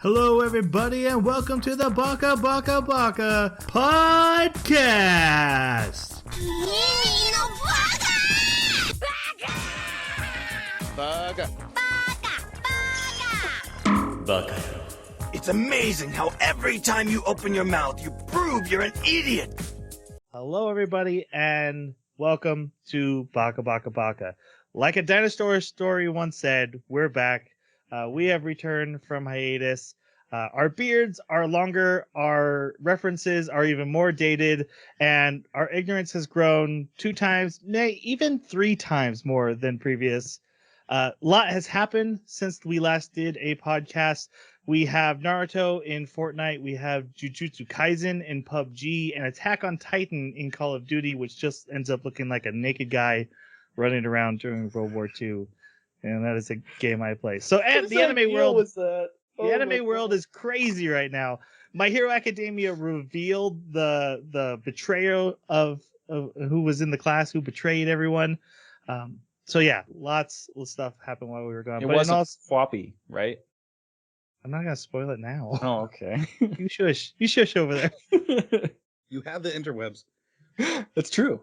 Hello, everybody, and welcome to the Baka podcast. Baka. It's amazing how every time you open your mouth, you prove you're an idiot. Hello, everybody, and welcome to Baka. Like a dinosaur story once said, we're back. We have returned from hiatus. Our beards are longer, our references are even more dated, and our ignorance has grown 2 times, even 3 times more than previous. A lot has happened since we last did a podcast. We have Naruto in Fortnite, we have Jujutsu Kaisen in PUBG, and Attack on Titan in Call of Duty, which just ends up looking like a naked guy running around during World War II. And that is a game I play. So the anime world was that. The anime world is crazy right now. My Hero Academia revealed the betrayal of who was in the class, who betrayed everyone. So yeah, lots of stuff happened while we were gone. It wasn't floppy, right? I'm not gonna spoil it now. Oh, okay. You shush over there. You have the interwebs. That's true.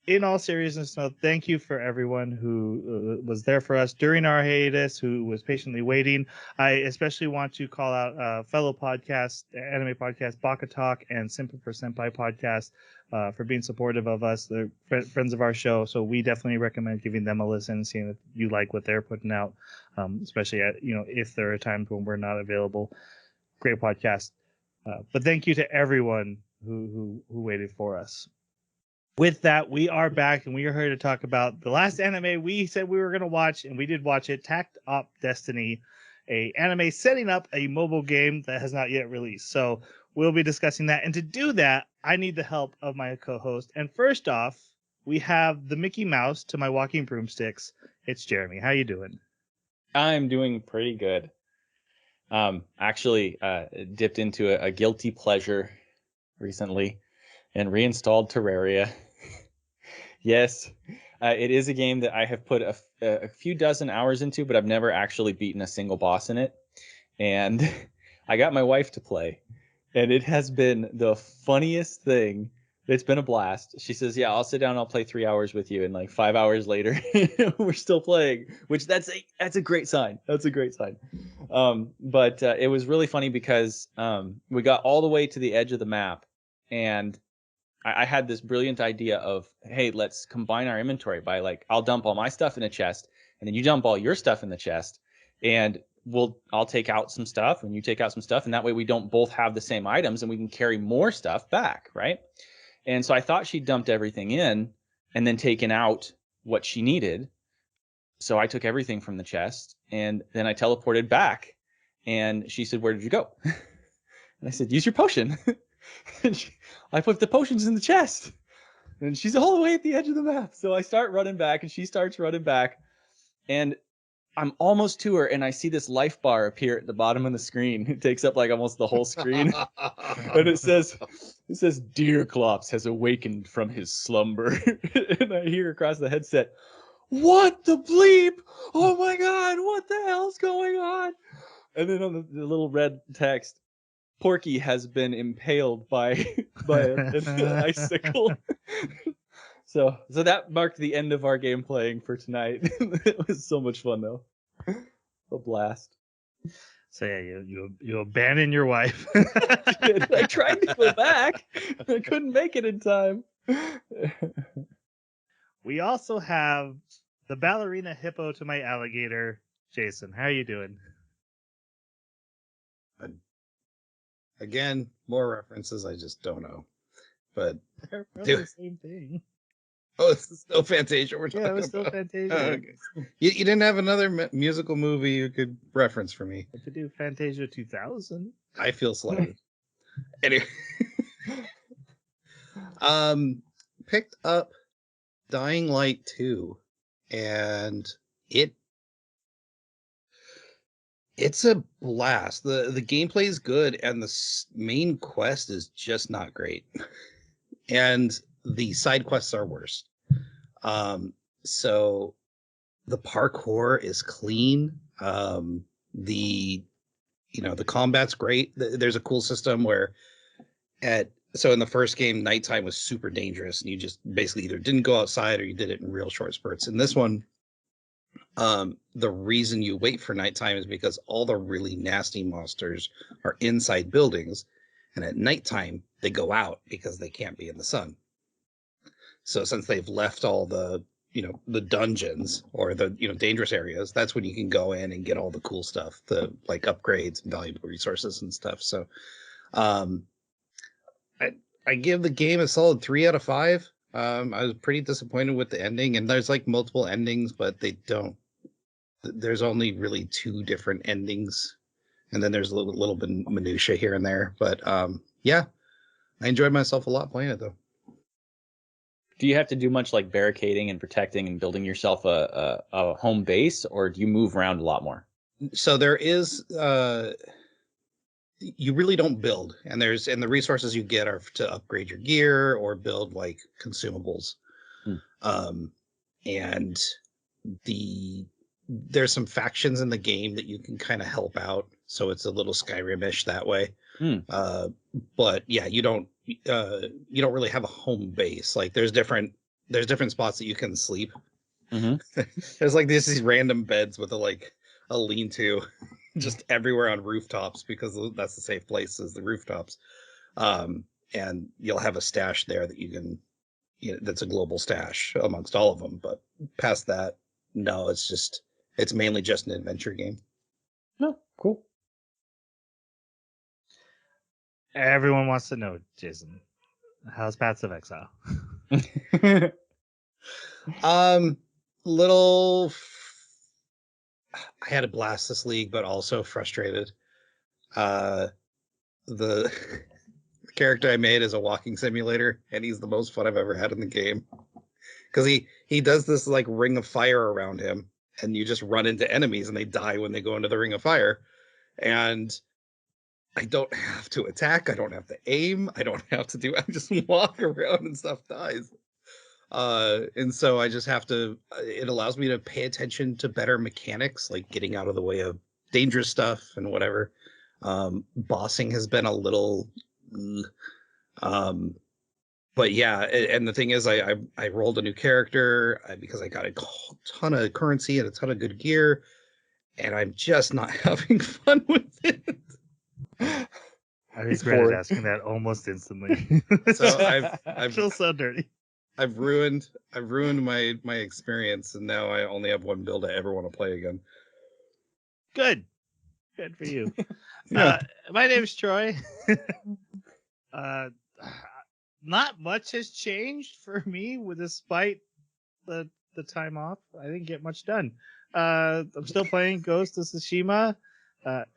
In all seriousness, no, thank you for everyone who was there for us during our hiatus, who was patiently waiting. I especially want to call out fellow anime podcast, Baka Talk and Simple for Senpai podcast for being supportive of us. They're friends of our show, so we definitely recommend giving them a listen, seeing if you like what they're putting out, especially if there are times when we're not available. Great podcast. But thank you to everyone who waited for us. With that, we are back, and we are here to talk about the last anime we said we were going to watch, and we did watch it, Takt Destiny, a anime setting up a mobile game that has not yet released. So we'll be discussing that, and to do that, I need the help of my co-host. And first off, we have the Mickey Mouse to my walking broomsticks. It's Jeremy. How you doing? I'm doing pretty good. Actually, dipped into a guilty pleasure recently and reinstalled Terraria. Yes, it is a game that I have put a few dozen hours into, but I've never actually beaten a single boss in it. And I got my wife to play, and it has been the funniest thing. It's been a blast. She says, yeah, I'll sit down and I'll play 3 hours with you. And like 5 hours later, we're still playing, which that's a great sign. That's a great sign. But it was really funny because we got all the way to the edge of the map, and I had this brilliant idea of, hey, let's combine our inventory by I'll dump all my stuff in a chest, and then you dump all your stuff in the chest, and I'll take out some stuff and you take out some stuff, and that way we don't both have the same items and we can carry more stuff back, right? And so I thought she dumped everything in and then taken out what she needed. So I took everything from the chest, and then I teleported back, and she said, where did you go? And I said, use your potion. I put the potions in the chest, and she's all the way at the edge of the map. So I start running back, and she starts running back, and I'm almost to her, and I see this life bar appear at the bottom of the screen. It takes up almost the whole screen, and it says, Deerclops has awakened from his slumber. And I hear across the headset, what the bleep? Oh my God, what the hell's going on? And then on the little red text, Porky has been impaled by an icicle. So that marked the end of our game playing for tonight. It was so much fun though. A blast. So yeah, you abandon your wife. I tried to go back. I couldn't make it in time. We also have the ballerina hippo to my alligator, Jason. How are you doing? Again, more references. I just don't know. But They're probably the same thing. oh, it's still Fantasia we're talking about. Yeah, it was still Fantasia. Oh, okay. You didn't have another musical movie you could reference for me? I could do Fantasia 2000. I feel slighted. Anyway, picked up Dying Light 2, and it's a blast. The gameplay is good, and the main quest is just not great. And the side quests are worse. So the parkour is clean. The the combat's great. There's a cool system where so in the first game, nighttime was super dangerous, and you just basically either didn't go outside or you did it in real short spurts. In this one, the reason you wait for nighttime is because all the really nasty monsters are inside buildings, and at nighttime they go out because they can't be in the sun. So since they've left all the the dungeons or the dangerous areas, that's when you can go in and get all the cool stuff, the like upgrades and valuable resources and stuff. So I give the game a solid 3 out of 5. I was pretty disappointed with the ending, and there's like multiple endings, but there's only really 2 different endings, and then there's a little bit of minutia here and there. But yeah, I enjoyed myself a lot playing it though. Do you have to do much like barricading and protecting and building yourself a home base, or do you move around a lot more? So there is you really don't build, and the resources you get are to upgrade your gear or build like consumables. And there's some factions in the game that you can kind of help out, so it's a little Skyrim-ish that way. But yeah, you don't really have a home base. Like there's different spots that you can sleep. There's like these random beds with a lean-to just everywhere on rooftops, because that's the safe place, is the rooftops. And you'll have a stash there that you can, that's a global stash amongst all of them. But past that, no, it's mainly just an adventure game. No, cool. Everyone wants to know, Jason, how's Paths of Exile? I had a blast this league, but also frustrated. The character I made is a walking simulator, and he's the most fun I've ever had in the game, because he does this like ring of fire around him, and you just run into enemies and they die when they go into the ring of fire. And I don't have to attack, I don't have to aim, I just walk around and stuff dies. And so I just have to, it allows me to pay attention to better mechanics, like getting out of the way of dangerous stuff and whatever. Bossing has been a little, but yeah, and the thing is, I rolled a new character because I got a ton of currency and a ton of good gear, and I'm just not having fun with it. I regretted asking that almost instantly. So I feel so dirty. I've ruined my experience, and now I only have one build I ever want to play again. Good for you. Yeah. My name's Troy. Not much has changed for me, despite the time off. I didn't get much done. I'm still playing Ghost of Tsushima.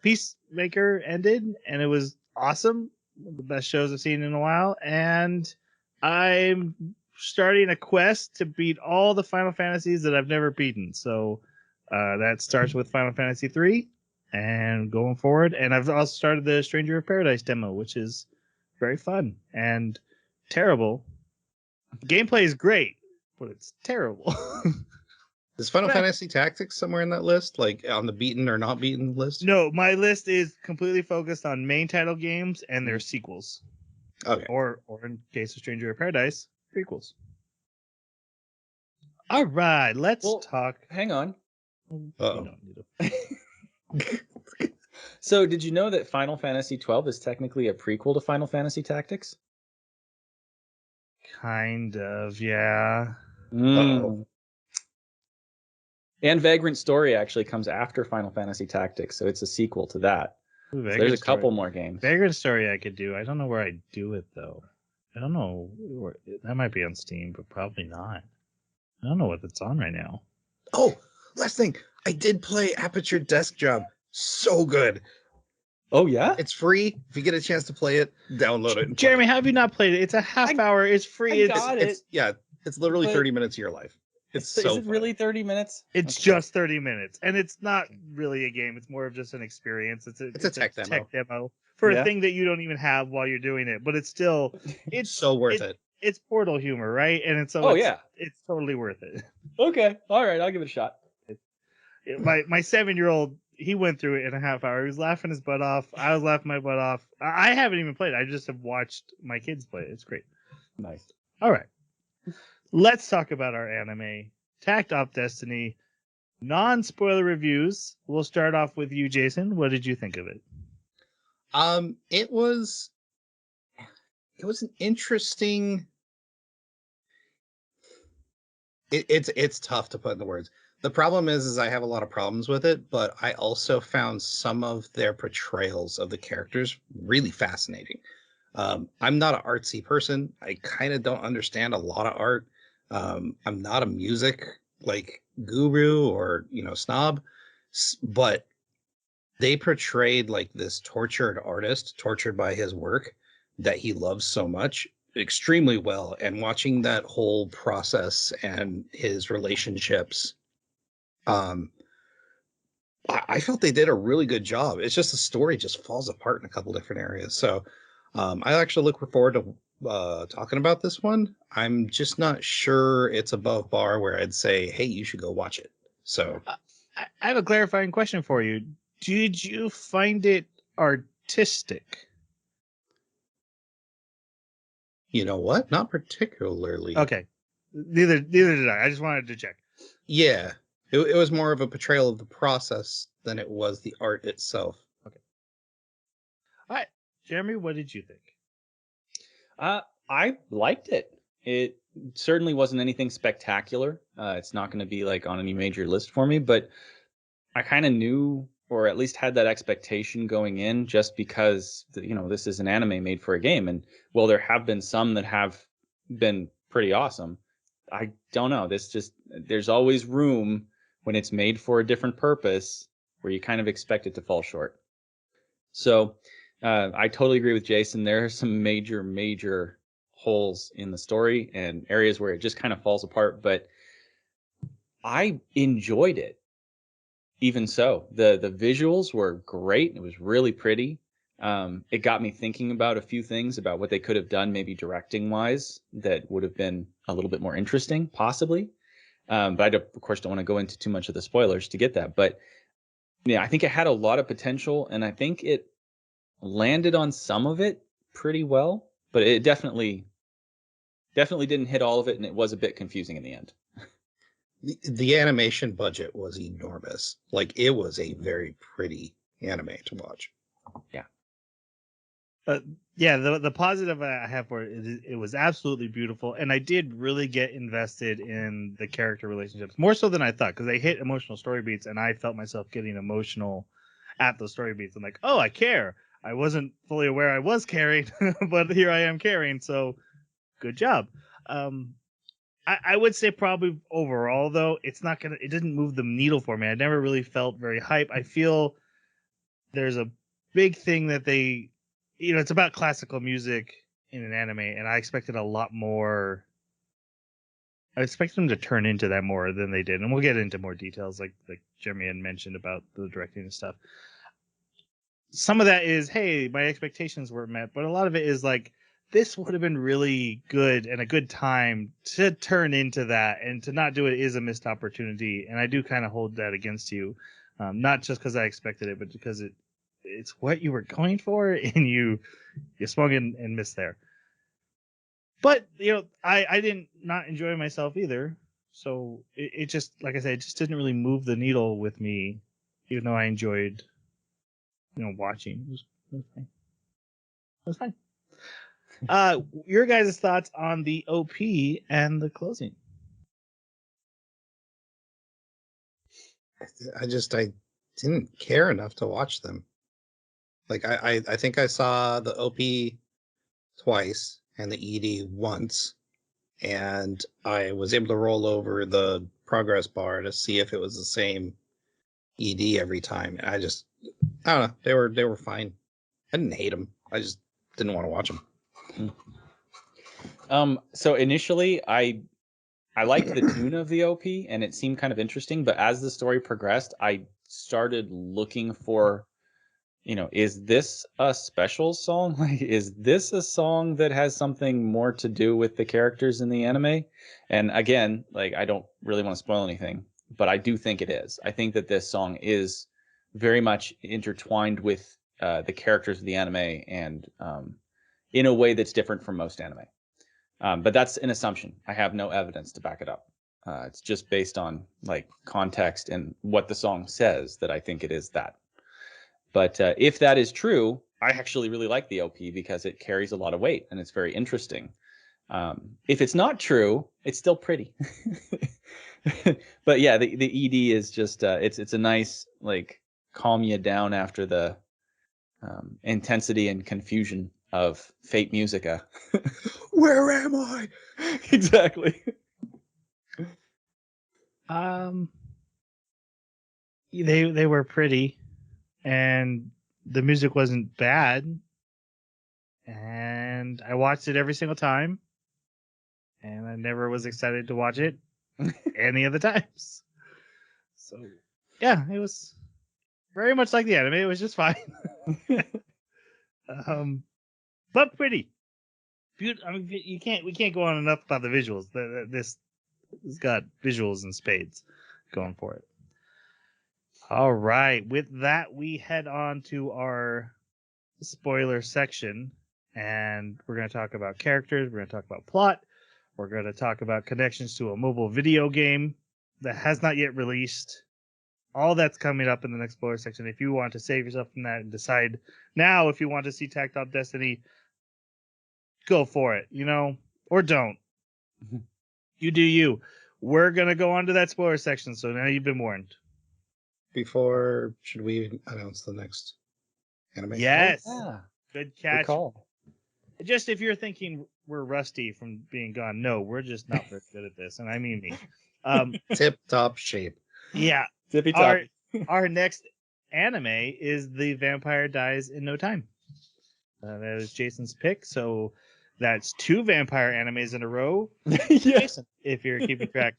Peacemaker ended, and it was awesome. One of the best shows I've seen in a while. And I'm starting a quest to beat all the Final Fantasies that I've never beaten. So that starts with Final Fantasy 3 and going forward. And I've also started the Stranger of Paradise demo, which is very fun and terrible. Gameplay is great, but it's terrible. Is Final Fantasy Tactics somewhere in that list, like on the beaten or not beaten list? No, my list is completely focused on main title games and their sequels. Okay. Or in case of Stranger of Paradise, prequels. All right, let's talk. Hang on. Uh-oh. So, did you know that Final Fantasy 12 is technically a prequel to Final Fantasy Tactics? Kind of, yeah. Uh-oh. And Vagrant Story actually comes after Final Fantasy Tactics, so it's a sequel to that. Ooh, so there's a couple more games. Vagrant Story I could do. I don't know where I do it, though. I don't know. That might be on Steam, but probably not. I don't know what it's on right now. Oh, last thing. I did play Aperture Desk Job. So good. Oh, yeah? It's free. If you get a chance to play it, download it. Jeremy, how have you not played it? It's a half hour. It's free. It's literally 30 minutes of your life. Is it really 30 minutes? It's just 30 minutes, and it's not really a game. It's more of just an experience. It's a tech demo for a thing that you don't even have while you're doing it, but it's still it's so worth it. It's Portal humor, right? And it's it's totally worth it. Okay, all right, I'll give it a shot. My 7-year-old he went through it in a half hour. He was laughing his butt off. I was laughing my butt off. I haven't even played. I just have watched my kids play it. It's great. Nice. All right. Let's talk about our anime. Takt Op Destiny. Non-spoiler reviews. We'll start off with you, Jason. What did you think of it? It was an interesting. It's tough to put in the words. The problem is I have a lot of problems with it, but I also found some of their portrayals of the characters really fascinating. I'm not an artsy person. I kind of don't understand a lot of art. I'm not a music like guru or snob, but they portrayed like this tortured artist, tortured by his work that he loves so much, extremely well. And watching that whole process and his relationships, I felt they did a really good job. It's just the story just falls apart in a couple different areas. So I actually look forward to talking about this one. I'm just not sure it's above bar where I'd say, hey, you should go watch it. So I have a clarifying question for you. Did you find it artistic? you know what? Not particularly. Okay. Neither did I. I just wanted to check. Yeah. It was more of a portrayal of the process than it was the art itself. Okay. All right. Jeremy, what did you think? I liked it. It certainly wasn't anything spectacular. It's not going to be like on any major list for me, but I kind of knew, or at least had that expectation going in, just because this is an anime made for a game, and well, there have been some that have been pretty awesome. I don't know. There's always room when it's made for a different purpose where you kind of expect it to fall short. So I totally agree with Jason. There are some major holes in the story and areas where it just kind of falls apart, but I enjoyed it. Even so, the visuals were great. It was really pretty. It got me thinking about a few things about what they could have done, maybe directing wise, that would have been a little bit more interesting, possibly. But I, of course, don't want to go into too much of the spoilers to get that. But yeah, I think it had a lot of potential, and I think it landed on some of it pretty well. But it definitely didn't hit all of it, and it was a bit confusing in the end. The animation budget was enormous. Like, it was a very pretty anime to watch. Yeah. Yeah, the positive I have for it was absolutely beautiful, and I did really get invested in the character relationships more so than I thought, because they hit emotional story beats, and I felt myself getting emotional at those story beats. I'm like, oh, I care. I wasn't fully aware I was caring, but here I am caring. So, good job. I would say probably overall though, it didn't move the needle for me. I never really felt very hype. I feel there's a big thing that they, it's about classical music in an anime, and I expected a lot more. I expected them to turn into that more than they did, and we'll get into more details, like Jeremy had mentioned about the directing and stuff. Some of that is, hey, my expectations weren't met, but a lot of it is like, this would have been really good and a good time to turn into that, and to not do it is a missed opportunity. And I do kind of hold that against you, not just because I expected it, but because it's what you were going for, and you swung and missed there. But I didn't not enjoy myself either. So it just, like I said, it just didn't really move the needle with me, even though I enjoyed watching. It was fine. It was fine. Your guys' thoughts on the OP and the closing? I didn't care enough to watch them. Like, I think I saw the OP twice and the ED once, and I was able to roll over the progress bar to see if it was the same ED every time. And I don't know. They were fine. I didn't hate them. I just didn't want to watch them. So initially, I liked the tune of the OP, and it seemed kind of interesting. But as the story progressed, I started looking for, is this a special song? Like, is this a song that has something more to do with the characters in the anime? And again, like, I don't really want to spoil anything, but I do think it is. I think that this song is very much intertwined with the characters of the anime, and in a way that's different from most anime. But that's an assumption. I have no evidence to back it up. It's just based on like context and what the song says that I think it is that. But if that is true, I actually really like the OP because it carries a lot of weight and it's very interesting. If it's not true, it's still pretty. But yeah, the ED is just it's a nice like calm you down after the intensity and confusion of Fate Musica. Where am I? Exactly. They were pretty, and the music wasn't bad, and I watched it every single time, and I never was excited to watch it any of the times. So yeah, it was very much like the anime. It was just fine. But pretty. I mean, we can't go on enough about the visuals. This has got visuals and spades going for it. All right. With that, we head on to our spoiler section, and we're going to talk about characters. We're going to talk about plot. We're going to talk about connections to a mobile video game that has not yet released. All that's coming up in the next spoiler section. If you want to save yourself from that and decide now if you want to see Takt Destiny, go for it, or don't. You do you. We're going to go on to that spoiler section, so now you've been warned. Should we announce the next anime? Yes. Oh, yeah. Good catch. Good call. Just if you're thinking we're rusty from being gone, no, we're just not very good at this, and I mean me. Tip top shape. Yeah. Tippy top. Our next anime is The Vampire Dies in No Time. That is Jason's pick, so that's 2 vampire animes in a row. Yeah. Jason, if you're keeping track.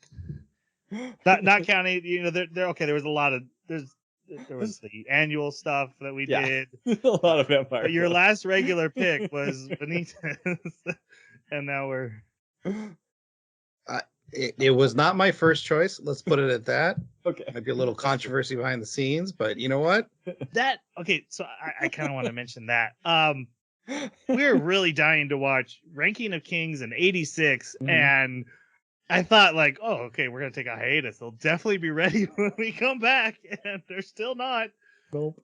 Not counting, there okay, there was a lot of there was the annual stuff that we did. A lot of vampire. But your last regular pick was Benitez. And now we're It was not my first choice. Let's put it at that. Okay. Might be a little controversy behind the scenes, but you know what? okay, so I kind of want to mention that. We're really dying to watch Ranking of Kings in 86, and I thought like, oh, okay, we're gonna take a hiatus. They'll definitely be ready when we come back, and they're still not. Nope.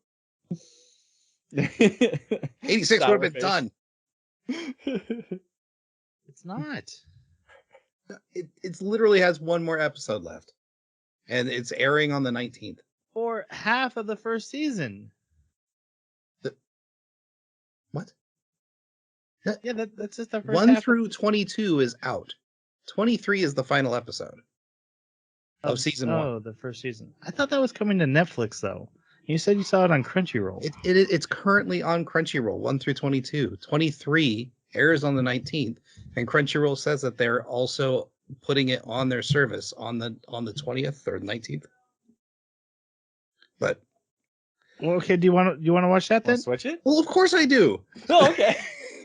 86 would have been done. It's not. It's literally has one more episode left, and it's airing on the 19th. For half of the first season. What? Yeah, that's just the first 1 half through 22 is out. 23 is the final episode of season 1. Oh, the first season. I thought that was coming to Netflix though. You said you saw it on Crunchyroll. It's currently on Crunchyroll, 1 through 22. 23 airs on the 19th, and Crunchyroll says that they're also putting it on their service on the 20th or 19th. But Well, okay, do you want to watch that then? Switch it? well, of course I do. Oh, okay.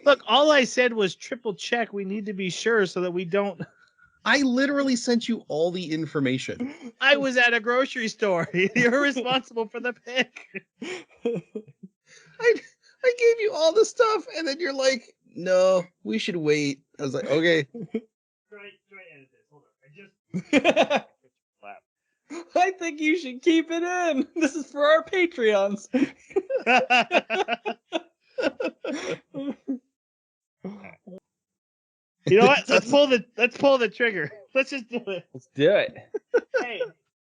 Look, all I said was triple check. We need to be sure so that we don't. I literally sent you all the information. I was at a grocery store. You're responsible for the pick. I gave you all the stuff, and then you're like, "No, we should wait." I was like, "Okay." Try edit this. Hold on. I just. I think you should keep it in. This is for our Patreons. You know what? Let's pull the trigger. Let's just do it. Let's do it. Hey,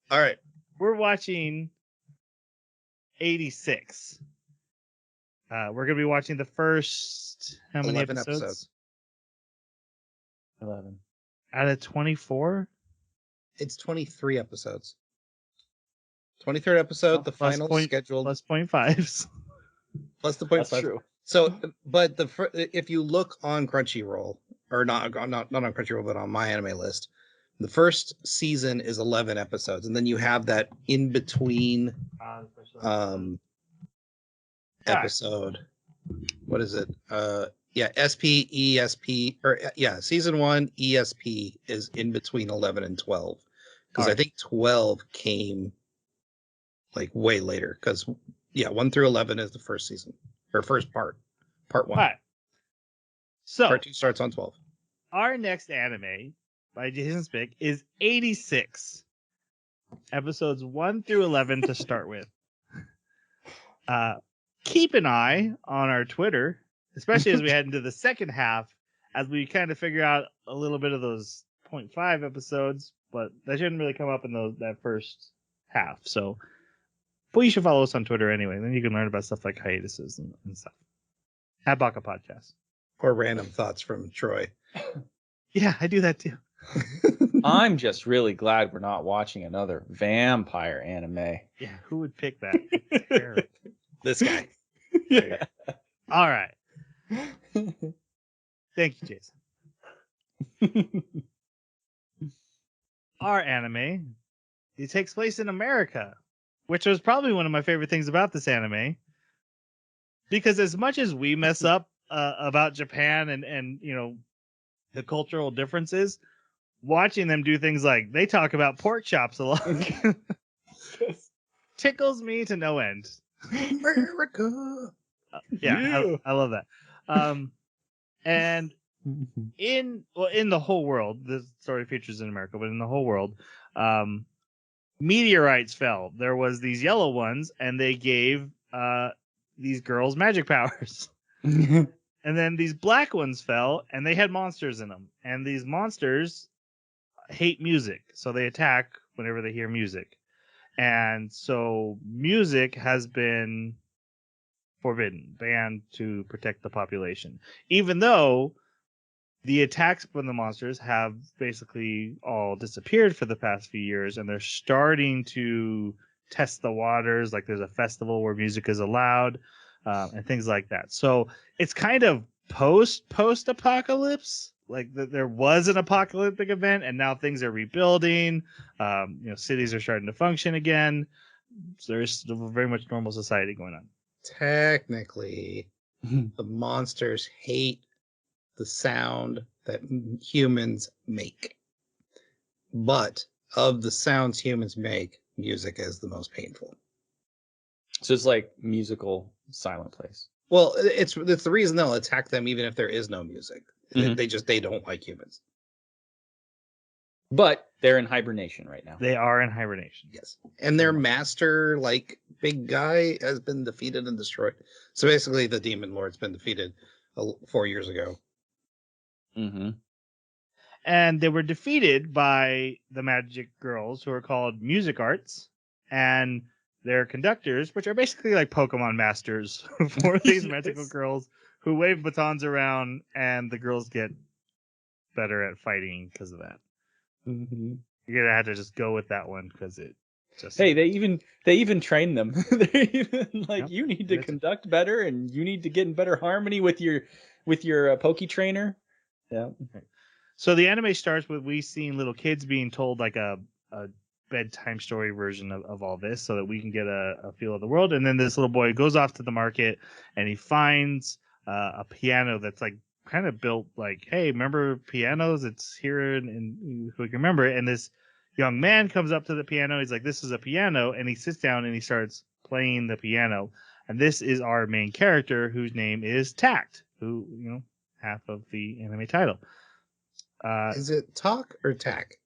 All right. we're watching 86. We're gonna be watching the first how many 11 episodes? 11. Out of 24? It's 23 episodes. 23rd episode, the Plus final point- scheduled Plus 0.5s. plus the point That's five. true. So, but if you look on Crunchyroll, or not on Crunchyroll, but on My Anime List, the first season is 11 episodes, and then you have that in between episode. What is it? SP ESP, or season 1 ESP is in between 11 and 12, because I think 12 came like way later, because 1 through 11 is the first season or first part 1. All right. So Part 2 starts on 12. our next anime by Jason Spick is 86 episodes 1 through 11 to start with. Keep an eye on our Twitter, especially as we head into the second half, as we kind of figure out a little bit of those 0.5 episodes, but that shouldn't really come up in that first half. So, but you should follow us on Twitter anyway. Then you can learn about stuff like hiatuses and stuff. At Baka Podcast. Or random thoughts from Troy. Yeah, I do that too. I'm just really glad we're not watching another vampire anime. Yeah, who would pick that? Terrible. This guy. Yeah. All right. Thank you, Jason. Our anime, it takes place in America, which was probably one of my favorite things about this anime. Because as much as we mess up about Japan and the cultural differences, watching them do things like they talk about pork chops a lot tickles me to no end. America. I love that. And in the whole world, this story features in America, but in the whole world, meteorites fell. There was these yellow ones, and they gave these girls magic powers. And then these black ones fell, and they had monsters in them. And these monsters hate music, so they attack whenever they hear music. And so music has been forbidden, banned to protect the population. Even though the attacks from the monsters have basically all disappeared for the past few years, and they're starting to test the waters. Like there's a festival where music is allowed, and things like that. So it's kind of post-apocalypse. Like there was an apocalyptic event, and now things are rebuilding. Cities are starting to function again. So there's very much normal society going on. Technically, the monsters hate the sound that humans make. But of the sounds humans make, music is the most painful. So it's like musical silent place. Well, it's the reason they'll attack them even if there is no music. Mhm. They don't like humans. But they're in hibernation right now. They are in hibernation. Yes. And their master, like, big guy has been defeated and destroyed. So basically the demon lord's been defeated 4 years ago. Mm-hmm. And they were defeated by the magic girls, who are called music arts, and their conductors, which are basically like Pokemon masters for these magical girls who wave batons around, and the girls get better at fighting because of that. Mm-hmm. You're gonna have to just go with that one because it just. Hey, they even train them. They're even like, Yep. you need to conduct better, and you need to get in better harmony with your Poke trainer. Yeah. So the anime starts with we seeing little kids being told like a bedtime story version of all this, so that we can get a feel of the world. And then this little boy goes off to the market, and he finds a piano that's like kind of built like, hey, remember pianos? It's here, and we can remember it. And this young man comes up to the piano. He's like, this is a piano. And he sits down and he starts playing the piano. And this is our main character, whose name is Takt, who, half of the anime title. Is it talk or tack?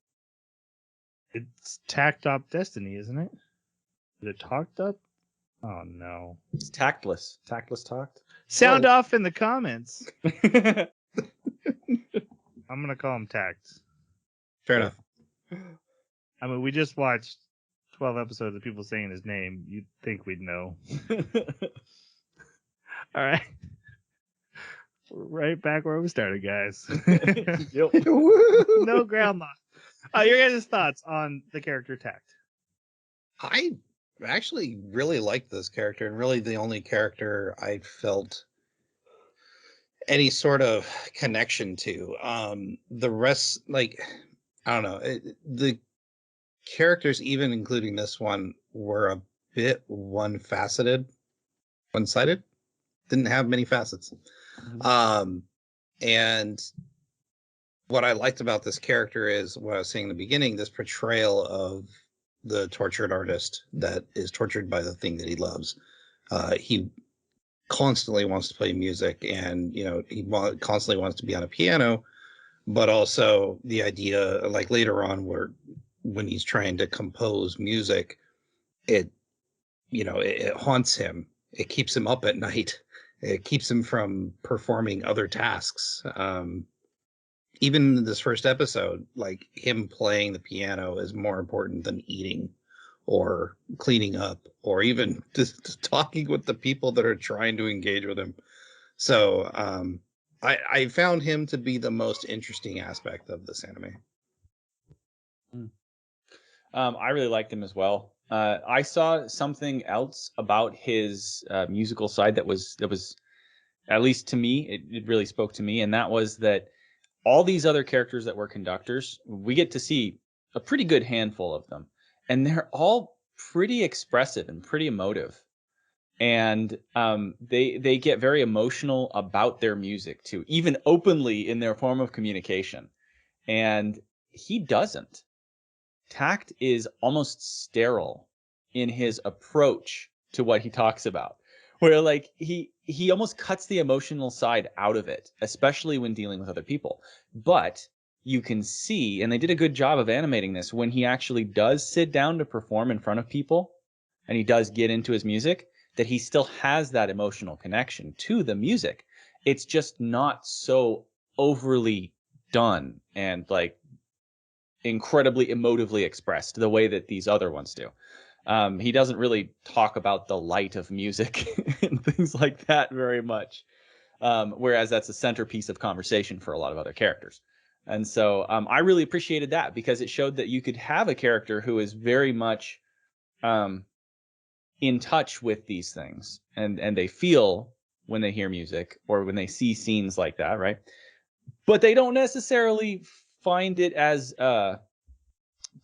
It's Tacked Up Destiny, isn't it? Is it Talked Up? Oh, no. It's tactless. Tactless talked. Sound Whoa. off in the comments. I'm going to call him Tact. Fair enough. I mean, we just watched 12 episodes of people saying his name. You'd think we'd know. All right. We're right back where we started, guys. No ground loss. Your guys' thoughts on the character Tact? I actually really liked this character, and really the only character I felt any sort of connection to. The rest, like, I don't know, the characters, even including this one, were a bit one-sided. Didn't have many facets. Mm-hmm. And what I liked about this character is what I was saying in the beginning, this portrayal of the tortured artist that is tortured by the thing that he loves. He constantly wants to play music, and he constantly wants to be on a piano, but also the idea, like later on, where when he's trying to compose music, it it haunts him. It keeps him up at night. It keeps him from performing other tasks. Even in this first episode, like him playing the piano is more important than eating or cleaning up or even just talking with the people that are trying to engage with him. So I found him to be the most interesting aspect of this anime. I really liked him as well. I saw something else about his musical side that was at least to me, it really spoke to me, and that was that all these other characters that were conductors, we get to see a pretty good handful of them, and they're all pretty expressive and pretty emotive, and they get very emotional about their music too, even openly in their form of communication, and he doesn't. Takt is almost sterile in his approach to what he talks about, where like he almost cuts the emotional side out of it, especially when dealing with other people. But you can see, and they did a good job of animating this, when he actually does sit down to perform in front of people and he does get into his music, that he still has that emotional connection to the music. It's just not so overly done and like incredibly emotively expressed the way that these other ones do. He doesn't really talk about the light of music and things like that very much, whereas that's a centerpiece of conversation for a lot of other characters. And so I really appreciated that because it showed that you could have a character who is very much in touch with these things, and they feel when they hear music or when they see scenes like that, right? But they don't necessarily find it as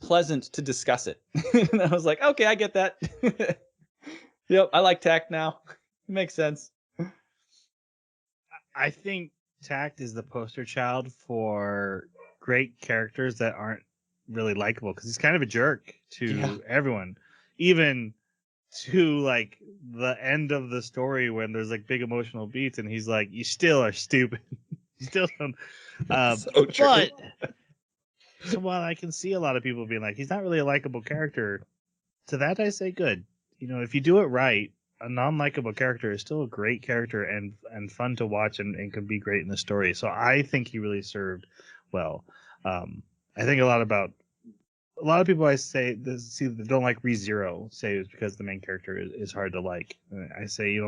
pleasant to discuss it. And I was like, okay, I get that. Yep, I like Takt now. It makes sense. I think Tact is the poster child for great characters that aren't really likable because he's kind of a jerk to everyone, even to like the end of the story when there's like big emotional beats and he's like, "You still are stupid." You still don't. So true. But so while I can see a lot of people being like, he's not really a likable character, to that I say good. If you do it right, a non-likable character is still a great character and fun to watch and can be great in the story. So I think he really served well. I think a lot of people I say that don't like ReZero say it's because the main character is hard to like. And I say,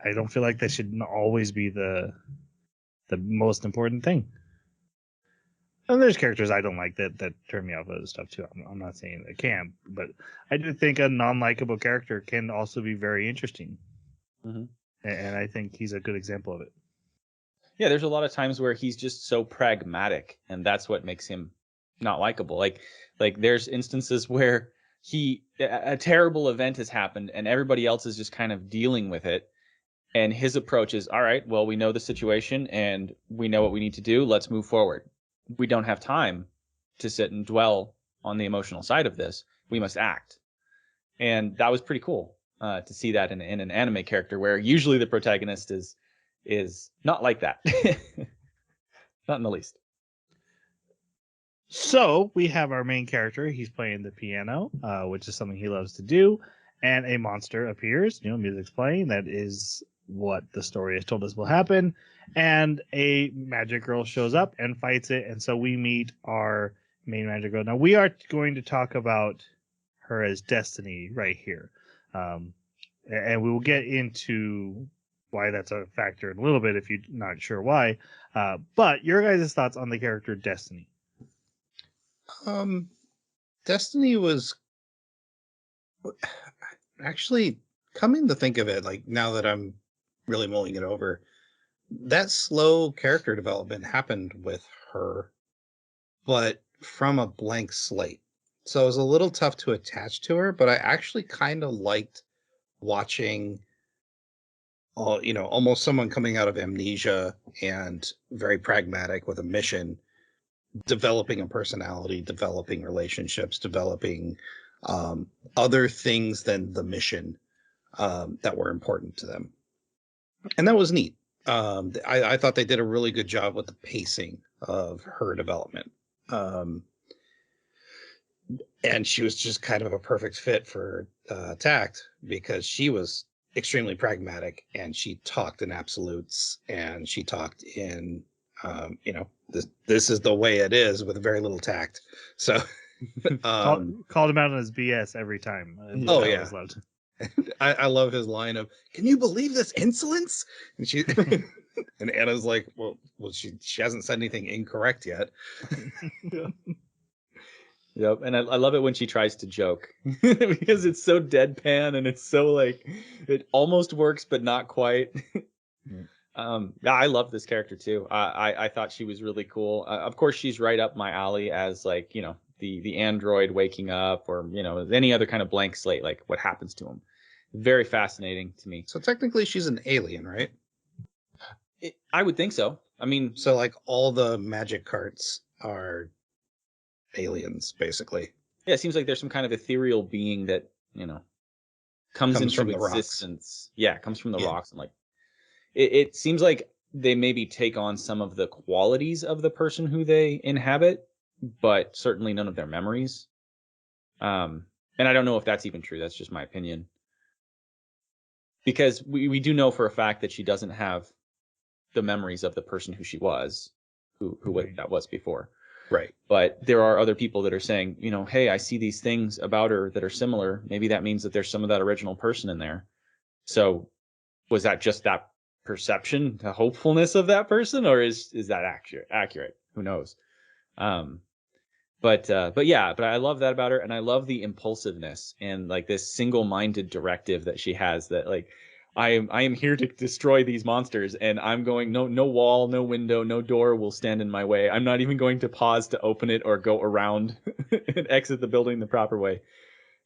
I don't feel like that should always be the most important thing. And there's characters I don't like that turn me off of stuff too. I'm not saying they can't, but I do think a non-likable character can also be very interesting. Mm-hmm. And I think he's a good example of it. Yeah, there's a lot of times where he's just so pragmatic, and that's what makes him not likable. Like there's instances where a terrible event has happened, and everybody else is just kind of dealing with it. And his approach is, all right, well, we know the situation and we know what we need to do. Let's move forward. We don't have time to sit and dwell on the emotional side of this. We must act. And that was pretty cool to see that in an anime character where usually the protagonist is not like that. Not in the least. So we have our main character. He's playing the piano, which is something he loves to do. And a monster appears. Music's playing. That is what the story has told us will happen. And a magic girl shows up and fights it. And so we meet our main magic girl. Now we are going to talk about her as Destiny right here. And we will get into why that's a factor in a little bit if you're not sure why. But your guys' thoughts on the character Destiny. Destiny was actually, coming to think of it, like now that I'm really mulling it over, that slow character development happened with her, but from a blank slate. So it was a little tough to attach to her, but I actually kind of liked watching almost someone coming out of amnesia and very pragmatic with a mission developing a personality, developing relationships, developing other things than the mission that were important to them. And that was neat. I thought they did a really good job with the pacing of her development. And she was just kind of a perfect fit for Takt, because she was extremely pragmatic, and she talked in absolutes, and she talked in, this is the way it is, with very little tact. So called him out on his BS every time. Oh, I yeah. always loved. I love his line of, "Can you believe this insolence?" And she and Anna's like, well, she hasn't said anything incorrect yet. Yep, and I love it when she tries to joke because it's so deadpan and it's so like it almost works but not quite. Yeah, I love this character too. I thought she was really cool. Of course, she's right up my alley as like the android waking up, or any other kind of blank slate, like what happens to him. Very fascinating to me. So technically, she's an alien, right? I would think so. I mean, so like all the magic carts are aliens, basically. Yeah, it seems like there's some kind of ethereal being that comes into from the existence. Yeah, comes from the Yeah. rocks, and like it seems like they maybe take on some of the qualities of the person who they inhabit, but certainly none of their memories. And I don't know if that's even true. That's just my opinion. Because we do know for a fact that she doesn't have the memories of the person who she was, who that was before. Right. But there are other people that are saying, hey, I see these things about her that are similar. Maybe that means that there's some of that original person in there. So was that just that perception, the hopefulness of that person, or is that accurate? Who knows? But I love that about her, and I love the impulsiveness and like this single-minded directive that she has, that like I am here to destroy these monsters, and I'm going, no wall, no window, no door will stand in my way. I'm not even going to pause to open it or go around and exit the building the proper way.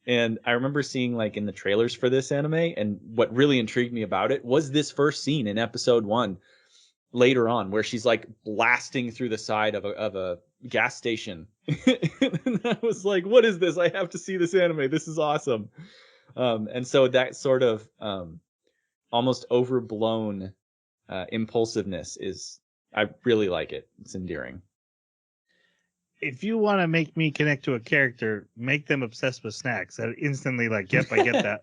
And I remember seeing like in the trailers for this anime, and what really intrigued me about it was this first scene in episode 1 later on, where she's like blasting through the side of a gas station. And I was like, what is this? I have to see this anime. This is awesome. And so that sort of almost overblown impulsiveness I really like it. It's endearing. If you want to make me connect to a character, make them obsessed with snacks. I instantly like, yep, I get that.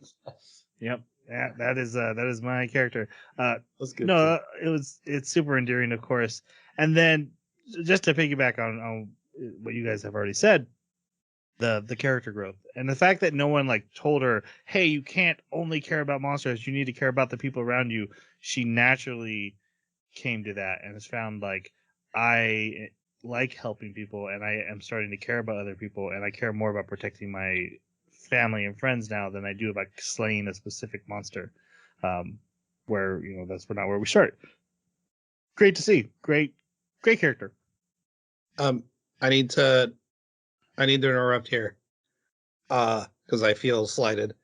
Yep. Yeah, that is my character. That's good. No, it's super endearing, of course. And then just to piggyback on what you guys have already said, the character growth and the fact that no one like told her, hey, you can't only care about monsters, you need to care about the people around you. She naturally came to that and has found like, I like helping people, and I am starting to care about other people, and I care more about protecting my family and friends now than I do about slaying a specific monster. Where that's not where we start. Great to see. Great character. I need to interrupt here, because I feel slighted.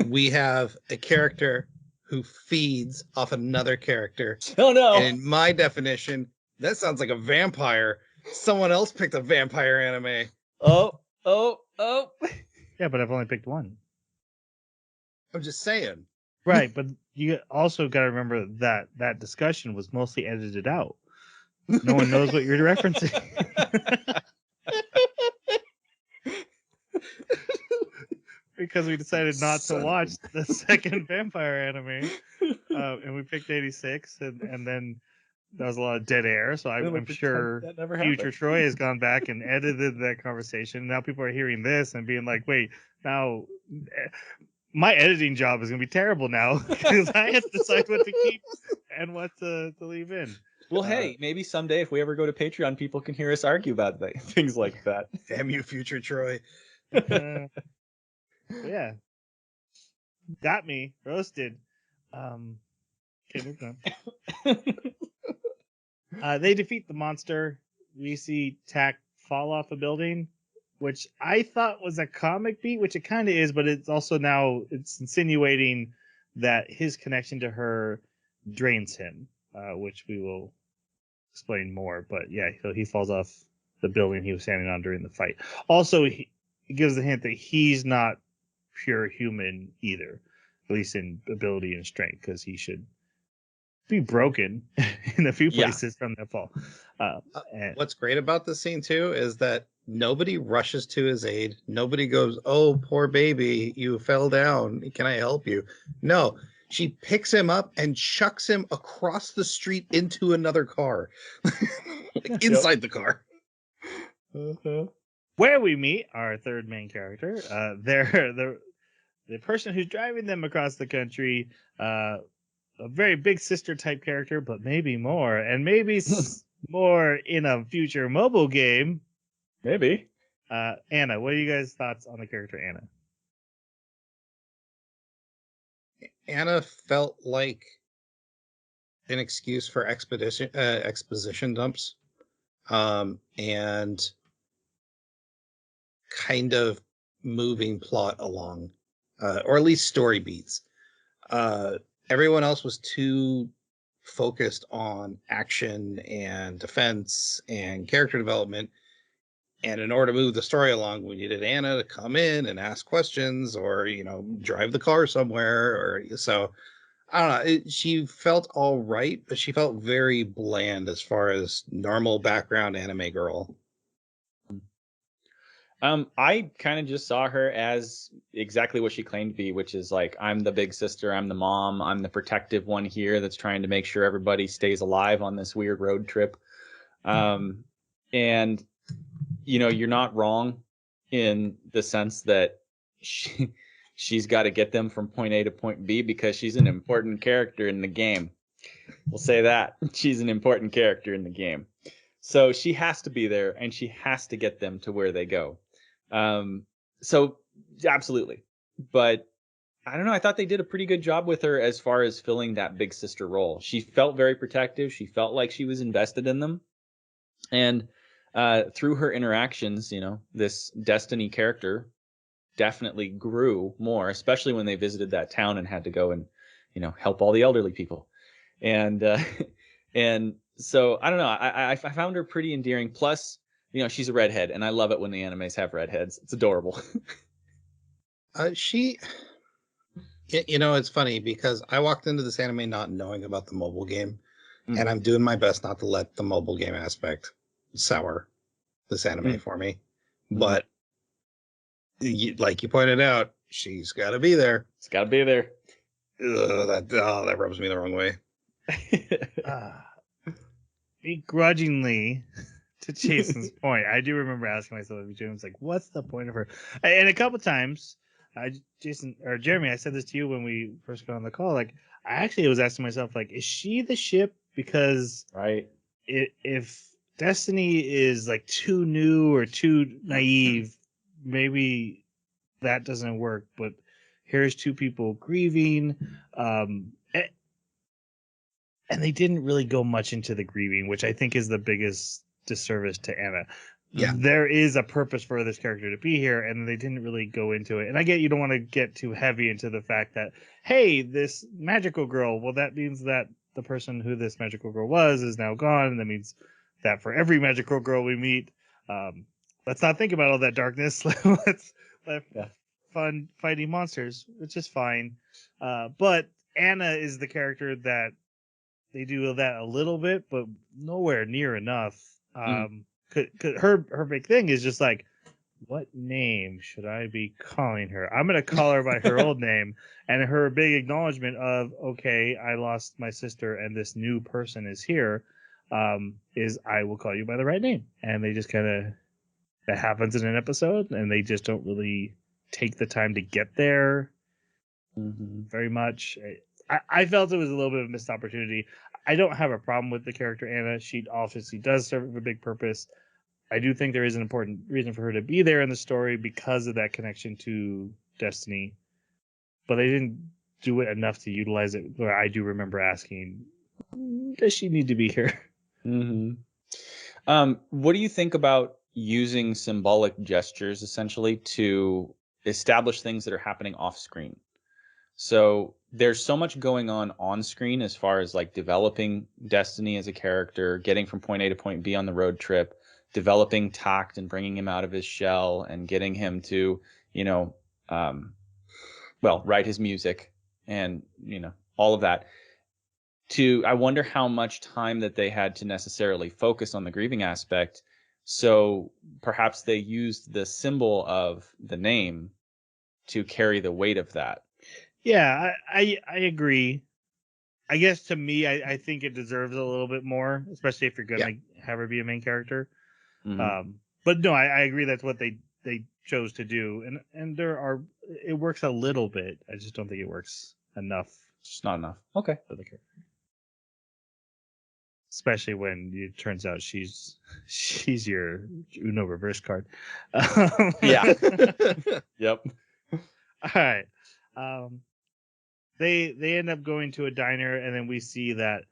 We have a character who feeds off another character. Oh no! And in my definition, that sounds like a vampire. Someone else picked a vampire anime. Oh! Yeah, but I've only picked one. I'm just saying. Right, but you also got to remember that discussion was mostly edited out. No one knows what you're referencing. Because we decided not to watch the second vampire anime, and we picked 86, and then there was a lot of dead air. So I'm sure future Troy has gone back and edited that conversation. Now people are hearing this and being like, "Wait, now my editing job is going to be terrible now because I have to decide what to keep and what to leave in." Well, hey, maybe someday if we ever go to Patreon, people can hear us argue about things like that. Damn you, future Troy. Yeah. Got me. Roasted. Okay, moving on. They defeat the monster. We see Takt fall off a building, which I thought was a comic beat, which it kind of is, but it's also now it's insinuating that his connection to her drains him, which we will explain more. But yeah, so he falls off the building he was standing on during the fight. Also, it gives the hint that he's not pure human either, at least in ability and strength, because he should be broken in a few places from that fall. And What's great about this scene too is that nobody rushes to his aid. Nobody goes, "Oh, poor baby, you fell down. Can I help you?" No, she picks him up and chucks him across the street into another car, like inside the car. Where we meet our third main character, they're the person who's driving them across the country. A very big sister type character, but maybe more, and maybe more in a future mobile game. Maybe. Anna, what are you guys' thoughts on the character Anna? Anna felt like an excuse for exposition dumps, and kind of moving plot along, or at least story beats. Everyone else was too focused on action and defense and character development. And in order to move the story along, we needed Anna to come in and ask questions, or drive the car somewhere, or so. I don't know. She felt all right, but she felt very bland as far as normal background anime girl. I kind of just saw her as exactly what she claimed to be, which is like, I'm the big sister, I'm the mom, I'm the protective one here that's trying to make sure everybody stays alive on this weird road trip. And you're not wrong in the sense that she's got to get them from point A to point B because she's an important character in the game. We'll say that. She's an important character in the game. So she has to be there and she has to get them to where they go. So absolutely. But I don't know. I thought they did a pretty good job with her as far as filling that big sister role. She felt very protective. She felt like she was invested in them. And through her interactions, this Destiny character definitely grew more, especially when they visited that town and had to go and, help all the elderly people. And and so I don't know. I found her pretty endearing. Plus, she's a redhead, and I love it when the animes have redheads. It's adorable. It's funny because I walked into this anime not knowing about the mobile game, and I'm doing my best not to let the mobile game aspect sour this anime for me. But like you pointed out, she's got to be there. It's got to be there. That rubs me the wrong way. Begrudgingly, to Jason's point, I do remember asking myself, James, like, what's the point of her? And a couple times, Jason or Jeremy, I said this to you when we first got on the call. Like, I actually was asking myself, like, is she the ship? Because if Destiny is like too new or too naive, maybe that doesn't work. But here's two people grieving. And they didn't really go much into the grieving, which I think is the biggest disservice to Anna. Yeah. There is a purpose for this character to be here, and they didn't really go into it. And I get you don't want to get too heavy into the fact that, hey, this magical girl, well, that means that the person who this magical girl was is now gone, and that means that for every magical girl we meet, let's not think about all that darkness. Let's fun fighting monsters, which is fine. But Anna is the character that they do that a little bit, but nowhere near enough. Her big thing is just like, what name should I be calling her? I'm going to call her by her old name. And her big acknowledgement of, okay, I lost my sister and this new person is here, is I will call you by the right name. And they just kind of, that happens in an episode, and they just don't really take the time to get there very much. I felt it was a little bit of a missed opportunity. I don't have a problem with the character Anna. She obviously does serve a big purpose. I do think there is an important reason for her to be there in the story because of that connection to Destiny. But they didn't do it enough to utilize it, where I do remember asking, does she need to be here? What do you think about using symbolic gestures essentially to establish things that are happening off screen? So there's so much going on screen as far as like developing Destiny as a character, getting from point A to point B on the road trip, developing Takt and bringing him out of his shell and getting him to, write his music and, all of that. I wonder how much time that they had to necessarily focus on the grieving aspect. So perhaps they used the symbol of the name to carry the weight of that. Yeah, I agree. I guess to me, I think it deserves a little bit more, especially if you're gonna have her be a main character. Mm-hmm. But no, I agree that's what they chose to do, and it works a little bit. I just don't think it works enough. Just not enough. Okay. For the character, especially when it turns out she's your Uno reverse card. Yeah. Yep. All right. They end up going to a diner, and then we see that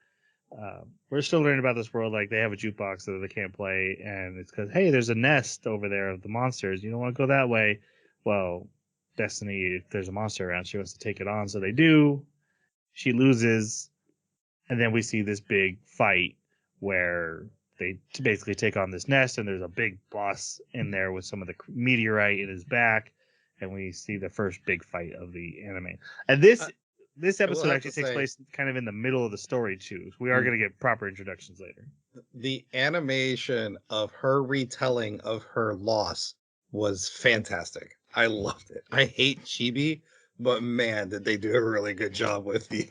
we're still learning about this world. Like, they have a jukebox that they can't play, and it's because, hey, there's a nest over there of the monsters. You don't want to go that way. Well, Destiny, if there's a monster around, she wants to take it on, so they do. She loses, and then we see this big fight where they basically take on this nest, and there's a big boss in there with some of the meteorite in his back, and we see the first big fight of the anime. And this episode actually takes place kind of in the middle of the story too. So we are going to get proper introductions later. The animation of her retelling of her loss was fantastic. I loved it. I hate Chibi, but man, did they do a really good job with the.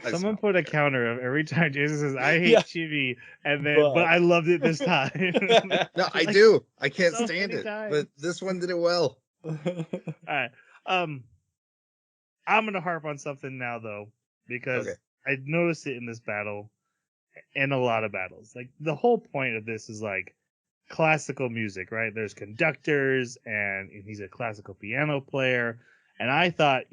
Someone put a counter of every time Jason says, "I hate Chibi," and then but I loved it this time. No, I do. I can't stand it. But this one did it well. All right. I'm gonna harp on something now though, because I noticed it in this battle and a lot of battles. Like, the whole point of this is like classical music, right? There's conductors and he's a classical piano player. And I thought,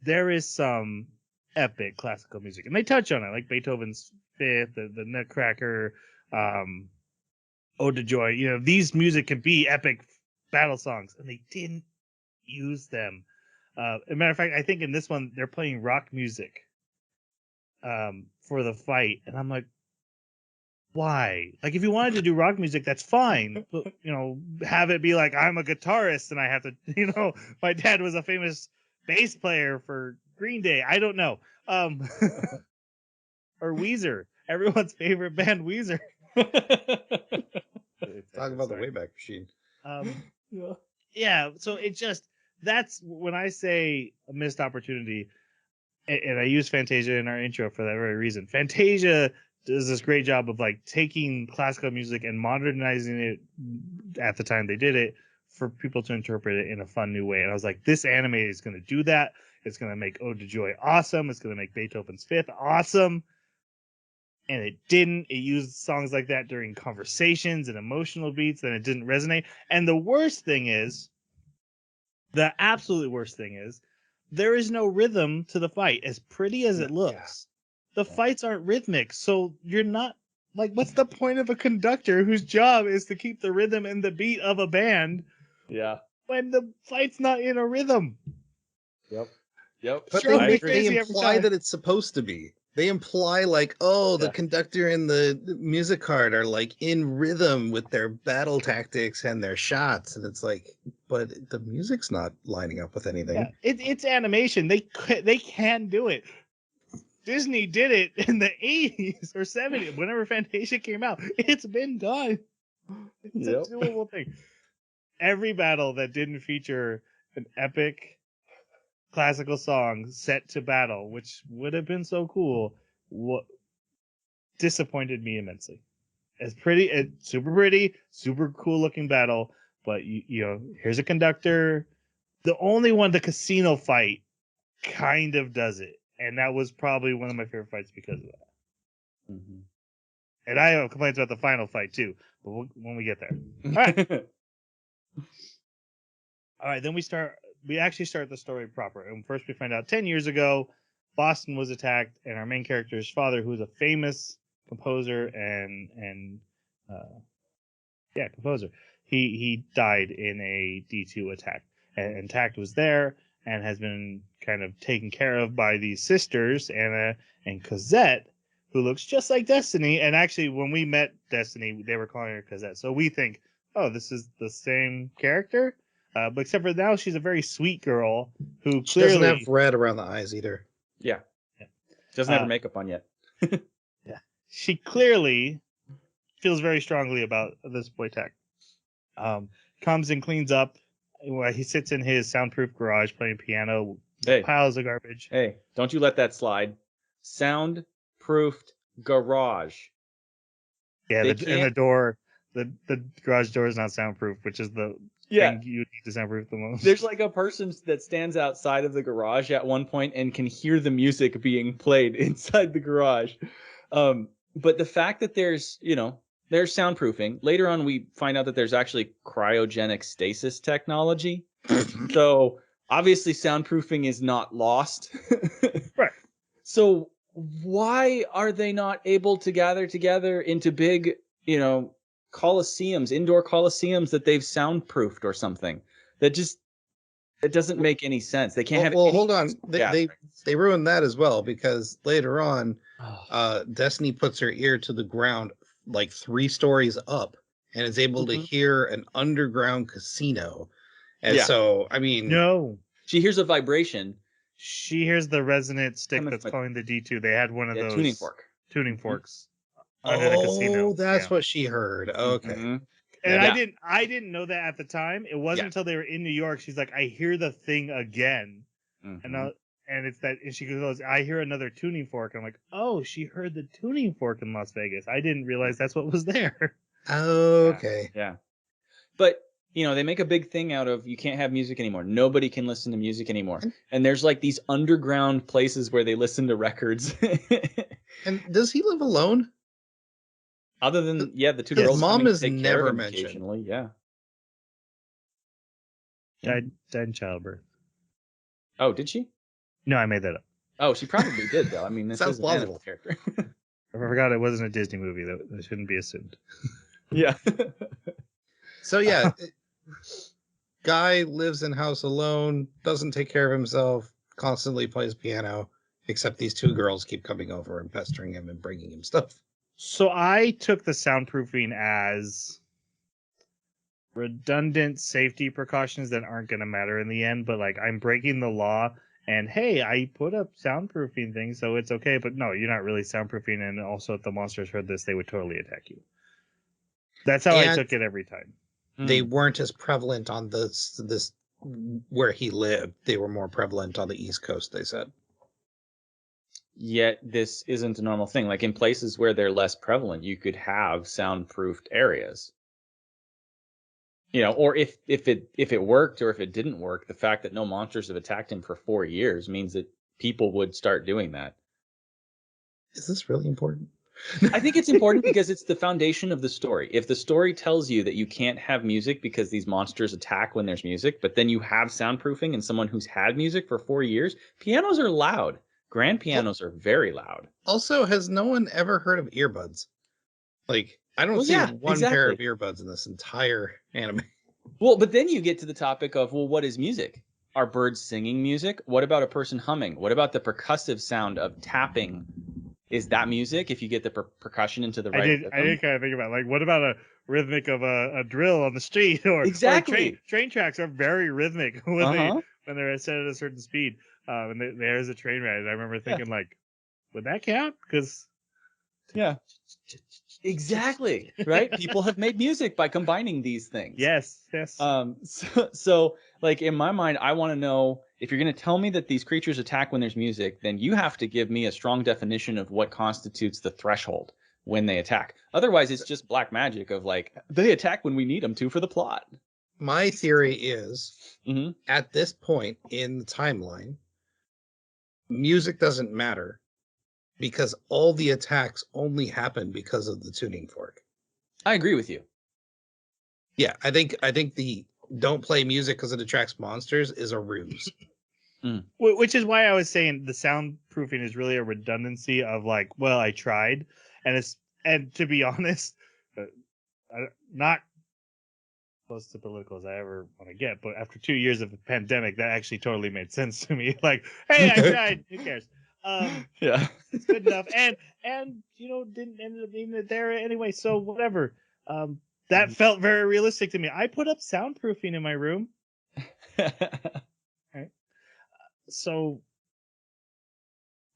there is some epic classical music, and they touch on it, like Beethoven's Fifth, the Nutcracker, Ode to Joy. These music can be epic battle songs, and they didn't use them. As a matter of fact, I think in this one they're playing rock music for the fight, and I'm like, why? Like, if you wanted to do rock music, that's fine, but have it be like, I'm a guitarist and I have to, my dad was a famous bass player for Green Day. I don't know. Or Weezer, everyone's favorite band, Weezer. Talk about the Wayback Machine. Yeah, so that's when I say a missed opportunity, and I use Fantasia in our intro for that very reason. Fantasia does this great job of like taking classical music and modernizing it at the time they did it for people to interpret it in a fun new way. And I was like, this anime is going to do that. It's going to make Ode to Joy awesome. It's going to make Beethoven's Fifth awesome. And it didn't. It used songs like that during conversations and emotional beats, and it didn't resonate. And the absolute worst thing is, there is no rhythm to the fight. As pretty as it looks, the fights aren't rhythmic. So you're not, like, what's the point of a conductor whose job is to keep the rhythm and the beat of a band? Yeah. When the fight's not in a rhythm. Yep. But they imply that it's supposed to be. They imply like, the conductor and the music card are like in rhythm with their battle tactics and their shots, and it's like, but the music's not lining up with anything. Yeah, it's animation. They can do it. Disney did it in the 80s or 70s, whenever Fantasia came out. It's been done. It's a doable thing. Every battle that didn't feature an epic classical song set to battle, which would have been so cool, disappointed me immensely. Super pretty, super cool looking battle, but here's a conductor. The only one, the casino fight, kind of does it, and that was probably one of my favorite fights because of that. Mm-hmm. And I have complaints about the final fight too, but when we get there. All right. All right, then we actually start the story proper. And first we find out 10 years ago, Boston was attacked, and our main character's father, who's a famous composer and composer, he died in a D2 attack. And Takt was there and has been kind of taken care of by these sisters, Anna and Cosette, who looks just like Destiny. And actually, when we met Destiny, they were calling her Cosette. So we think, oh, this is the same character. But except for now, she's a very sweet girl who She doesn't clearly have red around the eyes either. Yeah. Doesn't have her makeup on yet. she clearly feels very strongly about this boy Takt. Comes and cleans up. He sits in his soundproof garage playing piano. Hey. Piles of garbage. Hey, don't you let that slide. Soundproofed garage. Yeah, They and the door, the garage door is not soundproof, which is the thing you need to soundproof the most. There's like a person that stands outside of the garage at one point and can hear the music being played inside the garage. But the fact that there's soundproofing. Later on, we find out that there's actually cryogenic stasis technology. So obviously soundproofing is not lost. Right. So why are they not able to gather together into big, coliseums, indoor coliseums that they've soundproofed or something? It doesn't make any sense. They can't have. Well, hold on. They ruined that as well, because later on, Oh. Destiny puts her ear to the ground like 3 stories up and is able to hear an underground casino. And so, I mean, No, she hears a vibration. she hears the resonant stick Coming that's from- calling the D2. They had one of those tuning fork. forks under the casino. That's what she heard. Okay. Mhm. And Yeah. I didn't know that at the time. It wasn't until they were in New York. She's like, I hear the thing again, Mhm. and it's that. And she goes, I hear another tuning fork. I'm like, oh, she heard the tuning fork in Las Vegas. I didn't realize that's what was there. Okay. Yeah. But they make a big thing out of you can't have music anymore. Nobody can listen to music anymore. And there's like these underground places where they listen to records. And does he live alone? Other than the two His girls mom coming to is take care of never him mentioned. occasionally. Yeah. Died in childbirth. Oh, did she? No, I made that up. Oh, she probably did though. I mean, this Sounds is an animal plausible. character. I forgot it wasn't a Disney movie. That shouldn't be assumed. Yeah. So yeah, guy lives in house alone, doesn't take care of himself, constantly plays piano, except these 2 girls keep coming over and pestering him and bringing him stuff. So I took the soundproofing as redundant safety precautions that aren't going to matter in the end, but like I'm breaking the law and hey, I put up soundproofing things, so it's okay. But no, you're not really soundproofing. And also if the monsters heard this, they would totally attack you. That's how I took it every time. They weren't as prevalent on this where he lived. They were more prevalent on the East Coast, they said. Yet this isn't a normal thing. Like in places where they're less prevalent, you could have soundproofed areas. Or if it worked or if it didn't work, the fact that no monsters have attacked him for 4 years means that people would start doing that. Is this really important? I think it's important because it's the foundation of the story. If the story tells you that you can't have music because these monsters attack when there's music, but then you have soundproofing and someone who's had music for 4 years, pianos are loud. Grand pianos are very loud. Also, has no one ever heard of earbuds? Like, I don't see one pair of earbuds in this entire anime. Well, but then you get to the topic of, well, what is music? Are birds singing music? What about a person humming? What about the percussive sound of tapping? Is that music if you get the percussion into the right rhythm? I did kind of think about like, what about a rhythmic of a drill on the street or train tracks are very rhythmic when they're set at a certain speed. And there's a train ride. I remember thinking like, would that count? Because exactly, right? People have made music by combining these things. Yes. So like in my mind, I want to know if you're going to tell me that these creatures attack when there's music, then you have to give me a strong definition of what constitutes the threshold when they attack. Otherwise, it's just black magic of like, they attack when we need them to for the plot. My theory is at this point in the timeline, music doesn't matter because all the attacks only happen because of the tuning fork. I agree with you. Yeah, I think the don't play music because it attracts monsters is a ruse. Which is why I was saying the soundproofing is really a redundancy of like, well, I tried, and to be honest, not close to political as I ever want to get, but after 2 years of a pandemic, that actually totally made sense to me. Like, hey, I tried. Who cares? It's good enough. And and didn't end up needing it there anyway. So whatever. That felt very realistic to me. I put up soundproofing in my room. Right. So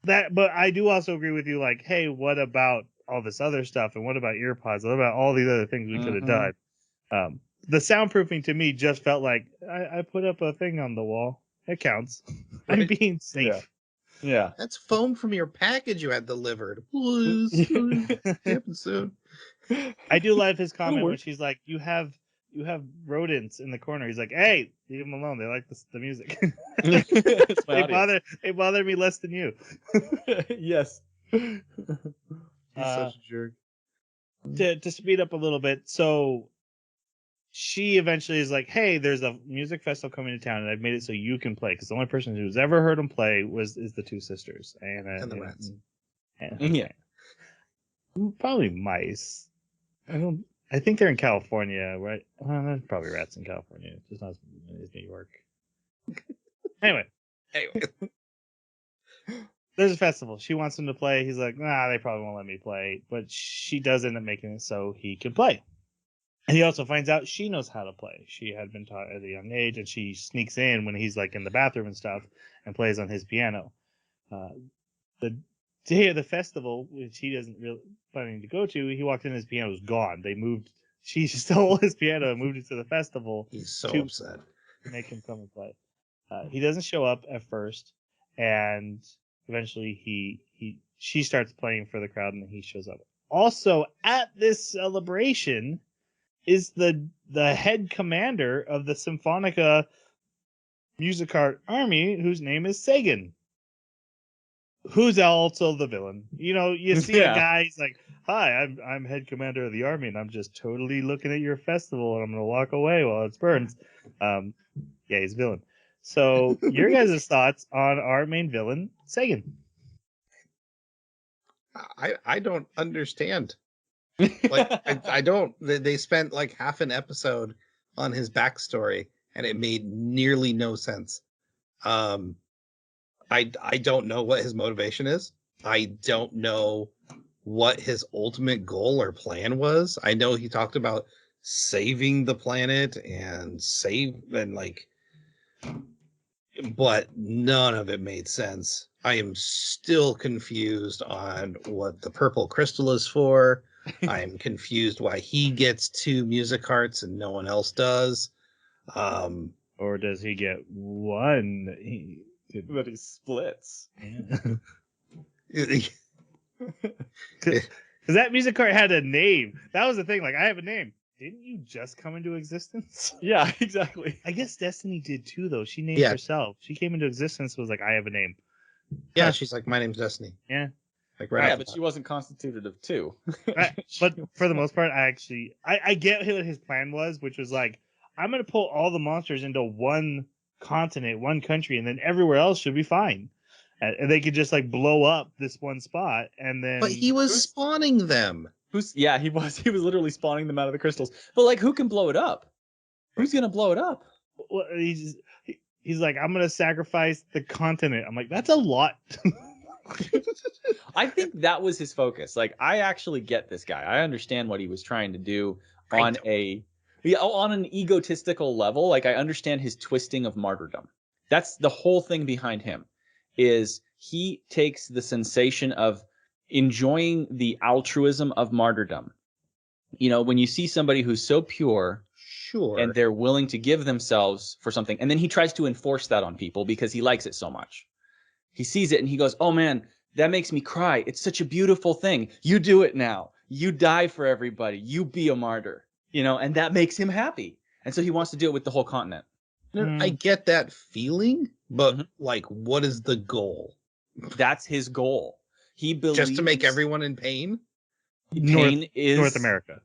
but I do also agree with you. Like, hey, what about all this other stuff, and what about earpods? What about all these other things we could have done? The soundproofing to me just felt like I put up a thing on the wall. It counts. I'm Right. being safe. Yeah. That's foam from your package you had delivered. Happen soon. I do love his comment when work. she's like, "You have rodents in the corner." He's like, "Hey, leave them alone. They like the music. It's my audience. They bother me less than you." Yes. He's such a jerk. To speed up a little bit, so she eventually is like, "Hey, there's a music festival coming to town, and I've made it so you can play." Because the only person who's ever heard him play is the two sisters, Anna And the rats. Yeah. Probably mice. I think they're in California, right? Well, there's probably rats in California, just not as many as New York. Anyway, there's a festival. She wants him to play. He's like, nah, they probably won't let me play. But she does end up making it so he can play. And he also finds out she knows how to play. She had been taught at a young age, and she sneaks in when he's like in the bathroom and stuff and plays on his piano. The day of the festival, which he doesn't really planning to go to, he walked in and his piano was gone. She stole his piano and moved it to the festival. He's so to upset. make him come and play. He doesn't show up at first, and eventually she starts playing for the crowd, and he shows up. Also, at this celebration is the head commander of the Symphonica Music Art Army, whose name is Sagan, who's also the villain. You see a guy, he's like, "Hi, I'm head commander of the army, and I'm just totally looking at your festival, and I'm gonna walk away while it burns." Yeah, he's a villain. So, your guys' thoughts on our main villain, Sagan? I don't understand. Like I don't. They spent like half an episode on his backstory, and it made nearly no sense. I don't know what his motivation is. I don't know what his ultimate goal or plan was. I know he talked about saving the planet but none of it made sense. I am still confused on what the purple crystal is for. I am confused why he gets 2 music hearts and no one else does. Or does he get one? But he splits. Because that music card had a name. That was the thing. Like, I have a name. Didn't you just come into existence? Yeah, exactly. I guess Destiny did too, though. She named Yeah. herself. She came into existence, was like, I have a name. Yeah, she's like, my name's Destiny. Yeah. Like Yeah, off but the she wasn't constituted of 2. Right. But for the most part, I get what his plan was, which was like, I'm going to pull all the monsters into one continent, one country, and then everywhere else should be fine. And they could just like blow up this one spot, and then. But he was spawning them. He was literally spawning them out of the crystals. But like, who can blow it up? Who's gonna blow it up? Well, he's like, I'm gonna sacrifice the continent. I'm like, that's a lot. I think that was his focus. Like, I actually get this guy. I understand what he was trying to do on an egotistical level. Like, I understand his twisting of martyrdom. That's the whole thing behind him. Is he takes the sensation of enjoying the altruism of martyrdom. When you see somebody who's so pure, Sure, and they're willing to give themselves for something, and then he tries to enforce that on people because he likes it so much. He sees it and he goes, "Oh man, that makes me cry. It's such a beautiful thing. You do it now. You die for everybody. You be a martyr." And that makes him happy. And so he wants to do it with the whole continent. I get that feeling, but Mhm. like, what is the goal? That's his goal. He believes Just to make everyone in pain? pain is North America.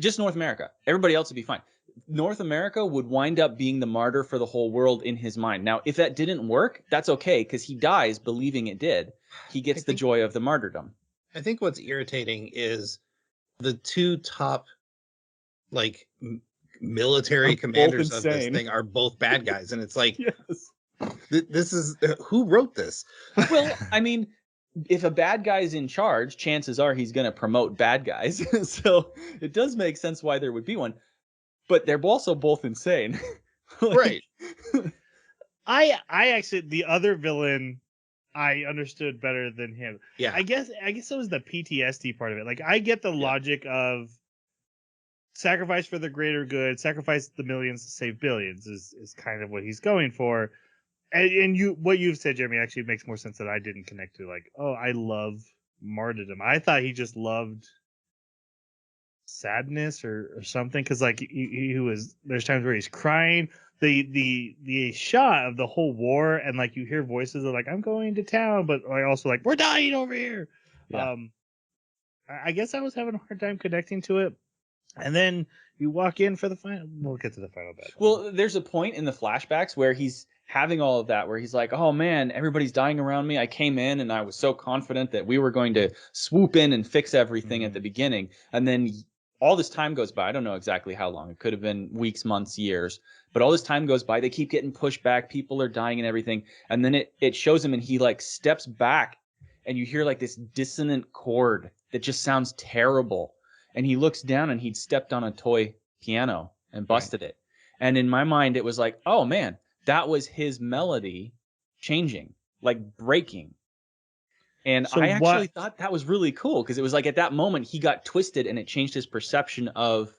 Just North America. Everybody else would be fine. North America would wind up being the martyr for the whole world in his mind. Now, if that didn't work, that's okay, because he dies believing it did. He gets the joy of the martyrdom. I think what's irritating is the 2 top, like, military Both commanders of this insane. thing are both bad guys, and it's like, Yes. this is who wrote this? Well, I mean, if a bad guy's in charge, chances are he's going to promote bad guys. So it does make sense why there would be one. But they're also both insane. Like, Right. I actually, the other villain I understood better than him. Yeah. I guess it was the PTSD part of it. Like, I get the logic of sacrifice for the greater good, sacrifice the millions to save billions is kind of what he's going for. And what you've said, Jeremy, actually makes more sense that I didn't connect to. Like, oh, I love martyrdom. I thought he just loved sadness or something, because like he was, there's times where he's crying. The shot of the whole war, and like you hear voices of like, I'm going to town, but I also like, we're dying over here. Yeah. I guess I was having a hard time connecting to it. And then you walk in for the final. We'll get to the final battle. Well, there's a point in the flashbacks where he's having all of that, where he's like, oh man, everybody's dying around me. I came in and I was so confident that we were going to swoop in and fix everything at the beginning. And then all this time goes by. I don't know exactly how long. It could have been weeks, months, years. But all this time goes by. They keep getting pushed back. People are dying and everything. And then it shows him, and he like steps back, and you hear like this dissonant chord that just sounds terrible. And he looks down, and he'd stepped on a toy piano and busted it. And in my mind, it was like, oh man, that was his melody changing, like breaking. And So I actually thought that was really cool, because it was like at that moment he got twisted, and it changed his perception of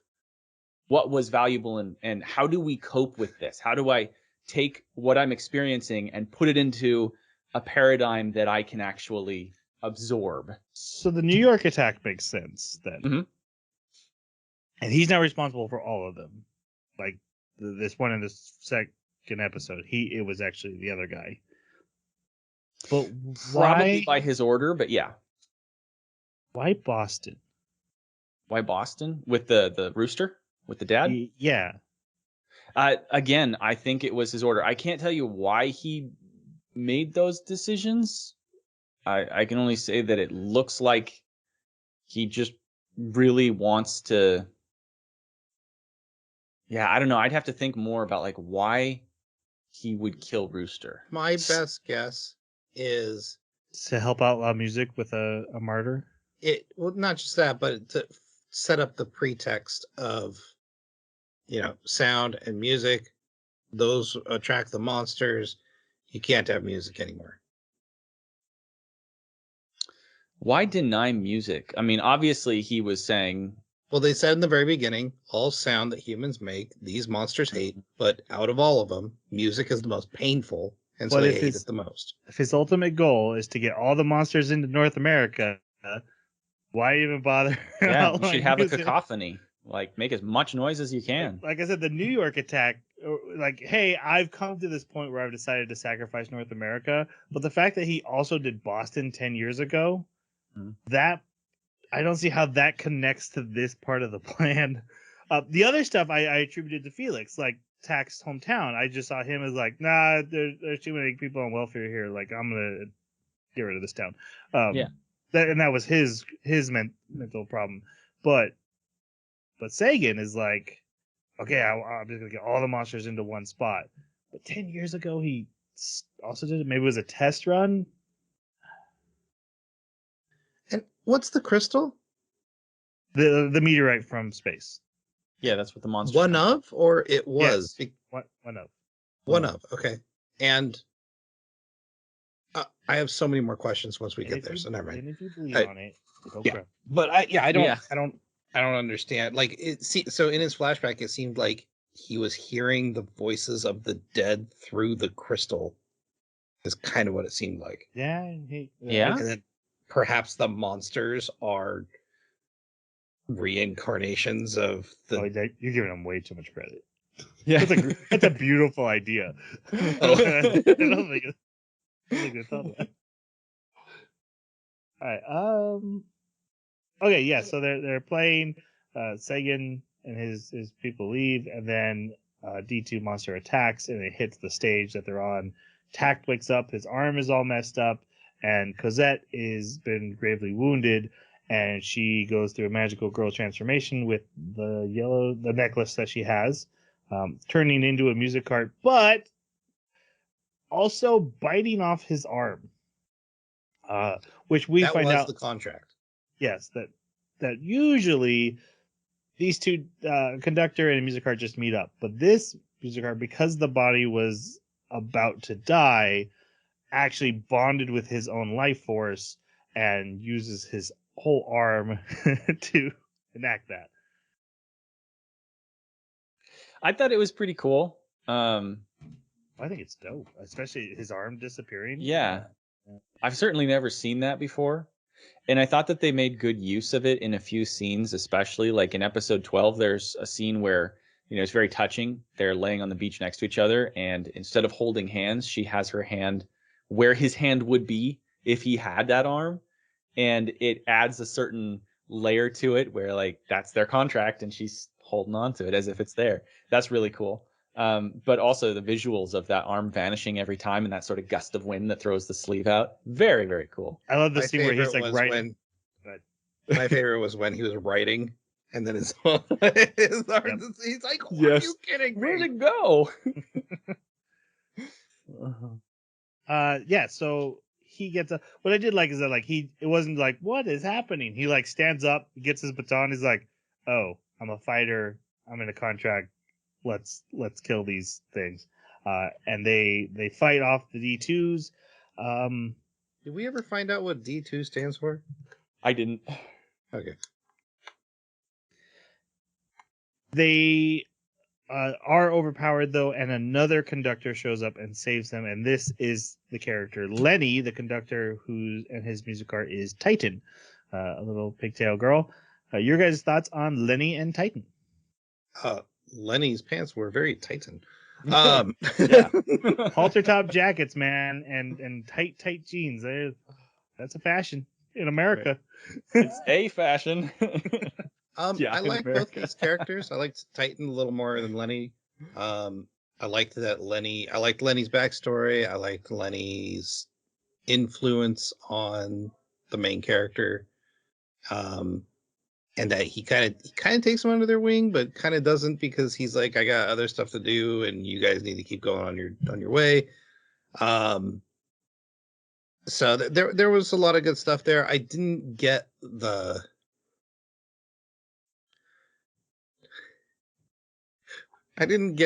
what was valuable, and how do we cope with this? How do I take what I'm experiencing and put it into a paradigm that I can actually absorb? So the New York attack makes sense then. Mhm. And he's not responsible for all of them. Like this one in the second episode, it was actually the other guy. But Probably why? by his order, but yeah. Why Boston? Why Boston? With the rooster? With the dad? Yeah. Again, I think it was his order. I can't tell you why he made those decisions. I can only say that it looks like he just really wants to. Yeah, I don't know. I'd have to think more about like why he would kill Rooster. My best guess is To help out music with a martyr. well, not just that, but to set up the pretext of, sound and music. Those attract the monsters. You can't have music anymore. Why deny music? I mean, obviously he was saying. Well, they said in the very beginning, all sound that humans make, these monsters hate, but out of all of them, music is the most painful, and so But they if hate it's- it the most. If his ultimate goal is to get all the monsters into North America, why even bother? Yeah, you should outlawing have a music? cacophony. Like, make as much noise as you can. Like I said, the New York attack, like, hey, I've come to this point where I've decided to sacrifice North America. But the fact that he also did Boston 10 years ago, that I don't see how that connects to this part of the plan. The other stuff I attributed to Felix, like Takt's hometown. I just saw him as like, nah, there's too many people on welfare here. Like, I'm going to get rid of this town. Yeah. That was his mental problem. But Sagan is like, okay, I'm just gonna get all the monsters into one spot. But 10 years ago, he also did it. Maybe it was a test run. And what's the crystal? The meteorite from space. Yeah, that's what the monster. One of, or it was? Yes. One of. One of, okay. And I have so many more questions once we And get if there, you- so never mind. And if you believe I- on it, go yeah. crap. But I don't Yeah. I don't understand. Like so in his flashback, it seemed like he was hearing the voices of the dead through the crystal. Is kind of what it seemed like. Yeah. Yeah. And then perhaps the monsters are reincarnations of the. You're giving him way too much credit. Yeah. That's a beautiful idea. Oh. I don't think I thought of that. All right. Okay. Yeah. So they're playing. Sagan and his people leave, and then D2 monster attacks, and it hits the stage that they're on. Takt wakes up. His arm is all messed up, and Cosette is been gravely wounded, and she goes through a magical girl transformation with the necklace that she has, turning into a music cart, but also biting off his arm. which we that find was out the contract. yes that usually these two conductor and music cart just meet up, but this music cart, because the body was about to die, actually bonded with his own life force and uses his whole arm to enact that. I thought it was pretty cool. I think it's dope, especially his arm disappearing. Yeah. I've certainly never seen that before. And I thought that they made good use of it in a few scenes, especially like in episode 12, there's a scene where, it's very touching. They're laying on the beach next to each other. And instead of holding hands, she has her hand where his hand would be if he had that arm. And it adds a certain layer to it where like that's their contract and she's holding on to it as if it's there. That's really cool. But also the visuals of that arm vanishing every time and that sort of gust of wind that throws the sleeve out. Very, very cool. I love the My scene where he's favorite like was writing. my favorite was when he was writing, and then his arm, Yep. he's like, "Are Yes. you kidding Where'd me?" it go? Yeah, so he gets a what I did like is that like it wasn't like what is happening. He like stands up, gets his baton, he's like, "Oh, I'm a fighter. I'm in a contract. Let's kill these things." And they fight off the D2s. Did we ever find out what D2 stands for? I didn't. Okay. They are overpowered though, and another conductor shows up and saves them. And this is the character Lenny, the conductor, and his music cart is Titan, a little pigtail girl. Your guys' thoughts on Lenny and Titan? Lenny's pants were very Titan. Yeah. Halter top jackets, man, and tight jeans. That's a fashion in America. It's a fashion. Yeah, I in like both America. these characters. I liked Titan a little more than Lenny. I liked Lenny's backstory. I liked Lenny's influence on the main character. And that he kind of takes them under their wing, but kind of doesn't, because he's like, I got other stuff to do, and you guys need to keep going on your way. So there was a lot of good stuff there. I didn't get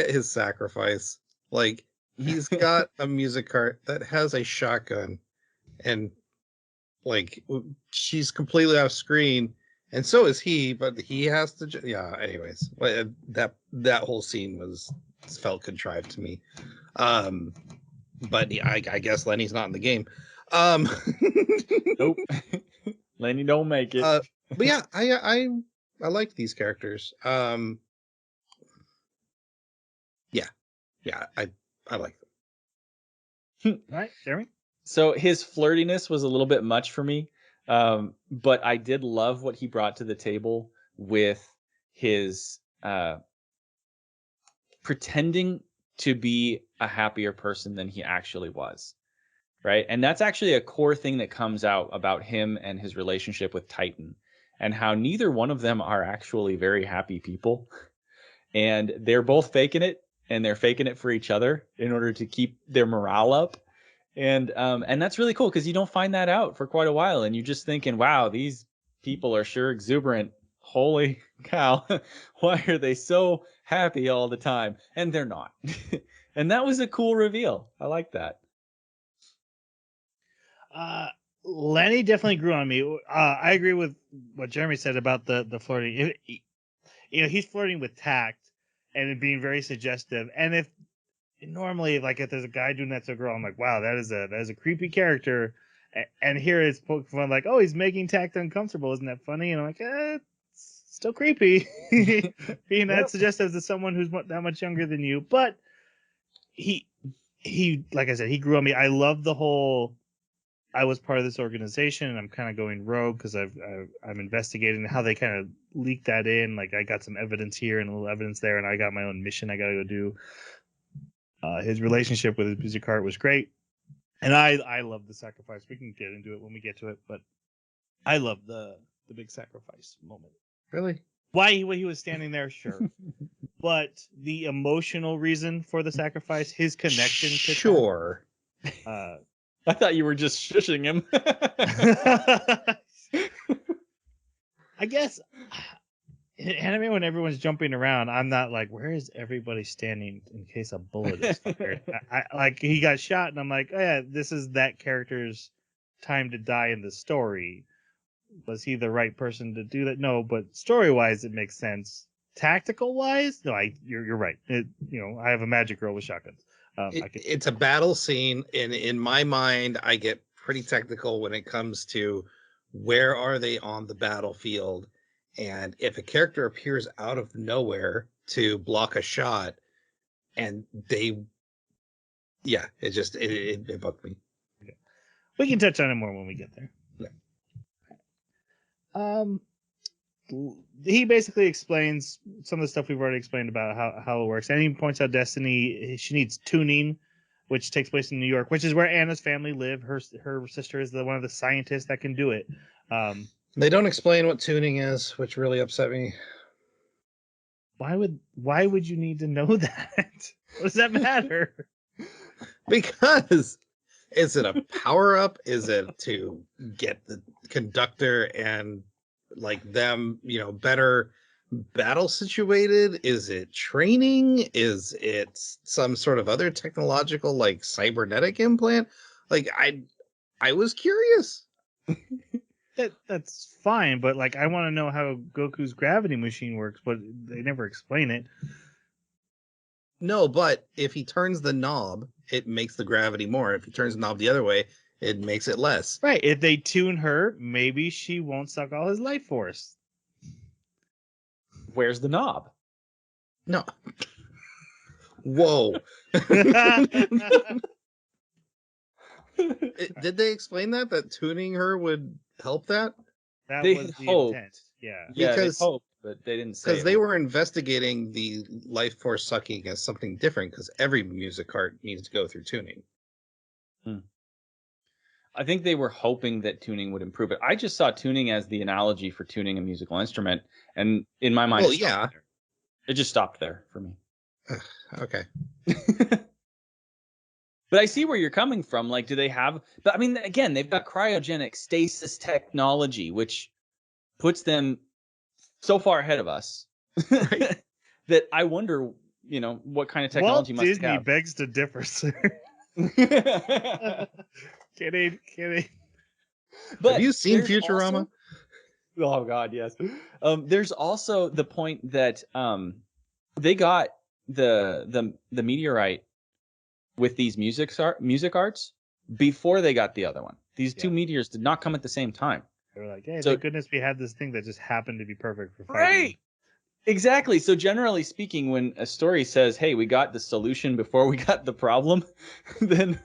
his sacrifice. Like, he's got a music cart that has a shotgun, and like she's completely off screen, and so is he, but he has to. Yeah. Anyways, that whole scene felt contrived to me. But yeah, I guess Lenny's not in the game. Nope. Lenny don't make it. But yeah, I like these characters. Yeah, I like them. All right, Jeremy. So his flirtiness was a little bit much for me, but I did love what he brought to the table with his pretending to be a happier person than he actually was, right? And that's actually a core thing that comes out about him and his relationship with Titan, and how neither one of them are actually very happy people, and they're both faking it, and they're faking it for each other in order to keep their morale up. And that's really cool, because you don't find that out for quite a while, and you're just thinking, wow, these people are sure exuberant. Holy cow, why are they so happy all the time? And they're not. And that was a cool reveal. I like that. Lenny definitely grew on me. I agree with what Jeremy said about the flirting. He's flirting with Takt and it being very suggestive. And if normally, like, if there's a guy doing that to a girl, I'm like, wow, that is a creepy character. And here it's poking fun, like, oh, he's making Takt uncomfortable. Isn't that funny? And I'm like, it's still creepy being that suggestive to someone who's that much younger than you. But he, like I said, he grew on me. I love the whole. I was part of this organization, and I'm kind of going rogue because I'm investigating how they kind of leaked that in. Like, I got some evidence here and a little evidence there, and I got my own mission I got to go do. His relationship with his music cart was great, and I love the sacrifice. We can get into it when we get to it, but I love the big sacrifice moment. Really? Why he was standing there, sure, but the emotional reason for the sacrifice, his connection to sure. I thought you were just shushing him. I guess in anime, when everyone's jumping around, I'm not like, where is everybody standing in case a bullet is fired? I like he got shot, and I'm like, oh yeah, this is that character's time to die in the story. Was he the right person to do that? No, but story wise, it makes sense. Tactical wise, no, you're right. I have a magic girl with shotguns. It's a battle scene, and in my mind, I get pretty technical when it comes to where are they on the battlefield, and if a character appears out of nowhere to block a shot, and it bugged me. Okay. We can touch on it more when we get there. Yeah. He basically explains some of the stuff we've already explained about how it works, and he points out Destiny, she needs tuning, which takes place in New York, which is where Anna's family live. Her sister is one of the scientists that can do it. They don't explain what tuning is, which really upset me. Why would you need to know that? What does that matter? Because is it a power up? Is it to get the conductor and like them, better battle situated? Is it training? Is it some sort of other technological like cybernetic implant? Like I was curious. That's fine, but like I want to know how Goku's gravity machine works, but they never explain it. No, but if he turns the knob, it makes the gravity more. If he turns the knob the other way, it makes it less. Right. If they tune her, maybe she won't suck all his life force. Where's the knob? No. Whoa. Did they explain that tuning her would help that? That They was the hoped. intent. Yeah. Yeah, Because- they hoped, but they didn't say. Because they were investigating the life force sucking as something different, because every music cart needs to go through tuning. I think they were hoping that tuning would improve it. I just saw tuning as the analogy for tuning a musical instrument, and in my mind, Well, yeah. it just stopped there for me. Okay. But I see where you're coming from. Like, do they have? But I mean, again, they've got cryogenic stasis technology, which puts them so far ahead of us Right. that I wonder, what kind of technology Walt must Disney they have. begs to differ, sir. Kidding. But Have you seen there's Futurama? Oh God, yes. There's also the point that they got the meteorite with these music arts before they got the other one. These two meteors did not come at the same time. They were like, hey, So- thank goodness we had this thing that just happened to be perfect for fighting. Right. Exactly. So generally speaking, when a story says, "Hey, we got the solution before we got the problem," then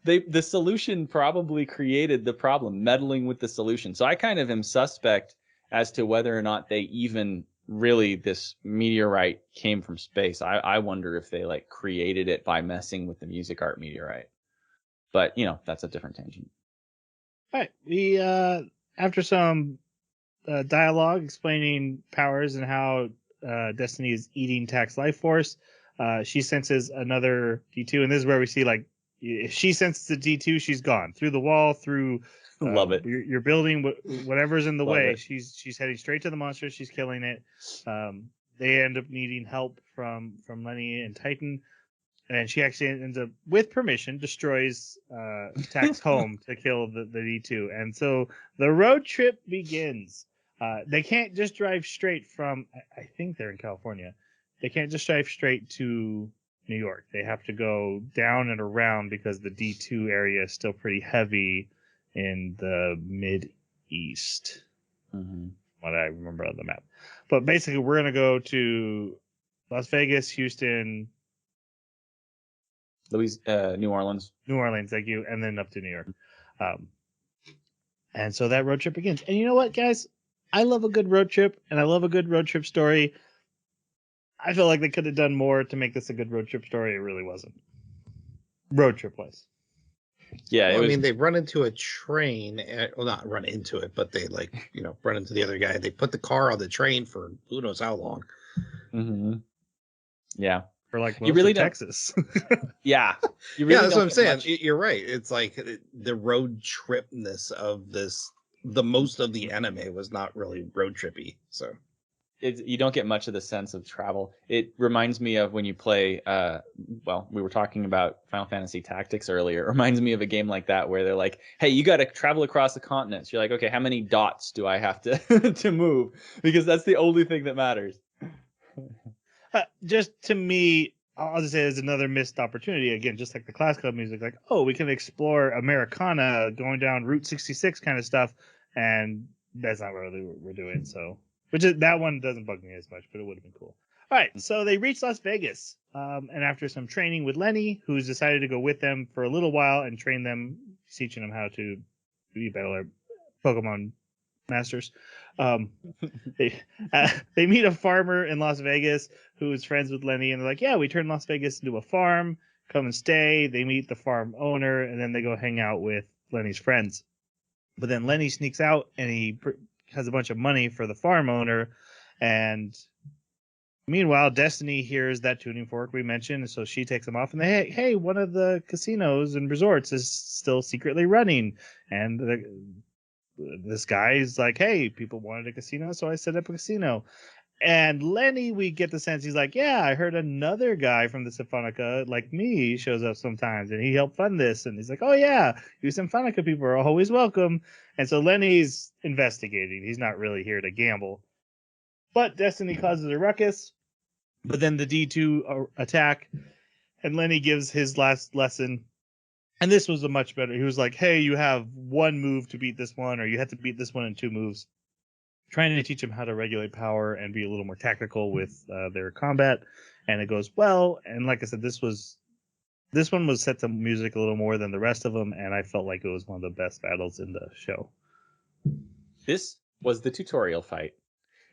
the solution probably created the problem, meddling with the solution. So I kind of am suspect as to whether or not they even really this meteorite came from space. I wonder if they like created it by messing with the music art meteorite. But that's a different tangent. All right. We after some dialogue explaining powers and how Destiny is eating Takt's life force, she senses another D2, and this is where we see like if she senses the D2, she's gone through the wall, through Love it. Your building, whatever's in the Love way. it. She's heading straight to the monster. She's killing it. They end up needing help from Lenny and Titan, and she actually ends up, with permission, destroys Takt's home to kill the D2. And so the road trip begins. They can't just drive straight from, I think they're in California. They can't just drive straight to New York. They have to go down and around because the D2 area is still pretty heavy in the Mid-East. Mm-hmm. What I remember on the map. But basically, we're going to go to Las Vegas, Houston, New Orleans. New Orleans, thank you, and then up to New York. And so that road trip begins. And you know what, guys? I love a good road trip, and I love a good road trip story. I feel like they could have done more to make this a good road trip story. It really wasn't. Road trip wise. Yeah, Well, it was, I mean, they run into a train. Well, not run into it, but they run into the other guy. They put the car on the train for who knows how long. Mm-hmm. Yeah. for like most You really of don't. Texas. Yeah, you Yeah, really that's don't what I'm get saying. much- You're right. It's like the road tripness of this. The most of the anime was not really road trippy. So you don't get much of the sense of travel. It reminds me of when you play. Well, we were talking about Final Fantasy Tactics earlier. It reminds me of a game like that where they're like, "Hey, you got to travel across the continents." You're like, "Okay, how many dots do I have to to move?" Because that's the only thing that matters. Just to me, I'll just say it's another missed opportunity. Again, just like the Class Club music, like, oh, we can explore Americana going down Route 66 kind of stuff. And that's not really what we're doing. So, that one doesn't bug me as much, but it would have been cool. All right. So they reach Las Vegas. And after some training with Lenny, who's decided to go with them for a little while and train them, teaching them how to be better Pokemon masters. They meet a farmer in Las Vegas who is friends with Lenny, and they're like, "Yeah, we turned Las Vegas into a farm. Come and stay." They meet the farm owner, and then they go hang out with Lenny's friends. But then Lenny sneaks out, and he has a bunch of money for the farm owner. And meanwhile, Destiny hears that tuning fork we mentioned, and so she takes him off. And hey, one of the casinos and resorts is still secretly running, and this guy's like, hey, people wanted a casino, so I set up a casino. And Lenny, we get the sense he's like, yeah, I heard another guy from the Symphonica, like me, shows up sometimes, and he helped fund this. And he's like, oh, yeah, you Symphonica people are always welcome. And so Lenny's investigating. He's not really here to gamble. But Destiny causes a ruckus. But then the D2 attack, and Lenny gives his last lesson. And this was a much better. He was like, hey, you have one move to beat this one, or you have to beat this one in 2 moves. Trying to teach them how to regulate power and be a little more tactical with their combat. And it goes well. And like I said, this one was set to music a little more than the rest of them. And I felt like it was one of the best battles in the show. This was the tutorial fight.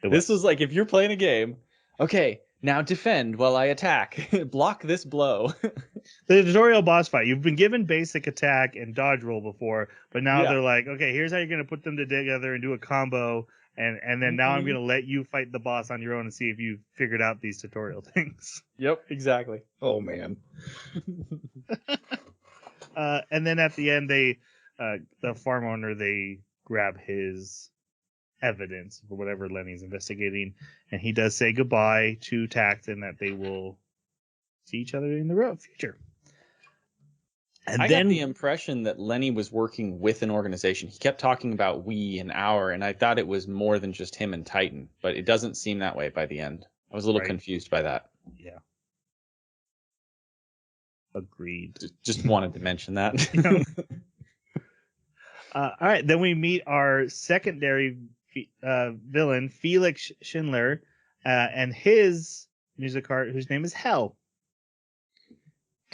It This was like, if you're playing a game, okay, now defend while I attack. Block this blow. The tutorial boss fight. You've been given basic attack and dodge roll before, but now Yeah. they're like, okay, here's how you're going to put them together and do a combo. And then now I'm going to let you fight the boss on your own and see if you've figured out these tutorial things. Yep, exactly. oh man, And then at the end, the farm owner, they grab his evidence for whatever Lenny's investigating, and he does say goodbye to Takt and that they will see each other in the future. And I then got the impression that Lenny was working with an organization. He kept talking about we and our, and I thought it was more than just him and Titan, but it doesn't seem that way by the end. I was a little Right. confused by that. yeah, agreed. Just wanted to mention that. All right, then we meet our secondary villain, Felix Schindler, and his music art, whose name is Hell.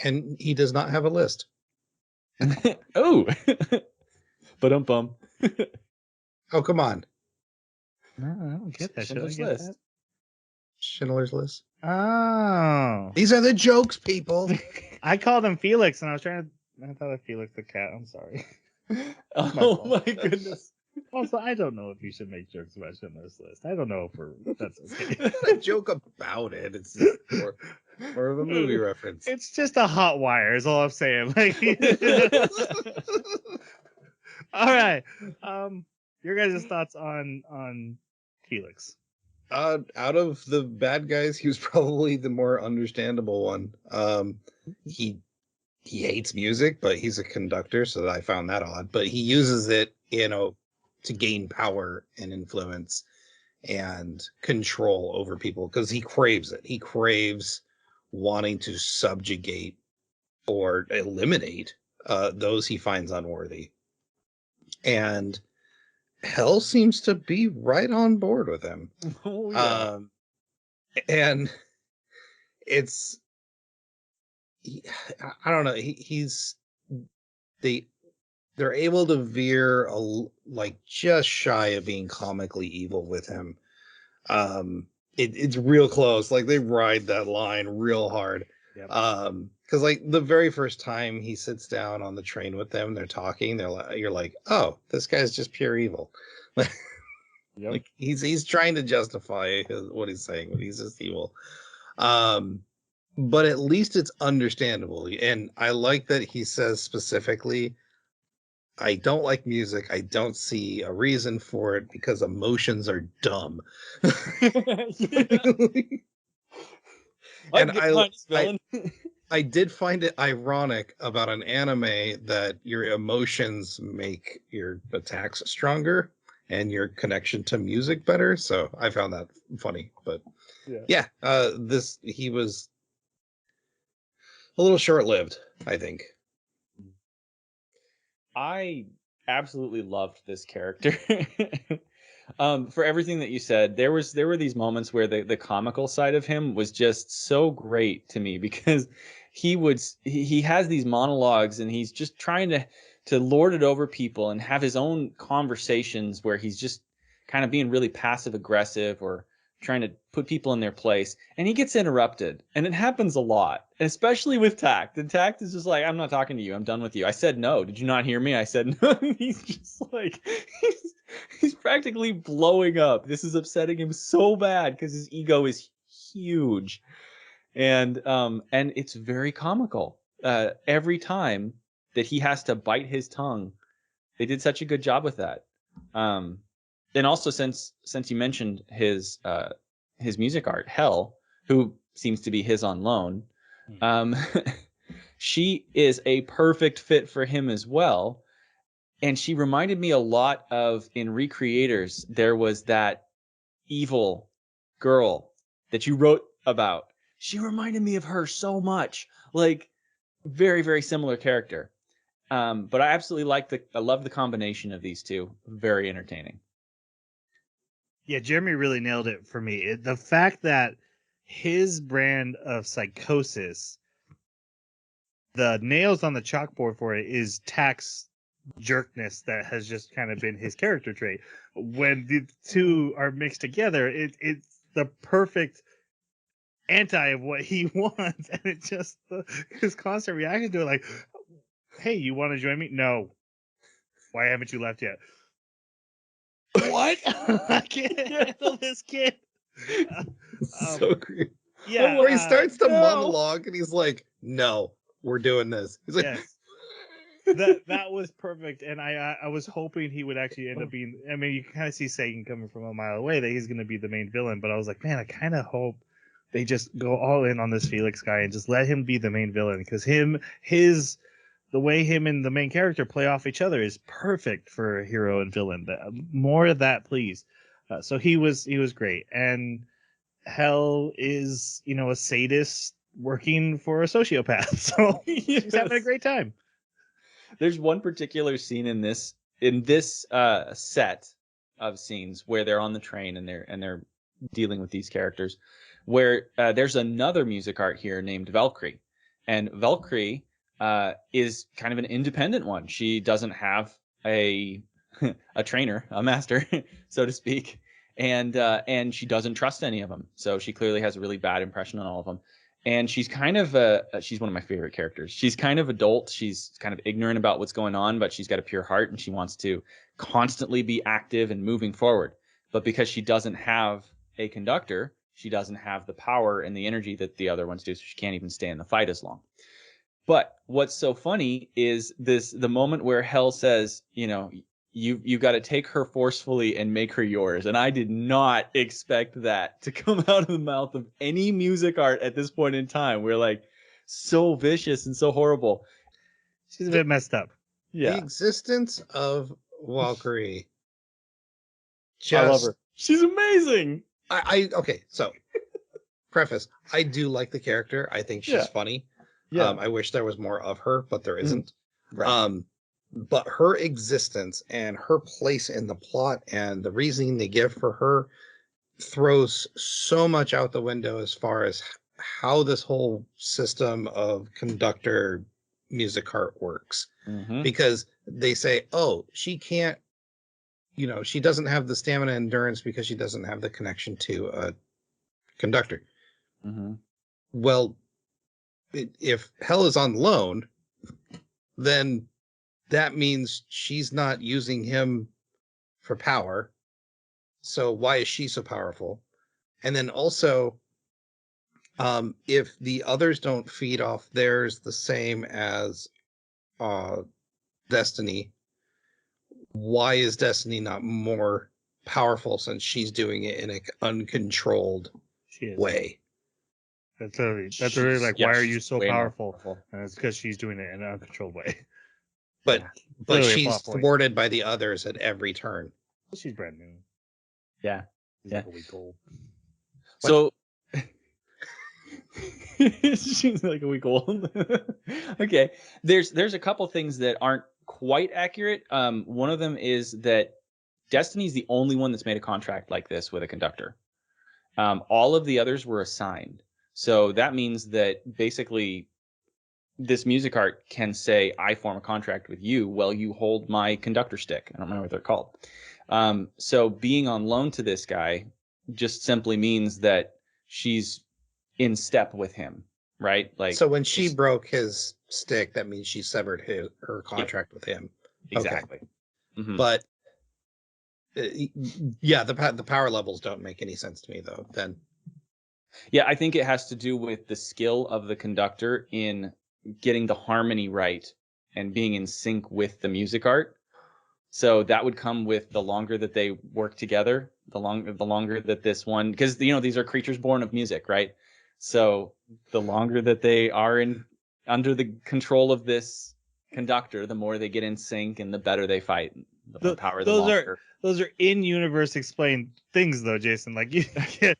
and he does not have a list. Oh, but bum. Oh come on, No, I don't get that. Should I Schindler's get List. that? Schindler's List. Oh, These are the jokes, people. I called him Felix, and I thought of Felix the cat. I'm sorry. Oh fault. my goodness. Also, I don't know if you should make jokes about Schindler's List. I don't know if that's okay. Not a joke about it. It's just more of a movie reference. It's just a hot wire, is all I'm saying. Like, all right. Your guys' thoughts on Felix? Out of the bad guys, he was probably the more understandable one. He hates music, but he's a conductor, so I found that odd. But he uses it, to gain power and influence and control over people because he craves it. He craves wanting to subjugate or eliminate those he finds unworthy. And Hell seems to be right on board with him. Oh, yeah. And it's, I don't know. They're able to veer like just shy of being comically evil with him. It's real close. Like they ride that line real hard. Yep. Because like the very first time he sits down on the train with them, they're talking. You're like, oh, this guy's just pure evil. Yep. Like he's trying to justify what he's saying, but he's just evil. And but at least it's understandable. And I like that he says specifically, I don't like music. I don't see a reason for it because emotions are dumb. And I did find it ironic about an anime that your emotions make your attacks stronger and your connection to music better. So I found that funny. But he was a little short-lived, I think. I absolutely loved this character. For everything that you said, there were these moments where the comical side of him was just so great to me because he has these monologues and he's just trying to lord it over people and have his own conversations where he's just kind of being really passive aggressive or trying to put people in their place, and he gets interrupted, and it happens a lot, especially with Takt. And Takt is just like, I'm not talking to you, I'm done with you. I said no, did you not hear me? I said no. He's just like, he's practically blowing up. This is upsetting him so bad because his ego is huge, and it's very comical. Every time that he has to bite his tongue, they did such a good job with that. And also, since you mentioned his music art, Hell, who seems to be his on loan, she is a perfect fit for him as well. And she reminded me a lot of, in Recreators, there was that evil girl that you wrote about. She reminded me of her so much, like very, very similar character. But I absolutely I love the combination of these two. Very entertaining. Yeah, Jeremy really nailed it for me. The fact that his brand of psychosis, the nails on the chalkboard for it is Takt's jerkness that has just kind of been his character trait. When the two are mixed together, it's the perfect anti of what he wants, and it just his constant reaction to it, like, "Hey, you want to join me? No. Why haven't you left yet? What? I can't handle this kid." So great. Yeah, Where he starts to no. monologue and he's like, "No, we're doing this." He's like, yes. That was perfect, and I was hoping he would actually end up being. I mean, you can kind of see Sagan coming from a mile away that he's going to be the main villain, but I was like, man, I kind of hope they just go all in on this Felix guy and just let him be the main villain, because the way him and the main character play off each other is perfect for hero and villain. More of that, please. So he was great, and Hell is a sadist working for a sociopath, so he's having a great time. There's one particular scene in this set of scenes where they're on the train and they're dealing with these characters, where there's another music art here named Valkyrie, and Valkyrie is kind of an independent one. She doesn't have a trainer, a master, so to speak, and she doesn't trust any of them. So she clearly has a really bad impression on all of them. And she's kind of she's one of my favorite characters. She's kind of adult. She's kind of ignorant about what's going on, but she's got a pure heart and she wants to constantly be active and moving forward. But because she doesn't have a conductor, she doesn't have the power and the energy that the other ones do, so she can't even stay in the fight as long. But what's so funny is the moment where Hell says, you've got to take her forcefully and make her yours. And I did not expect that to come out of the mouth of any music art at this point in time. We're like, so vicious and so horrible. She's a bit messed up. Yeah. The existence of Valkyrie. I love her. She's amazing. Okay, so preface, I do like the character. I think she's funny. Yeah. I wish there was more of her, but there isn't. Right. But her existence and her place in the plot and the reasoning they give for her throws so much out the window as far as how this whole system of conductor music art works. Mm-hmm. Because they say, oh, she can't, she doesn't have the stamina and endurance because she doesn't have the connection to a conductor. Mm-hmm. Well, if Hell is on loan, then that means she's not using him for power. So why is she so powerful? And then also, If the others don't feed off theirs the same as Destiny, why is Destiny not more powerful since she's doing it in an uncontrolled She is. way? That's really like, why are you so way more powerful? And it's because she's doing it in an uncontrolled way. But Yeah. but Clearly a she's plot point. thwarted by the others at every turn. She's brand new. Yeah. She's Yeah. like a week old. So she's like a week old. Okay. There's a couple things that aren't quite accurate. One of them is that Destiny's the only one that's made a contract like this with a conductor. All of the others were assigned. So that means that basically this music art can say, I form a contract with you while you hold my conductor stick. I don't remember what they're called. So being on loan to this guy just simply means that she's in step with him, right? Like, So when she broke his stick, that means she severed her contract with him. exactly. Okay. Mhm. But yeah, the power levels don't make any sense to me though. Then Yeah, I think it has to do with the skill of the conductor in getting the harmony right and being in sync with the music art. So that would come with the longer that they work together, the longer that this one, because these are creatures born of music, right? So the longer that they are under the control of this conductor, the more they get in sync and the better they fight. The more power, the longer. Those are in-universe explained things, though, Jason. Like you can't.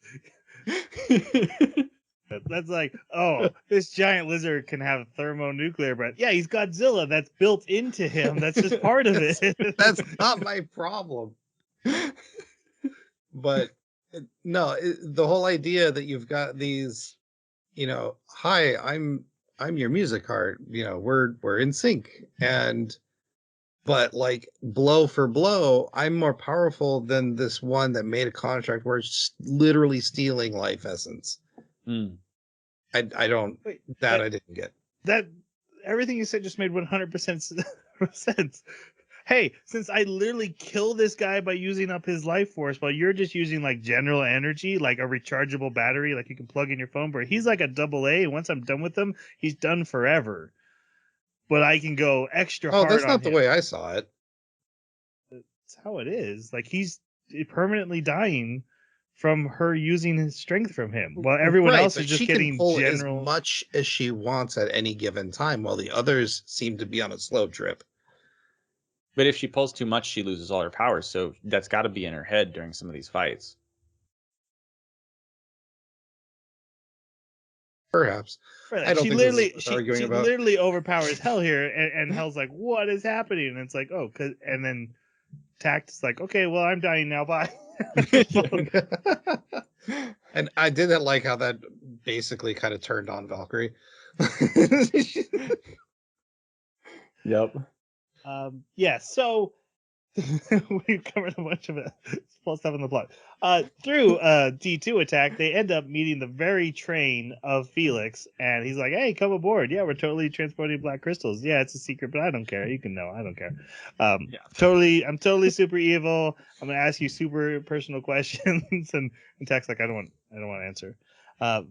That's like, oh, this giant lizard can have thermonuclear breath. Yeah, he's Godzilla. That's built into him. That's just part of it. that's not my problem. But no, the whole idea that you've got these, hi, I'm your music art. We're in sync, but like blow for blow, I'm more powerful than this one that made a contract where it's literally stealing life essence. Mm. I don't. Wait, I didn't get. That everything you said just made 100% sense. Hey, since I literally kill this guy by using up his life force, while you're just using like general energy, like a rechargeable battery, like you can plug in your phone, but he's like a AA. And once I'm done with him, he's done forever. But I can go extra hard. Oh, that's on not the him. way I saw it. That's how it is. Like he's permanently dying from her using his strength from him, while everyone Right, else but is just she getting can pull general. as much as she wants at any given time, while the others seem to be on a slow trip. But if she pulls too much, she loses all her powers. So that's got to be in her head during some of these fights. Perhaps. Right, I don't she think literally this is what we're arguing about. literally overpowers Hell here, and Hell's like, "What is happening?" And it's like, "Oh," and then Takt is like, "Okay, well, I'm dying now. Bye." And I didn't like how that basically kind of turned on Valkyrie. Yep. Yeah. So we've covered a bunch of small stuff in the plot. Through D2 attack, they end up meeting the very train of Felix, and he's like, "Hey, come aboard! Yeah, we're totally transporting black crystals. Yeah, it's a secret, but I don't care. You can know. I don't care. Yeah. I'm totally super evil. I'm gonna ask you super personal questions." and Takt's like, "I don't want to answer." Are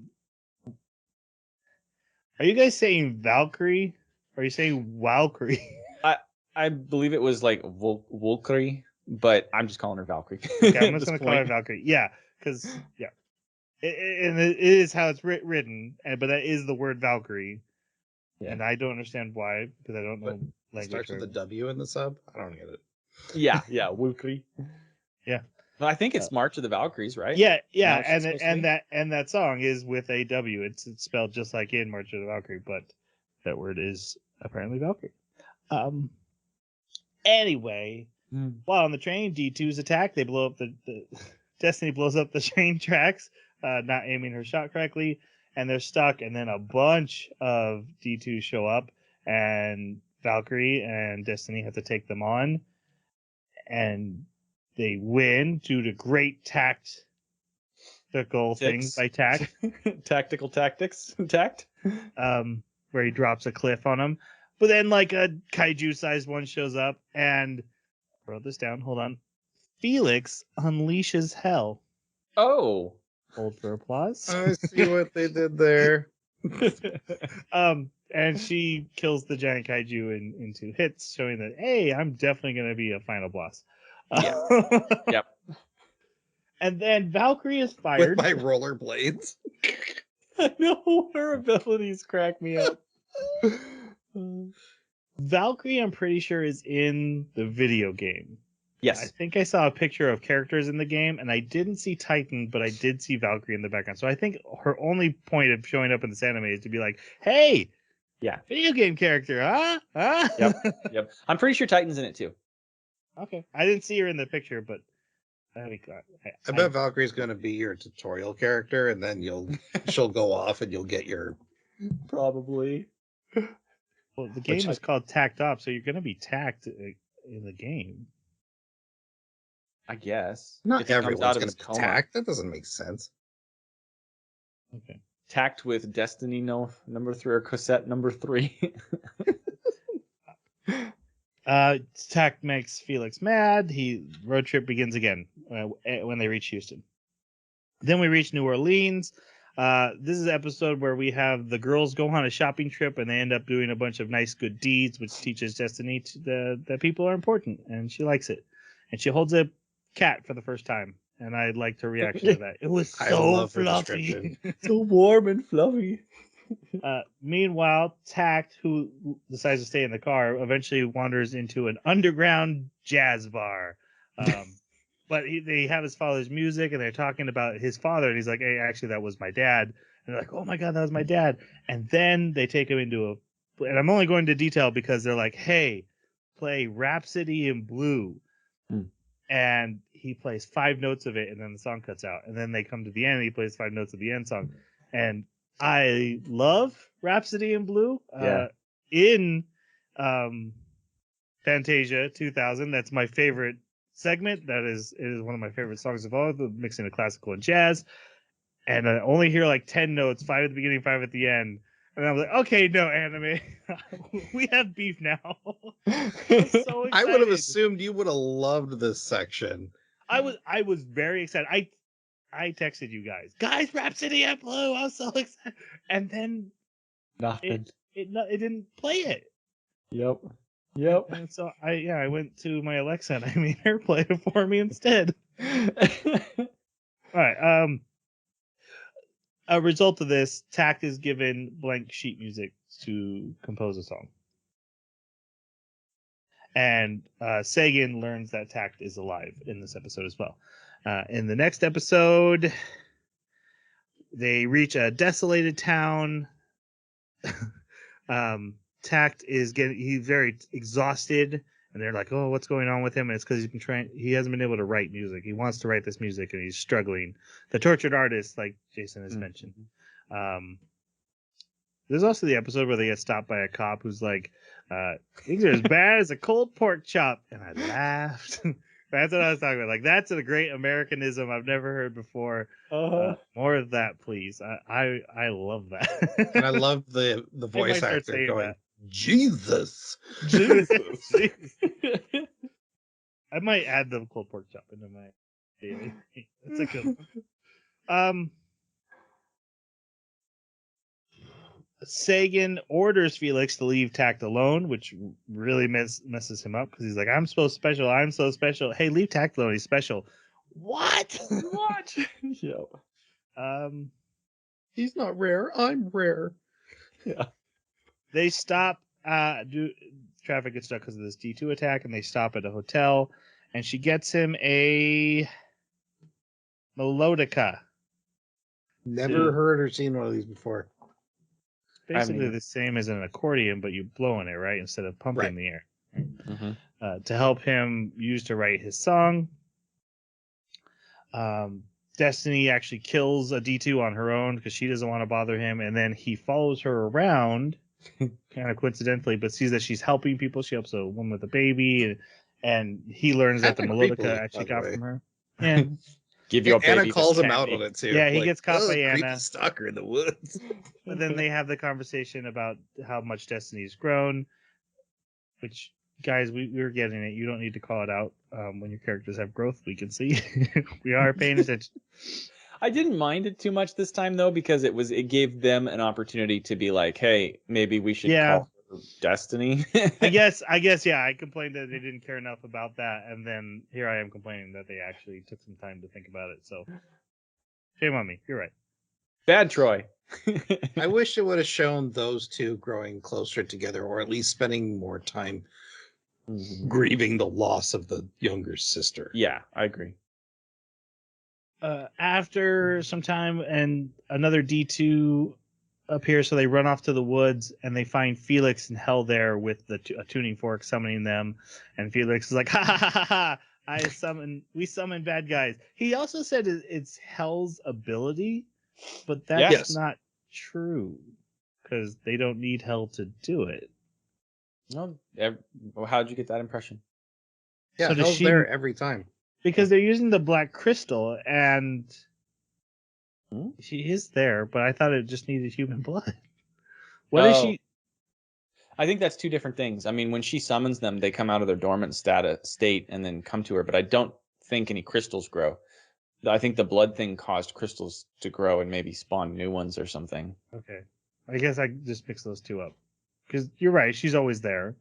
you guys saying Valkyrie? Or are you saying Valkyrie? I believe it was like Valkyrie, but I'm just calling her Valkyrie. Okay, I'm at just this gonna call her point. Valkyrie. Yeah, because and it is how it's written, but that is the word Valkyrie, Yeah. and I don't understand why because I don't know It language. starts with a W in the sub. I don't get it. Yeah, Valkyrie. Yeah. But I think it's March of the Valkyries, right? Yeah, Now it's supposed to be? that song is with a W. It's spelled just like in March of the Valkyrie, but that word is apparently Valkyrie. Anyway, while on the train, D2's attack. They blow up the Destiny blows up the train tracks, not aiming her shot correctly, and they're stuck. And then a bunch of D2 show up, and Valkyrie and Destiny have to take them on, and they win due to great tactical things by Takt. Tactical tactics. Tact. Where he drops a cliff on them. But then like a kaiju-sized one shows up, and I wrote this down. Hold on. Felix unleashes hell. Oh. Hold for applause. I see what they did there. And she kills the giant kaiju in 2 hits, showing that, hey, I'm definitely going to be a final boss. Yeah. Yep. And then Valkyrie is With fired. my rollerblades. I know her abilities crack me up. Valkyrie, I'm pretty sure, is in the video game. I Yes. think I saw a picture of characters in the game, and I didn't see Titan, but I did see Valkyrie in the background. So I think her only point of showing up in this anime is to be like, hey, Yeah. video game character, huh? Huh? Yep. I'm pretty sure Titan's in it too. Okay. I didn't see her in the picture, but I bet Valkyrie's going to be your tutorial character, and then she'll go off, and you'll get your. Probably. well, the game is called Takt Up, so you're going to be tacked in the game. I guess. Not If he comes everyone's out of going his to be coma. tacked. That doesn't make sense. Okay. Tacked with Destiny number 3 or cassette number 3. Takt makes Felix mad. Road trip begins again when they reach Houston. Then we reach New Orleans. This is an episode where we have the girls go on a shopping trip and they end up doing a bunch of nice good deeds, which teaches Destiny that people are important, and she likes it. And she holds a cat for the first time, and I liked her reaction to that. It was I so love her fluffy. description. So warm and fluffy. Meanwhile, Takt, who decides to stay in the car, eventually wanders into an underground jazz bar. But they have his father's music, and they're talking about his father, and he's like, hey, actually, that was my dad. And they're like, oh my God, that was my dad. And then they take him into and I'm only going into detail because they're like, hey, play Rhapsody in Blue. And he plays 5 notes of it, and then the song cuts out. And then they come to the end, and he plays 5 notes of the end song. And I love Rhapsody in Blue. Yeah. In Fantasia 2000, that's my favorite segment. It is one of my favorite songs of all, the mixing of classical and jazz. And I only hear like 10 notes, 5 at the beginning, 5 at the end. And I'm like, okay, no, anime. We have beef now. I'm so excited. I would have assumed you would have loved this section. I was very excited. I texted you guys, Rhapsody in Blue. I was so excited. And then Nothing. it didn't play it. Yep. And so I went to my Alexa and I made her play it for me instead. All right. A result of this, Takt is given blank sheet music to compose a song. And Sagan learns that Takt is alive in this episode as well. In the next episode, they reach a desolated town. Takt is he's very exhausted, and they're like, oh, what's going on with him? And it's because he hasn't been able to write music. He wants to write this music, and he's struggling. The tortured artist, like Jason has mentioned. There's also the episode where they get stopped by a cop who's like, things are as bad as a cold pork chop. And I laughed. That's what I was talking about. Like, that's a great Americanism I've never heard before. More of that, please. I love that. And I love the voice actor going, that. Jesus. Jesus. I might add the cold pork chop into my daily. That's a good one. Sagan orders Felix to leave Takt alone, which really messes him up because he's like, I'm so special. I'm so special. Hey, leave Takt alone. He's special. What? What? Yep. He's not rare. I'm rare. Yeah. They stop. Traffic gets stuck because of this D2 attack, and they stop at a hotel, and she gets him a melodica. Never heard or seen one of these before. Basically the same as an accordion, but you blow in it, right? Instead of pumping the air. Mm-hmm. To help him use to write his song. Destiny actually kills a D2 on her own because she doesn't want to bother him. And then he follows her around, kind of coincidentally, but sees that she's helping people. She helps a woman with a baby. And he learns that the melodica actually got from her. Yeah. Give you a baby. Anna calls him out on it too. Yeah, he gets caught by creepy Anna. stalker in the woods. But then they have the conversation about how much Destiny's grown, which, guys, we're getting it. You don't need to call it out when your characters have growth. We can see. We are paying attention. I didn't mind it too much this time though, because it gave them an opportunity to be like, hey, maybe we should Yeah. call her Destiny. I guess, yeah, I complained that they didn't care enough about that, and then here I am complaining that they actually took some time to think about it. So, shame on me. You're right. Bad Troy. I wish it would have shown those two growing closer together, or at least spending more time grieving the loss of the younger sister. Yeah, I agree. After some time, and another D2 appears, so they run off to the woods, and they find Felix and Hell there with a tuning fork summoning them, and Felix is like, ha ha ha ha ha, we summon bad guys. He also said it's Hell's ability, but that's Yes. not true, because they don't need Hell to do it. No, how'd you get that impression? Yeah, So does Hell's she- there every time. Because they're using the black crystal, and Hmm? she is there, but I thought it just needed human blood. What is Oh. she? I think that's two different things. I mean, when she summons them, they come out of their dormant state and then come to her, but I don't think any crystals grow. I think the blood thing caused crystals to grow and maybe spawn new ones or something. Okay. I guess I just mixed those two up. Because you're right, she's always there.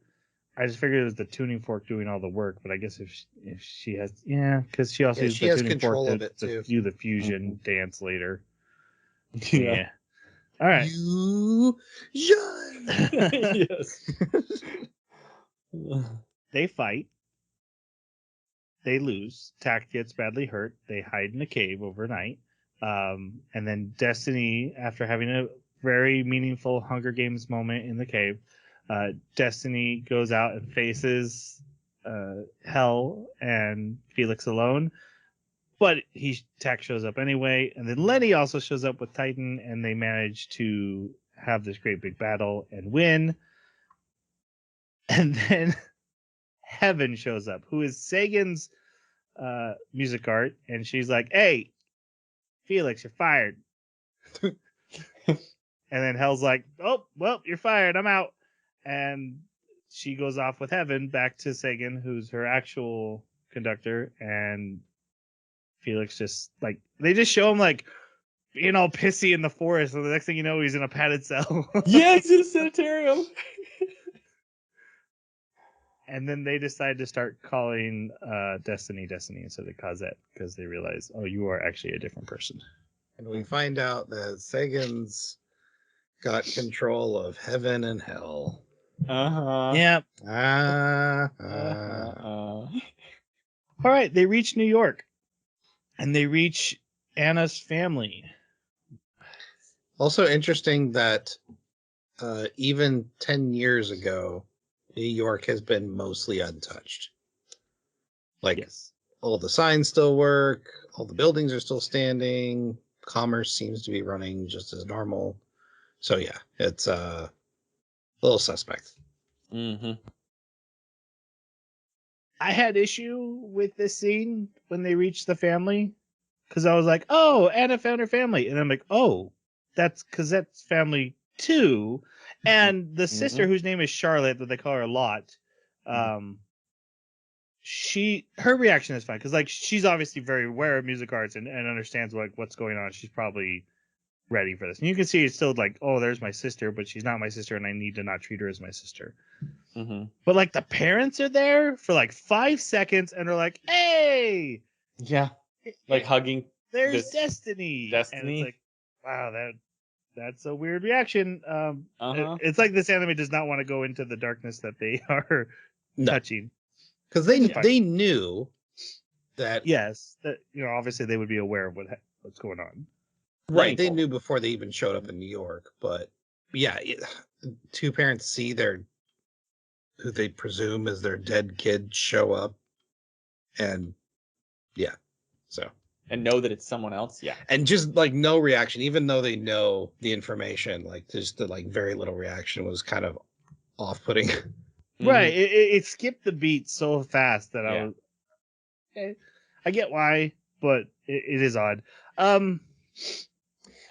I just figured it was the tuning fork doing all the work, but I guess if she has, because she also Yeah, uses she the has tuning control fork of it, to too. do the fusion dance later. Yeah. All right. You Yes. They fight. They lose. Takt gets badly hurt. They hide in a cave overnight. And then Destiny, after having a very meaningful Hunger Games moment in the cave, Destiny goes out and faces Hell and Felix alone. But Takt shows up anyway. And then Lenny also shows up with Titan, and they manage to have this great big battle and win. And then Heaven shows up, who is Sagan's music art, and she's like, "Hey, Felix, you're fired." And then Hell's like, "Oh, well, you're fired. I'm out." And she goes off with Heaven back to Sagan, who's her actual conductor, and Felix just like they just show him like being all pissy in the forest, and the next thing you know, he's in a padded cell. Yeah, he's in a sanitarium. And then they decide to start calling Destiny instead of Cosette, because they realize, oh, you are actually a different person. And we find out that Sagan's got control of heaven and hell. Uh-huh. Yeah. Uh-huh. All right, they reach New York, and they reach Anna's family. Also interesting that even 10 years ago, New York has been mostly untouched. Like, Yes. all the signs still work, all the buildings are still standing, commerce seems to be running just as normal. So yeah, it's a little suspect. Mm-hmm. I had issue with this scene when they reached the family, because I was like, oh, Anna found her family. And I'm like, oh, that's Cosette's family too. And the sister, whose name is Charlotte, that they call her a lot, her reaction is fine, because like she's obviously very aware of music arts and understands what's going on. She's probably ready for this. And you can see it's still like, oh, there's my sister, but she's not my sister, and I need to not treat her as my sister. Mm-hmm. But like the parents are there for like 5 seconds and are like, hey, Yeah. Like hugging. there's this Destiny. Destiny. And it's like, wow, that's a weird reaction. Uh-huh. It's like this anime does not want to go into the darkness that they are No. touching. Because they knew that Yes, that obviously they would be aware of what's going on. right. They Meaningful. knew before they even showed up in New York. But yeah, two parents see their who they presume is their dead kid show up, and yeah, so And know that it's someone else. Yeah. and just like no reaction, even though they know the information, like just the like very little reaction was kind of off-putting. Right. It skipped the beat so fast that I Yeah. was. Okay, I get why, but it is odd. I think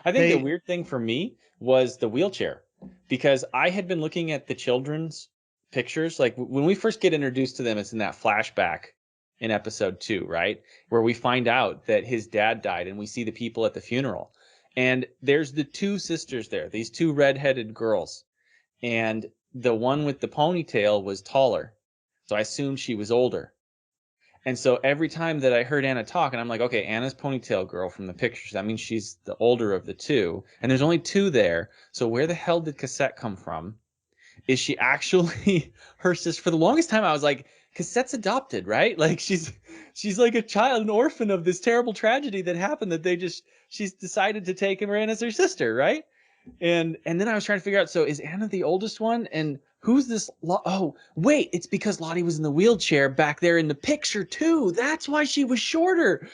the They- weird thing for me was the wheelchair, because I had been looking at the children's pictures. Like when we first get introduced to them, it's in that flashback, in episode 2, right? Where we find out that his dad died and we see the people at the funeral. And there's the 2 sisters there, these 2 redheaded girls. And the one with the ponytail was taller. So I assumed she was older. And so every time that I heard Anna talk, and I'm like, okay, Anna's ponytail girl from the pictures, that means she's the older of the 2. And there's only 2 there. So where the hell did Cassette come from? Is she actually her sister? For the longest time, I was like, Cassette's adopted, right? Like she's like a child, an orphan of this terrible tragedy that happened that she's decided to take her in as her sister, right? And then I was trying to figure out, so is Anna the oldest one? And who's this? Oh, wait, it's because Lottie was in the wheelchair back there in the picture too. That's why she was shorter.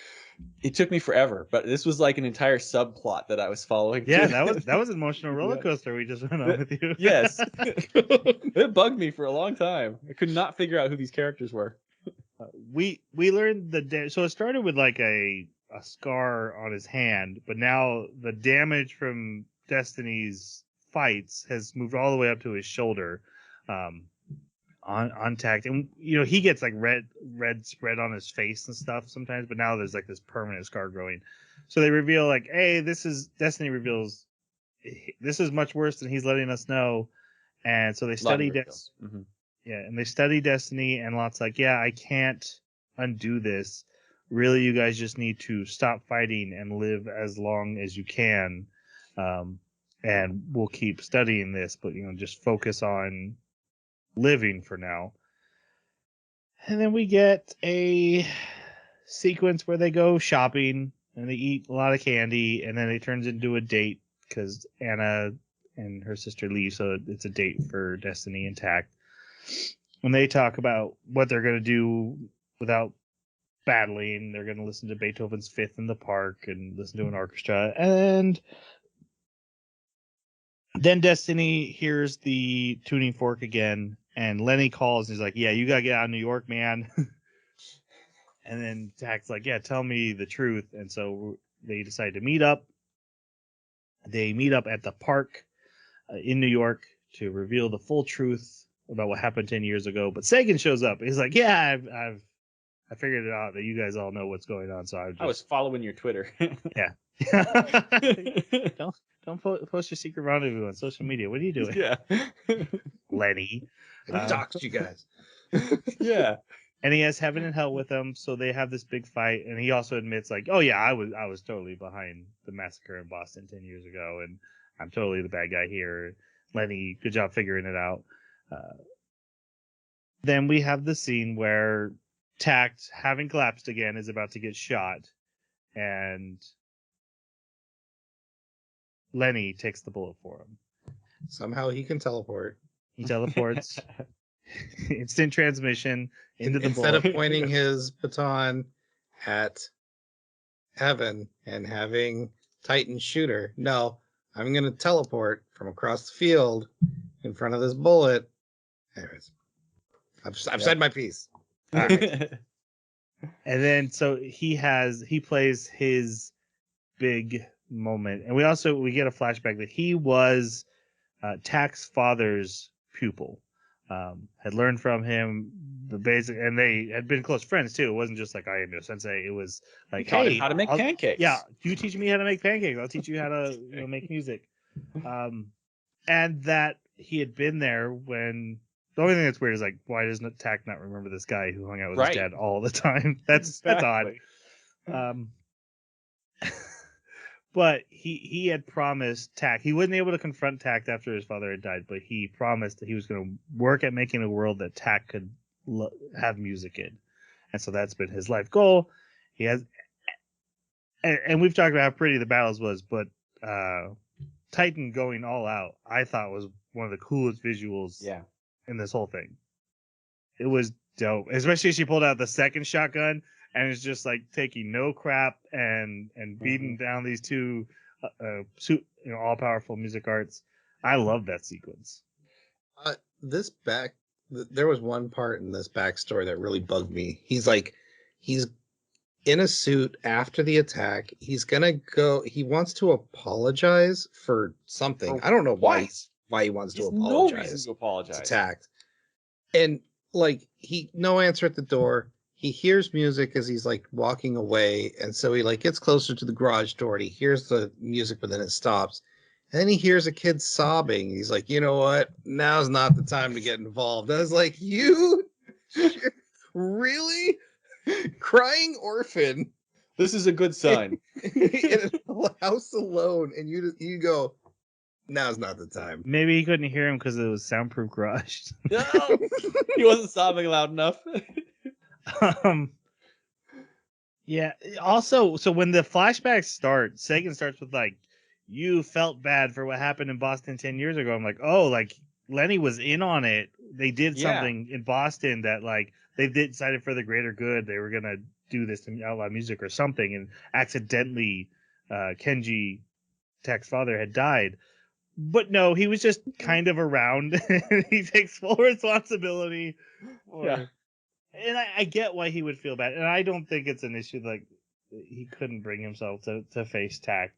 It took me forever, but this was like an entire subplot that I was following. Yeah, that was an emotional roller coaster we just went on with you. Yes. It bugged me for a long time. I could not figure out who these characters were. We learned so it started with like a scar on his hand, but now the damage from Destiny's fights has moved all the way up to his shoulder. On Takt, and he gets like red spread on his face and stuff sometimes, but now there's like this permanent scar growing. So they reveal like, hey, Destiny reveals this is much worse than he's letting us know, and so they study and they study Destiny, and Lot's like, yeah, I can't undo this. Really, you guys just need to stop fighting and live as long as you can, and we'll keep studying this, but just focus on living for now. And then we get a sequence where they go shopping and they eat a lot of candy, and then it turns into a date because Anna and her sister leave, so it's a date for Destiny and Takt. When they talk about what they're going to do without battling, they're going to listen to Beethoven's Fifth in the park and listen to an orchestra. And then Destiny hears the tuning fork again, and Lenny calls and he's like, yeah, you got to get out of New York, man. And then Takt's like, yeah, tell me the truth. And so they decide to meet up. They meet up at the park in New York to reveal the full truth about what happened 10 years ago. But Sagan shows up. He's like, yeah, I figured it out that you guys all know what's going on. So I was following your Twitter. Yeah. Don't post your secret rendezvous on social media. What are you doing? Yeah. Lenny. He talks to you guys. Yeah. And he has heaven and hell with him, so they have this big fight. And he also admits, like, oh yeah, I was totally behind the massacre in Boston 10 years ago, and I'm totally the bad guy here. Lenny, good job figuring it out. Then we have the scene where Takt, having collapsed again, is about to get shot, and Lenny takes the bullet for him. Somehow he can teleport. He teleports. Instant transmission into the Instead bullet. of pointing his baton at Heaven and having Titan shoot her. No, I'm going to teleport from across the field in front of this bullet. Anyways, I've said my piece. All right. And then so he plays his big moment, and we get a flashback that he was Takt's father's pupil. Had learned from him the basic, and they had been close friends too. It wasn't just like, I am your sensei. It was like, taught hey, him how to make pancakes. Yeah, you teach me how to make pancakes. I'll teach you how to make music. And that he had been there when. The only thing that's weird is like, why doesn't Takt not remember this guy who hung out with his dad all the time? That's odd. But he had promised Takt, he wasn't able to confront Takt after his father had died, but he promised that he was going to work at making a world that Takt could have music in. And so that's been his life goal. He has, and we've talked about how pretty the battles was, but Titan going all out, I thought was one of the coolest visuals in this whole thing. It was dope, especially as she pulled out the second shotgun and it's just like taking no crap and beating down these two all powerful music arts. I love that sequence. There was one part in this backstory that really bugged me. He's in a suit after the attack. He's gonna go. He wants to apologize for something. I don't know why he wants to apologize. No reason to apologize. To Takt. And like no answer at the door. he hears music as he's like walking away, and so he like gets closer to the garage door and he hears the music, but then it stops. And then he hears a kid sobbing. He's like, you know what? Now's not the time to get involved. I was like, you really? Crying orphan This is a good sign. in a house alone, and you go, now's not the time. Maybe he couldn't hear him because it was soundproof garage. No, he wasn't sobbing loud enough. um, yeah. Also, so when the flashbacks start, Sagan starts with like, "You felt bad for what happened in Boston 10 years ago." I'm like, oh, like Lenny was in on it. They did Yeah. something in Boston that like they decided for the greater good. They were gonna do this to outlaw music or something, and accidentally, Kenji, Takt's father, had died. But no, he was just kind of around. He takes full responsibility. Yeah. And I get why he would feel bad. And I don't think it's an issue like he couldn't bring himself to face Takt.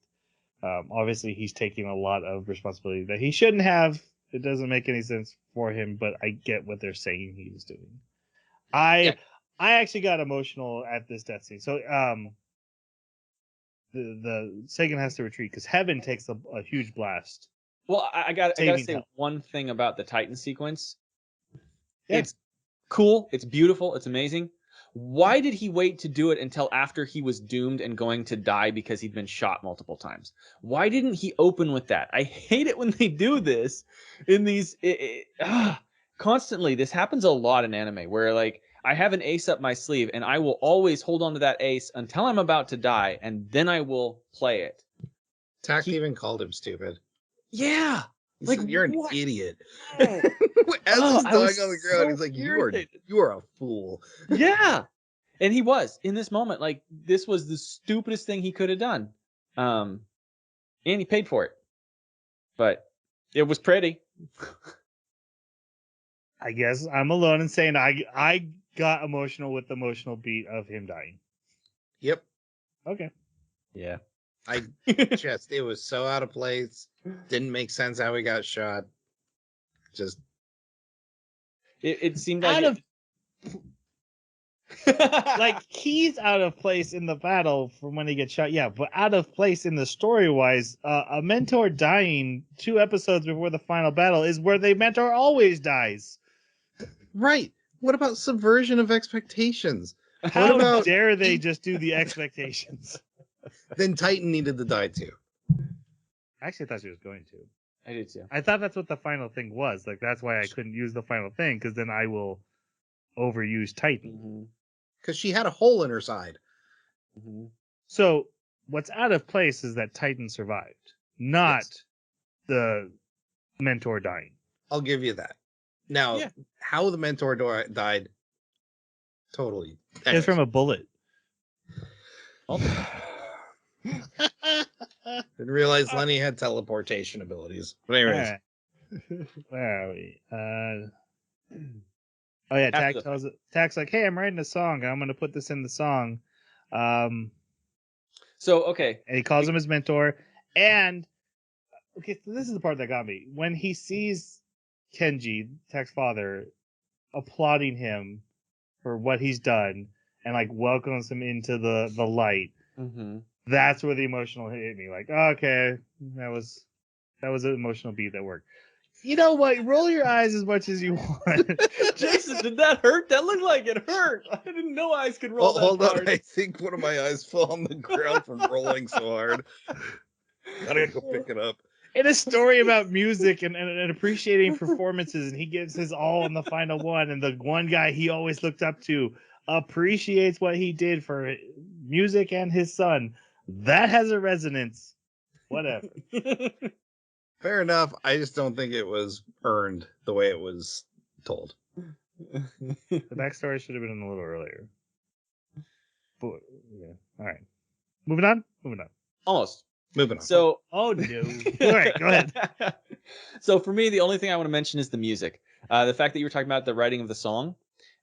Obviously, he's taking a lot of responsibility that he shouldn't have. It doesn't make any sense for him, but I get what they're saying he's doing. I actually got emotional at this death scene. So the Sagan has to retreat because Heaven takes a huge blast. Well, I gotta Saving say help. one thing about the Titan sequence. Yeah. It's cool. It's beautiful. It's amazing. Why did he wait to do it until after he was doomed and going to die because he'd been shot multiple times? Why didn't he open with that? I hate it when they do this in these constantly. This happens a lot in anime where like I have an ace up my sleeve and I will always hold on to that ace until I'm about to die and then I will play it. Takt even called him stupid. Yeah. He Like, said, you're an what? idiot. Oh. As Oh, he's I dying was on the ground, so he's like, irritated. you are a fool. Yeah. And he was in this moment. Like, this was the stupidest thing he could have done. And he paid for it. But it was pretty. I guess I'm alone in saying I got emotional with the emotional beat of him dying. Yep. Okay. Yeah. It was so out of place. Didn't make sense how he got shot. Just It seemed like Out of like he's out of place in the battle from when he gets shot. Yeah, but out of place in the story wise, a mentor dying 2 episodes before the final battle is where the mentor always dies. right. What about subversion of expectations? How about- dare they just do the expectations? Then Titan needed to die too. Actually, I thought she was going to. I did too. I thought that's what the final thing was. Like that's why I couldn't use the final thing because then I will overuse Titan. Because she had a hole in her side. So what's out of place is that Titan survived, not the mentor dying. I'll give you that. Now, how the mentor died, totally. It's from a bullet. Didn't realize Lenny had teleportation abilities. But anyways. All right. Where are we? Oh yeah, Takt's like, hey, I'm writing a song. I'm gonna put this in the song. So okay. And he calls him his mentor. And okay, so this is the part that got me. When he sees Kenji, Takt's father, applauding him for what he's done and like welcomes him into the light. That's where the emotional hit me. Like, okay, that was an emotional beat that worked. You know what? Roll your eyes as much as you want. Jason, did that hurt? That looked like it hurt. I didn't know eyes could roll that hold hard. on. I think one of my eyes fell on the ground from rolling so hard. Gotta go pick it up. In a story about music and appreciating performances, and he gives his all in the final one, and the one guy he always looked up to appreciates what he did for music and his son. That has a resonance. Whatever. Fair enough. I just don't think it was earned the way it was told. The backstory should have been a little earlier. But yeah. All right. Moving on. Almost. Moving on. So, oh no. All right, go ahead. So for me, the only thing I want to mention is the music. The fact that you were talking about the writing of the song,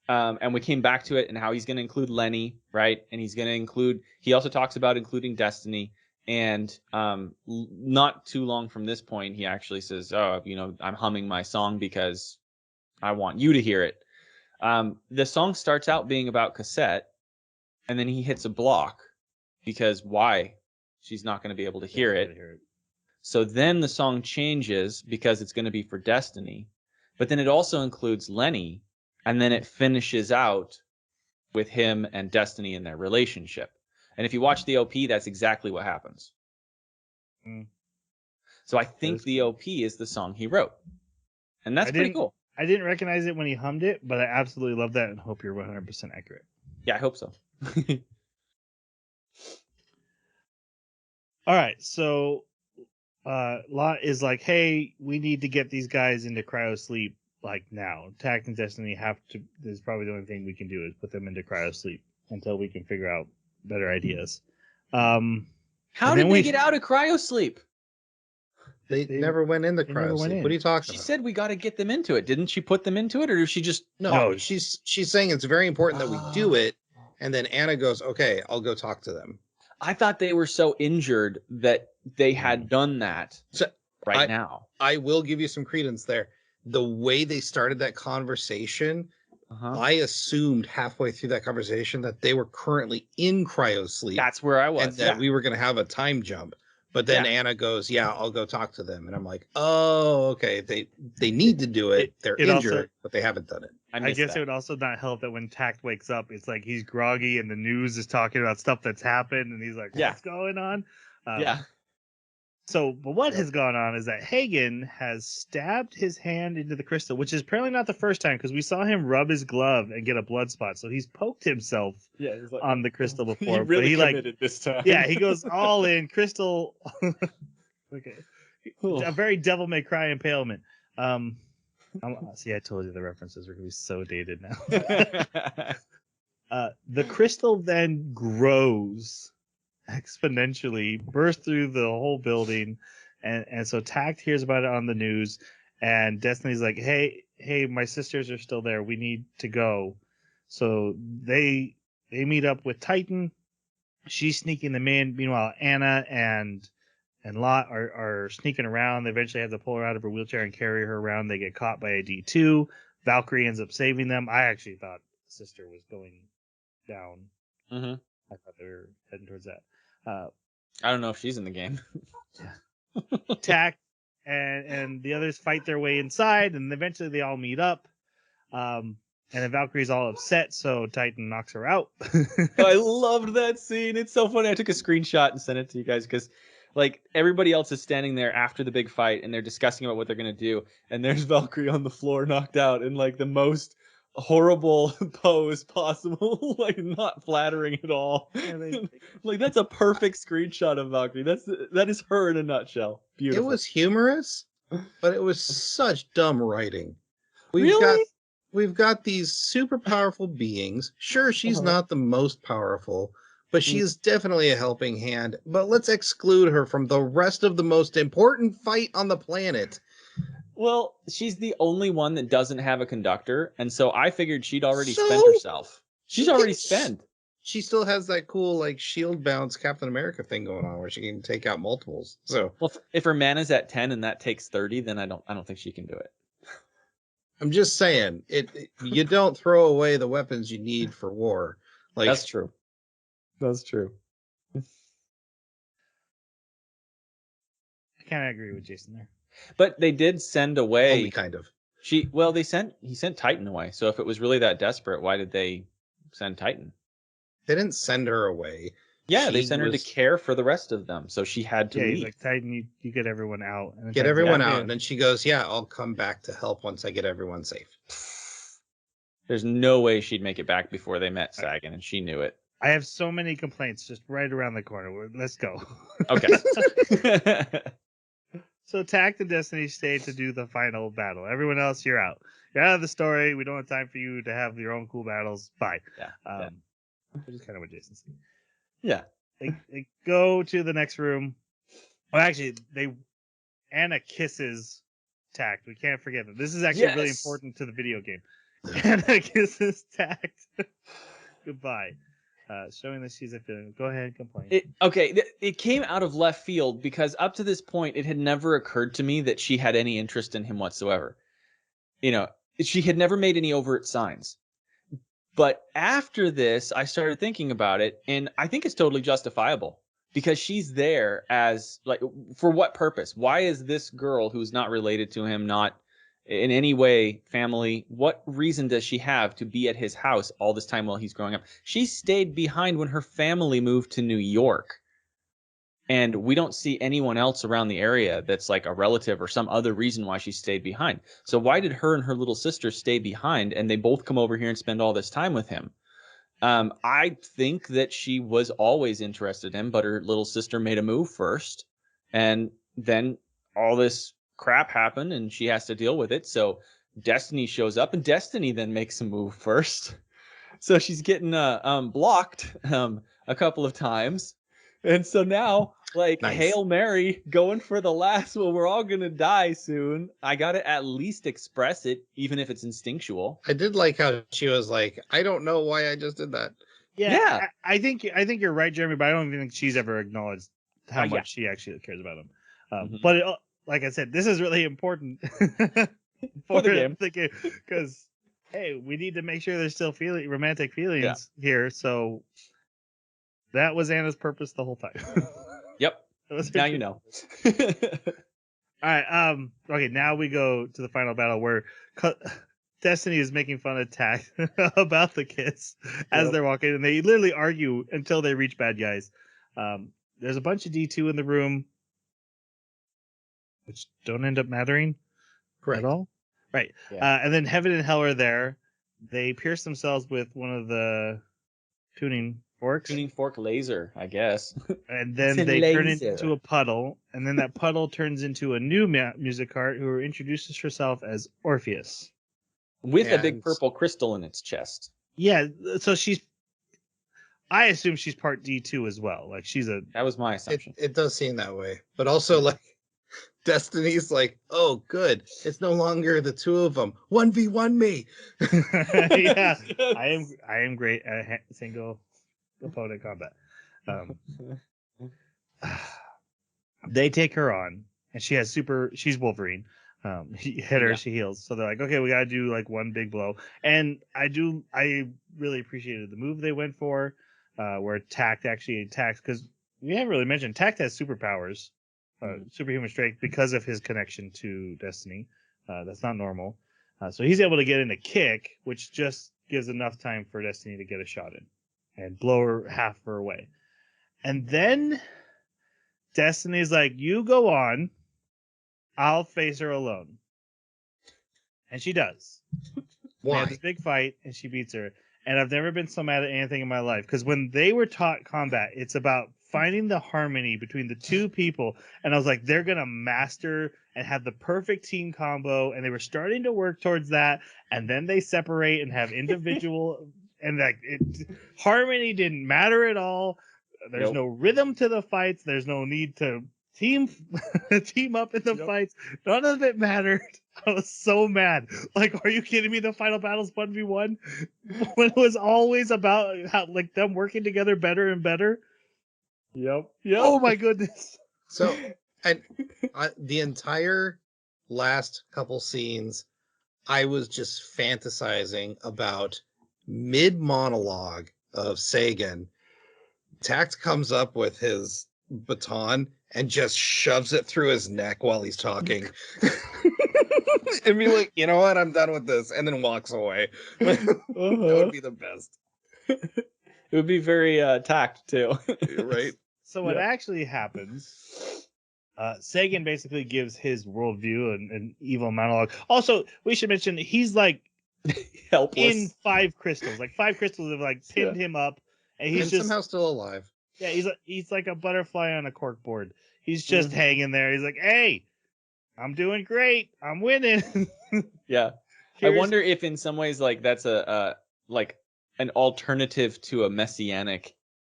and we came back to it and how he's going to include Lenny, right? And he's going to include. He also talks about including Destiny. And not too long from this point, he actually says, "Oh, I'm humming my song because I want you to hear it." The song starts out being about Cassette, and then he hits a block because why? She's not going to be able to hear it. So then the song changes because it's going to be for Destiny, but then it also includes Lenny, and then it finishes out with him and Destiny in their relationship. And if you watch the OP, that's exactly what happens. So I think the OP is the song he wrote, and that's pretty cool. I didn't recognize it when he hummed it, but I absolutely love that and hope you're 100% accurate. Yeah, I hope so. All right, so Lot is like, hey, we need to get these guys into cryo sleep like now. Takt and Destiny have to. This is probably the only thing we can do is put them into cryo sleep until we can figure out better ideas. How did they get out of cryo sleep? They never went in the cryo sleep. What are you talking about? She said we got to get them into it. Didn't she put them into it, or did she just? No, she's saying it's very important that we do it. And then Anna goes, okay, I'll go talk to them. I thought they were so injured that they had done that now. I will give you some credence there. The way they started that conversation, I assumed halfway through that conversation that they were currently in cryo sleep. That's where I was. And that we were going to have a time jump. But then Anna goes, yeah, I'll go talk to them. And I'm like, oh, okay. They need to do it. They're injured, but they haven't done it. I guess it would also not help that when Takt wakes up, it's like he's groggy and the news is talking about stuff that's happened. And he's like, what's going on? So, but what has gone on is that Hagen has stabbed his hand into the crystal, which is apparently not the first time because we saw him rub his glove and get a blood spot. So he's poked himself on the crystal before. He really but committed this time. Yeah, he goes all in crystal. Okay, a very Devil May Cry impalement. See, I told you the references are gonna be so dated now. The crystal then grows exponentially, burst through the whole building, and so Takt hears about it on the news, and Destiny's like, hey, my sisters are still there, we need to go. So they meet up with Titan. She's sneaking them in. Meanwhile, Anna and Lot are sneaking around. They eventually have to pull her out of her wheelchair and carry her around. They get caught by a D2. Valkyrie ends up saving them. I actually thought sister was going down. I thought they were heading towards that. I don't know if she's in the game. Takt and the others fight their way inside, and eventually they all meet up. And then Valkyrie's all upset, so Titan knocks her out. I loved that scene. It's so funny. I took a screenshot and sent it to you guys because, like, everybody else is standing there after the big fight, and they're discussing about what they're gonna do. And there's Valkyrie on the floor, knocked out in like the most horrible pose possible, like not flattering at all. Like that's a perfect screenshot of Valkyrie. That is her in a nutshell. Beautiful. It was humorous, but it was such dumb writing. We've got these super powerful beings. Sure, she's not the most powerful, but she is definitely a helping hand. But let's exclude her from the rest of the most important fight on the planet. Well, she's the only one that doesn't have a conductor, and so I figured she'd already spent herself. She's already spent. She still has that cool like shield bounce Captain America thing going on where she can take out multiples. So, well, if her mana's at 10 and that takes 30, then I don't think she can do it. I'm just saying, you don't throw away the weapons you need for war. Like that's true. That's true. I kind of agree with Jason there. But they did send away. Only kind of. He sent Titan away. So if it was really that desperate, why did they send Titan? They didn't send her away. Yeah, they sent her to care for the rest of them. So she had to leave. He's like, Titan, you get everyone out. And get everyone out. And then she goes, yeah, I'll come back to help once I get everyone safe. There's no way she'd make it back before they met Sagan, and she knew it. I have so many complaints just right around the corner. Let's go. Okay. So Takt and Destiny stay to do the final battle. Everyone else, you're out. You're out of the story. We don't have time for you to have your own cool battles. Bye. Yeah. Which is kind of what Jason said. Yeah. They go to the next room. Well, actually, Anna kisses Takt. We can't forget that. This is actually really important to the video game. Anna kisses Takt. Goodbye. Showing that she's a feeling. Go ahead and complain. It came out of left field because up to this point, it had never occurred to me that she had any interest in him whatsoever. You know, she had never made any overt signs. But after this, I started thinking about it, and I think it's totally justifiable because she's there as like, for what purpose? Why is this girl who's not related to him, not in any way family, what reason does she have to be at his house all this time while he's growing up? She stayed behind when her family moved to New York. And we don't see anyone else around the area that's like a relative or some other reason why she stayed behind. So why did her and her little sister stay behind and they both come over here and spend all this time with him? I think that she was always interested in him, but her little sister made a move first. And then all this crap happened and she has to deal with it. So Destiny shows up and Destiny then makes a move first. So she's getting blocked a couple of times. And so now, like, Nice. Hail Mary, going for the last one. We're all going to die soon. I got to at least express it, even if it's instinctual. I did like how she was like, I don't know why I just did that. Yeah. I think you're right, Jeremy, but I don't even think she's ever acknowledged how Yeah. much she actually cares about him. Mhm. But like I said, this is really important For the game. because hey, we need to make sure there's still romantic feelings here. So that was Anna's purpose the whole time. Yep. That was her Now truth. you know. All right. Okay. Now we go to the final battle where Destiny is making fun of Takt about the kiss as Yep. they're walking, and they literally argue until they reach bad guys. There's a bunch of D2 in the room, which don't end up mattering at all. Right. Yeah. And then Heaven and Hell are there. They pierce themselves with one of the tuning forks. Tuning fork laser, I guess. And then It's a they turn laser. into a puddle, and then that puddle turns into a new music cart who introduces herself as Orpheus. With a big And- purple crystal in its chest. Yeah, so I assume she's part D2 as well. Like she's a That was my assumption. It does seem that way. But also, like, Destiny's like, oh, good. It's no longer the two of them. 1v1 me. yeah. I am great at single opponent combat. They take her on, and she's Wolverine. He hit her, Yeah. she heals. So they're like, okay, we gotta do like one big blow. And I really appreciated the move they went for, where Takt actually attacks, because we haven't really mentioned Takt has superpowers, superhuman strength, because of his connection to Destiny. That's not normal. So he's able to get in a kick, which just gives enough time for Destiny to get a shot in and blow her half her away. And then Destiny's like, you go on, I'll face her alone. And she does. They have Why? this big fight, and she beats her. And I've never been so mad at anything in my life. Because when they were taught combat, it's about finding the harmony between the two people. And I was like, they're going to master and have the perfect team combo. And they were starting to work towards that. And then they separate and have individual. And like harmony didn't matter at all. There's Nope. no rhythm to the fights. There's no need to team up in the Yep. fights. None of it mattered. I was so mad. Like, are you kidding me? The final battle's 1v1 when it was always about how like them working together better and better. Yep. Oh my goodness. So, and the entire last couple scenes, I was just fantasizing about mid monologue of Sagan. Takt comes up with his baton and just shoves it through his neck while he's talking. And be like, you know what? I'm done with this. And then walks away. That would be the best. It would be very Takt too. Right? So what Yeah. actually happens, Sagan basically gives his worldview and an evil monologue. Also, we should mention he's like Helpless. in 5 crystals. Like 5 crystals have like pinned him up, and he's And just somehow still alive. yeah, he's like a butterfly on a cork board. He's just hanging there. He's like, hey, I'm doing great. I'm winning. Yeah. I wonder if in some ways like that's a like an alternative to a messianic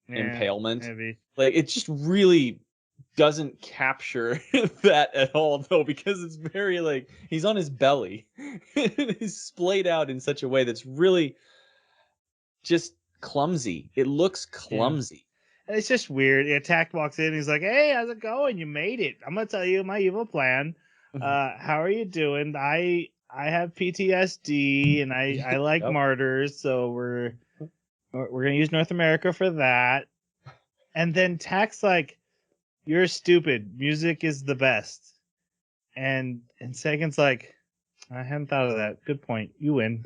impalement. Maybe. Like it just really doesn't capture that at all though, because it's very like he's on his belly. He's splayed out in such a way that's really just clumsy. It looks clumsy. And it's just weird. Takt walks in. He's like, hey, how's it going? You made it. I'm going to tell you my evil plan. How are you doing? I I have PTSD and I like Yep. martyrs, so we're gonna use North America for that. And then Takt's like, you're stupid. Music is the best. And Sagan's like, I hadn't thought of that. Good point. You win.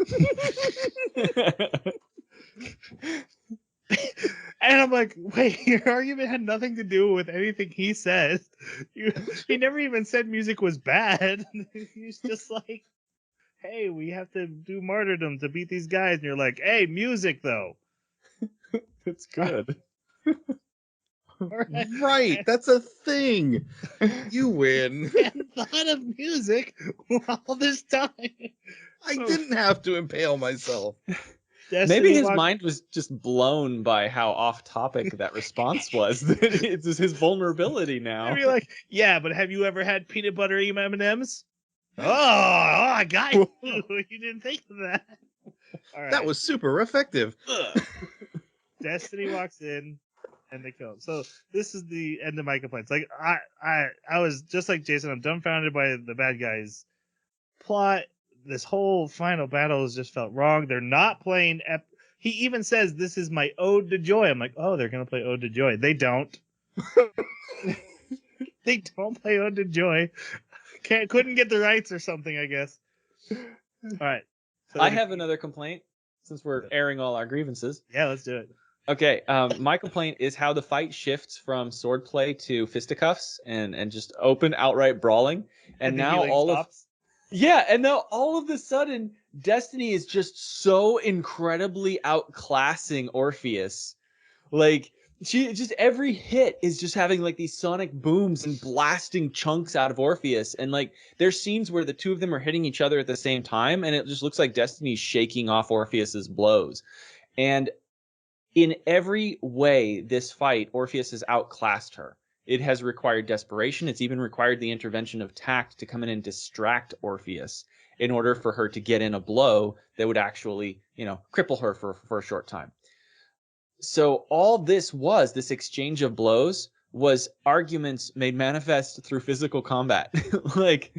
And I'm like, wait, your argument had nothing to do with anything he said. He never even said music was bad. He's just like, hey, we have to do martyrdom to beat these guys. And you're like, hey, music though. It's good. Right, that's a thing. You win. I hadn't thought of music all this time. I didn't have to impale myself. Destiny Maybe his walked- mind was just blown by how off topic that response was. It's just his vulnerability now. I'd be like, yeah, but have you ever had peanut butter M&Ms? Oh, I got you. You didn't think of that. All right. That was super effective. Destiny walks in and they kill him. So this is the end of my complaints. Like I was just like Jason. I'm dumbfounded by the bad guys' plot. This whole final battle has just felt wrong. They're not playing. He even says this is my ode to joy. I'm like, oh, they're gonna play ode to joy. They don't. They don't play ode to joy. Couldn't get the rights or something, I guess. All right. So I have another complaint since we're airing all our grievances. Yeah, let's do it. Okay, my complaint is how the fight shifts from swordplay to fisticuffs and just open outright brawling. And the now healing all stops. and now all of a sudden Destiny is just so incredibly outclassing Orpheus. Like she just every hit is just having like these sonic booms and blasting chunks out of Orpheus. And like there's scenes where the two of them are hitting each other at the same time, and it just looks like Destiny's shaking off Orpheus's blows. And in every way, this fight, Orpheus has outclassed her. It has required desperation. It's even required the intervention of Takt to come in and distract Orpheus in order for her to get in a blow that would actually, cripple her for a short time. So all this exchange of blows was arguments made manifest through physical combat. Like,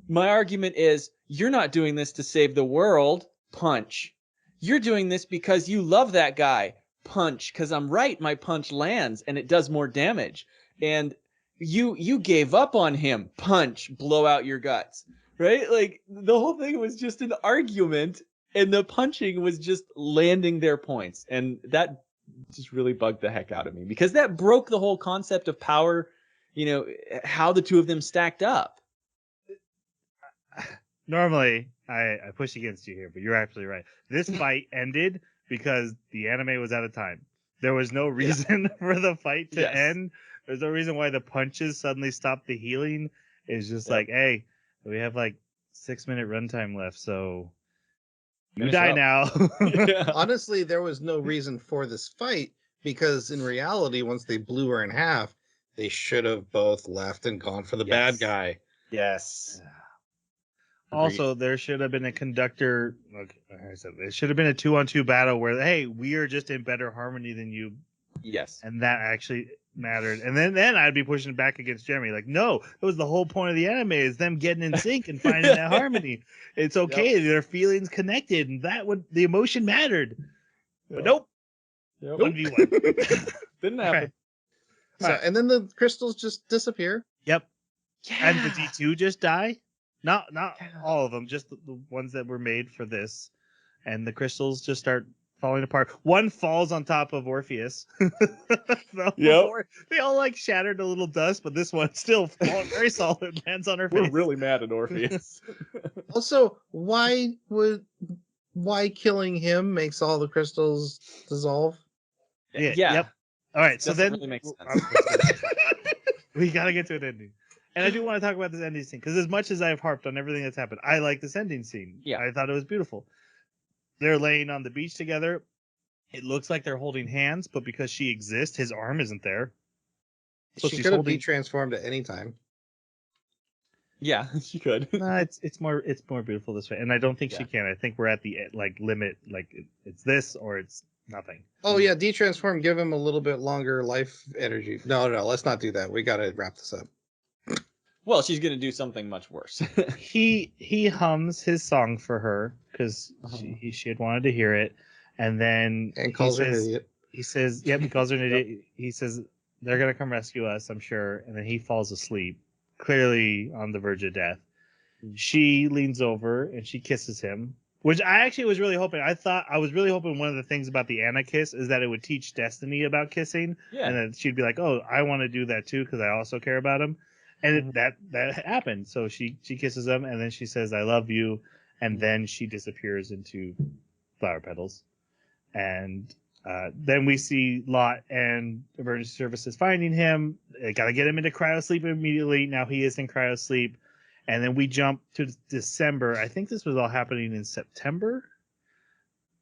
my argument is, you're not doing this to save the world. Punch. You're doing this because you love that guy. Punch. Because I'm right, my punch lands and it does more damage. And you gave up on him. Punch. Blow out your guts. Right? Like, the whole thing was just an argument, and the punching was just landing their points. And that just really bugged the heck out of me, because that broke the whole concept of power, how the two of them stacked up. Normally, I push against you here, but you're absolutely right. This fight ended because the anime was out of time. There was no reason for the fight to end. There's no reason why the punches suddenly stopped the healing. It's just like, hey, we have like 6-minute runtime left, so you Finish die up. now. Honestly, there was no reason for this fight, because in reality, once they blew her in half, they should have both left and gone for the bad guy. Yes. Also, there should have been a conductor. Like I said, there should have been a 2-on-2 battle where, hey, we are just in better harmony than you, Yes. and that actually mattered. And then I'd be pushing back against Jeremy. Like, no, that was the whole point of the anime, is them getting in sync and finding that harmony. It's okay, their feelings connected, and the emotion mattered. But nope, 1v1. Didn't happen. So, and then the crystals just disappear. Yep. Yeah. And the D2 just die. Not all of them, just the ones that were made for this. And the crystals just start falling apart. One falls on top of Orpheus. They all like shattered a little dust, but this one still falling very solid, lands on her face. We're really mad at Orpheus. Also, why killing him makes all the crystals dissolve? Yeah. Yep. All right. So Doesn't then really make sense. we got to get to an ending. And I do want to talk about this ending scene, because as much as I've harped on everything that's happened, I like this ending scene. Yeah. I thought it was beautiful. They're laying on the beach together. It looks like they're holding hands, but because she exists, his arm isn't there. So She she's could have holding. transformed at any time. Yeah, she could. Nah, it's more beautiful this way, and I don't think she Yeah. can. I think we're at the limit. It's this or it's nothing. Oh yeah, detransform. Give him a little bit longer life energy. No, let's not do that. We got to wrap this up. Well, she's gonna do something much worse. He hums his song for her because she had wanted to hear it, and then And calls her an idiot. He says, "Yep." He calls her an idiot. He says they're gonna come rescue us, I'm sure. And then he falls asleep, clearly on the verge of death. She leans over and she kisses him, which I actually was really hoping. I was really hoping one of the things about the Anna kiss is that it would teach Destiny about kissing, Yeah. and then she'd be like, "Oh, I want to do that too because I also care about him." And that happened. So she kisses him, and then she says, "I love you," and then she disappears into flower petals, and then we see Lot and emergency services finding him. They got to get him into cryosleep immediately. Now he is in cryosleep. And then we jump to December. I think this was all happening in September.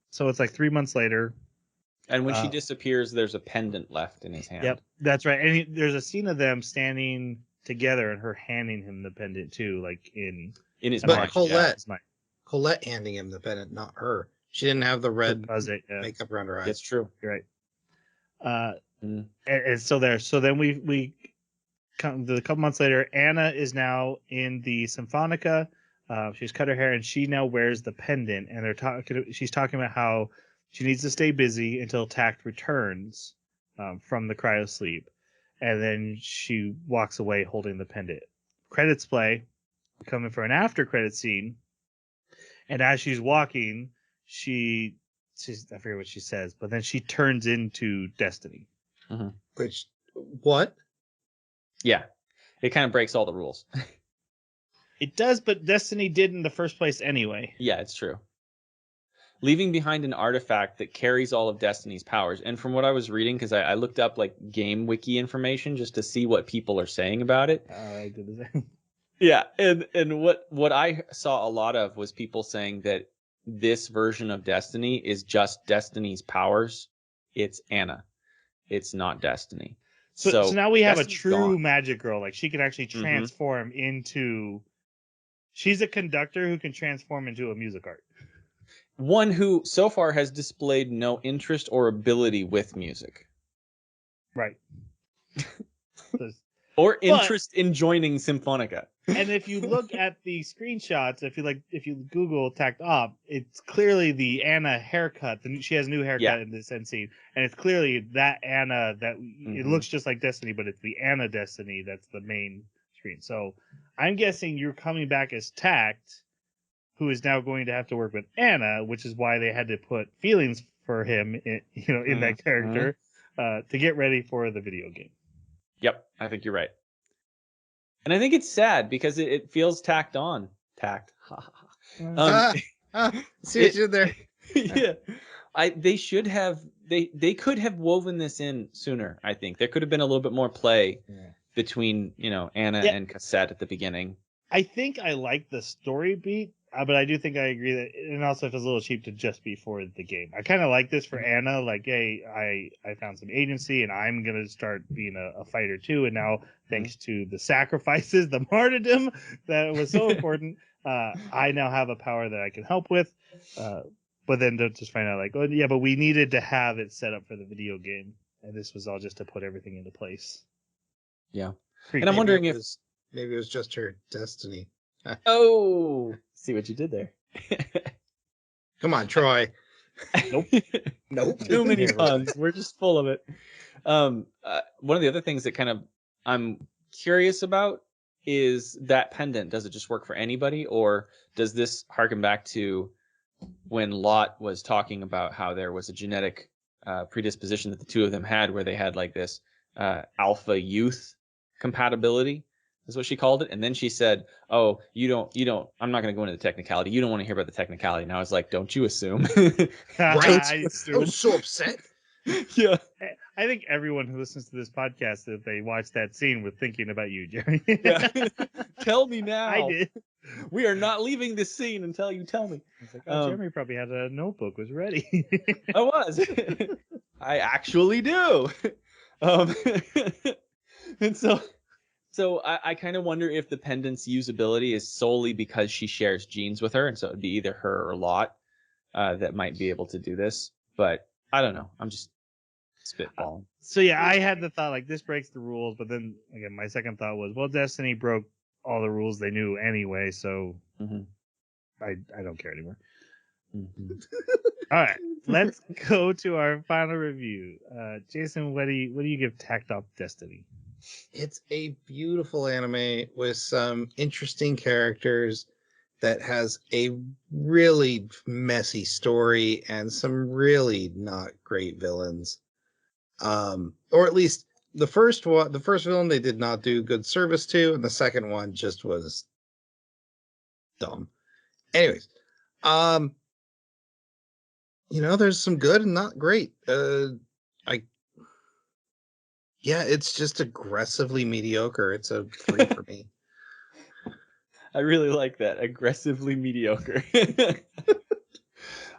So it's like 3 months later. And when she disappears, there's a pendant left in his hand. Yep, that's right. And there's a scene of them standing together and her handing him the pendant too, like in his But mind. Colette handing him the pendant, not her. She didn't have the red makeup around her eyes. That's true. You're right. And so there. So then we come a couple months later. Anna is now in the Symphonica. She's cut her hair and she now wears the pendant. And they're talking. She's talking about how she needs to stay busy until Takt returns from the cryosleep, and then she walks away holding the pendant. Credits play, coming for an after credit scene, and as she's walking, she's I forget what she says, but then she turns into Destiny. Which what? Yeah, it kind of breaks all the rules. It does, but Destiny did in the first place anyway. Yeah, it's true. Leaving behind an artifact that carries all of Destiny's powers. And from what I was reading, because I looked up like game wiki information just to see what people are saying about it. I did the same. Yeah, and what I saw a lot of was people saying that this version of Destiny is just Destiny's powers. It's Anna. It's not Destiny. So now we have Destiny's a true gone. magic girl. Like she can actually transform into. She's a conductor who can transform into a music art. One who so far has displayed no interest or ability with music. Right. Or interest in joining Symphonica. And if you look at the screenshots, if you Google Takt Op, it's clearly the Anna haircut. She has new haircut in this end scene, and it's clearly that Anna that it looks just like Destiny, but it's the Anna Destiny that's the main screen. So I'm guessing you're coming back as Takt, who is now going to have to work with Anna, which is why they had to put feelings for him, in that character, to get ready for the video game. Yep, I think you're right. And I think it's sad because it feels tacked on. Tacked. See what you did there. Yeah. They should have they could have woven this in sooner, I think. There could have been a little bit more play between, Anna and Cassette at the beginning. I think I like the story beat, but I do think I agree that, and also it feels a little cheap to just be for the game. I kind of like this for Anna, like, hey, I found some agency and I'm going to start being a fighter too. And now, thanks to the sacrifices, the martyrdom that was so important, I now have a power that I can help with. But then to just find out, like, oh, yeah, but we needed to have it set up for the video game. And this was all just to put everything into place. Yeah. And I'm wondering if maybe it was just her destiny. Oh, see what you did there. Come on, Troy. Nope. Too many puns. We're just full of it. One of the other things that I'm curious about is that pendant. Does it just work for anybody, or does this harken back to when Lot was talking about how there was a genetic predisposition that the two of them had, where they had like this alpha youth compatibility? Is what she called it. And then she said, oh, you don't, I'm not going to go into the technicality. You don't want to hear about the technicality. And I was like, don't you assume? Right? I was so upset. Yeah. I think everyone who listens to this podcast, if they watch that scene, was thinking about you, Jeremy. Yeah. Tell me now. I did. We are not leaving this scene until you tell me. I was like, Jeremy probably had a notebook, was ready. I was. I actually do. And so I kind of wonder if the pendant's usability is solely because she shares genes with her, and so it'd be either her or Lot that might be able to do this. But I don't know. I'm just spitballing. So yeah, I had the thought like this breaks the rules, but then again, my second thought was, well, Destiny broke all the rules they knew anyway, so Mhm. I don't care anymore. Mhm. All right, let's go to our final review. Jason, what do you give Takt Up Destiny? It's a beautiful anime with some interesting characters that has a really messy story and some really not great villains. Or at least the first villain they did not do good service to, and the second one just was dumb. Anyways, um, there's some good and not great. I Yeah, it's just aggressively mediocre. It's a 3 for me. I really like that. Aggressively mediocre.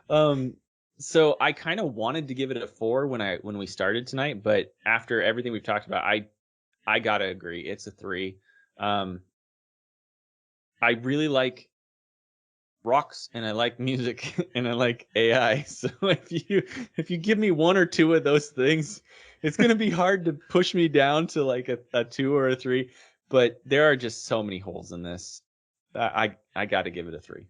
um so I kind of wanted to give it a 4 when we started tonight, but after everything we've talked about, I gotta agree. It's a 3. I really like rocks and I like music and I like AI. So if you give me one or two of those things, it's gonna be hard to push me down to like a 2 or a 3. But there are just so many holes in this. I got to give it a 3.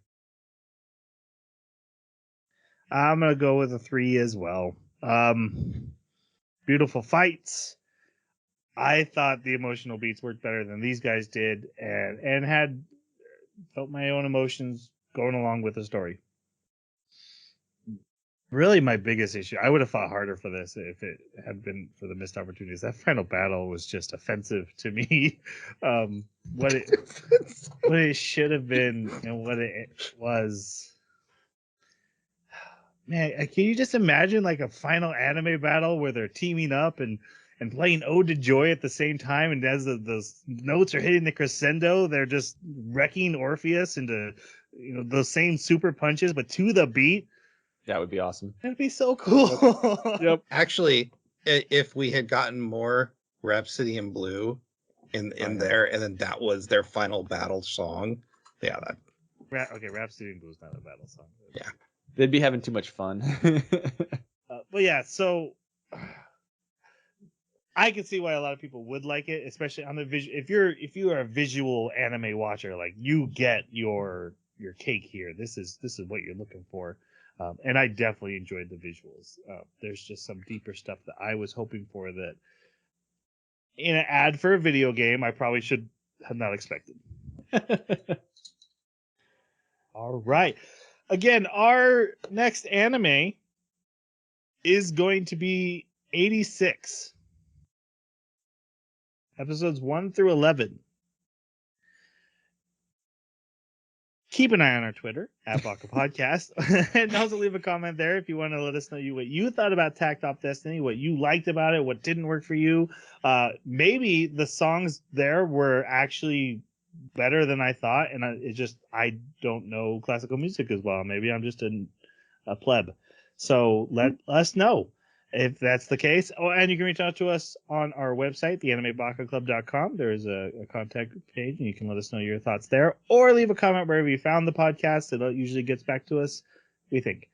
I'm gonna go with a 3 as well. Beautiful fights. I thought the emotional beats worked better than these guys did, and had felt my own emotions going along with the story. Really, my biggest issue, I would have fought harder for this if it had been for the missed opportunities. That final battle was just offensive to me. What it should have been and what it was. Man, can you just imagine like a final anime battle where they're teaming up and playing Ode to Joy at the same time, and as the notes are hitting the crescendo, they're just wrecking Orpheus into those same super punches, but to the beat. That would be awesome. That'd be so cool. Yep. Actually, if we had gotten more Rhapsody in Blue in there, and then that was their final battle song, yeah, that Okay, Rhapsody in Blue is not a battle song. Yeah. They'd be having too much fun. But yeah, so I can see why a lot of people would like it, especially on the visual. If you are a visual anime watcher, like you get your cake here. This is what you're looking for, and I definitely enjoyed the visuals. There's just some deeper stuff that I was hoping for that in an ad for a video game I probably should have not expected. All right, again, our next anime is going to be 86. Episodes 1 through 11. Keep an eye on our Twitter at Baka Podcast, and also leave a comment there if you want to let us know what you thought about Takt Up Destiny, what you liked about it, what didn't work for you. Maybe the songs there were actually better than I thought, and I don't know classical music as well. Maybe I'm just a pleb. So let us know if that's the case. Oh, and you can reach out to us on our website, theanimebakaclub.com. There's a contact page, and you can let us know your thoughts there, or leave a comment wherever you found the podcast. It usually gets back to us, we think.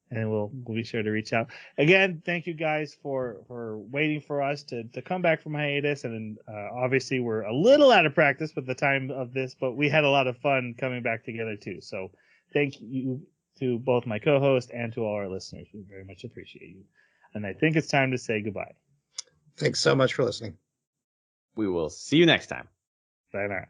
And we'll be sure to reach out. Again, thank you guys for waiting for us to come back from hiatus. And obviously, we're a little out of practice with the time of this, but we had a lot of fun coming back together, too. So thank you to both my co-host and to all our listeners. We very much appreciate you. And I think it's time to say goodbye. Thanks so much for listening. We will see you next time. Sayonara.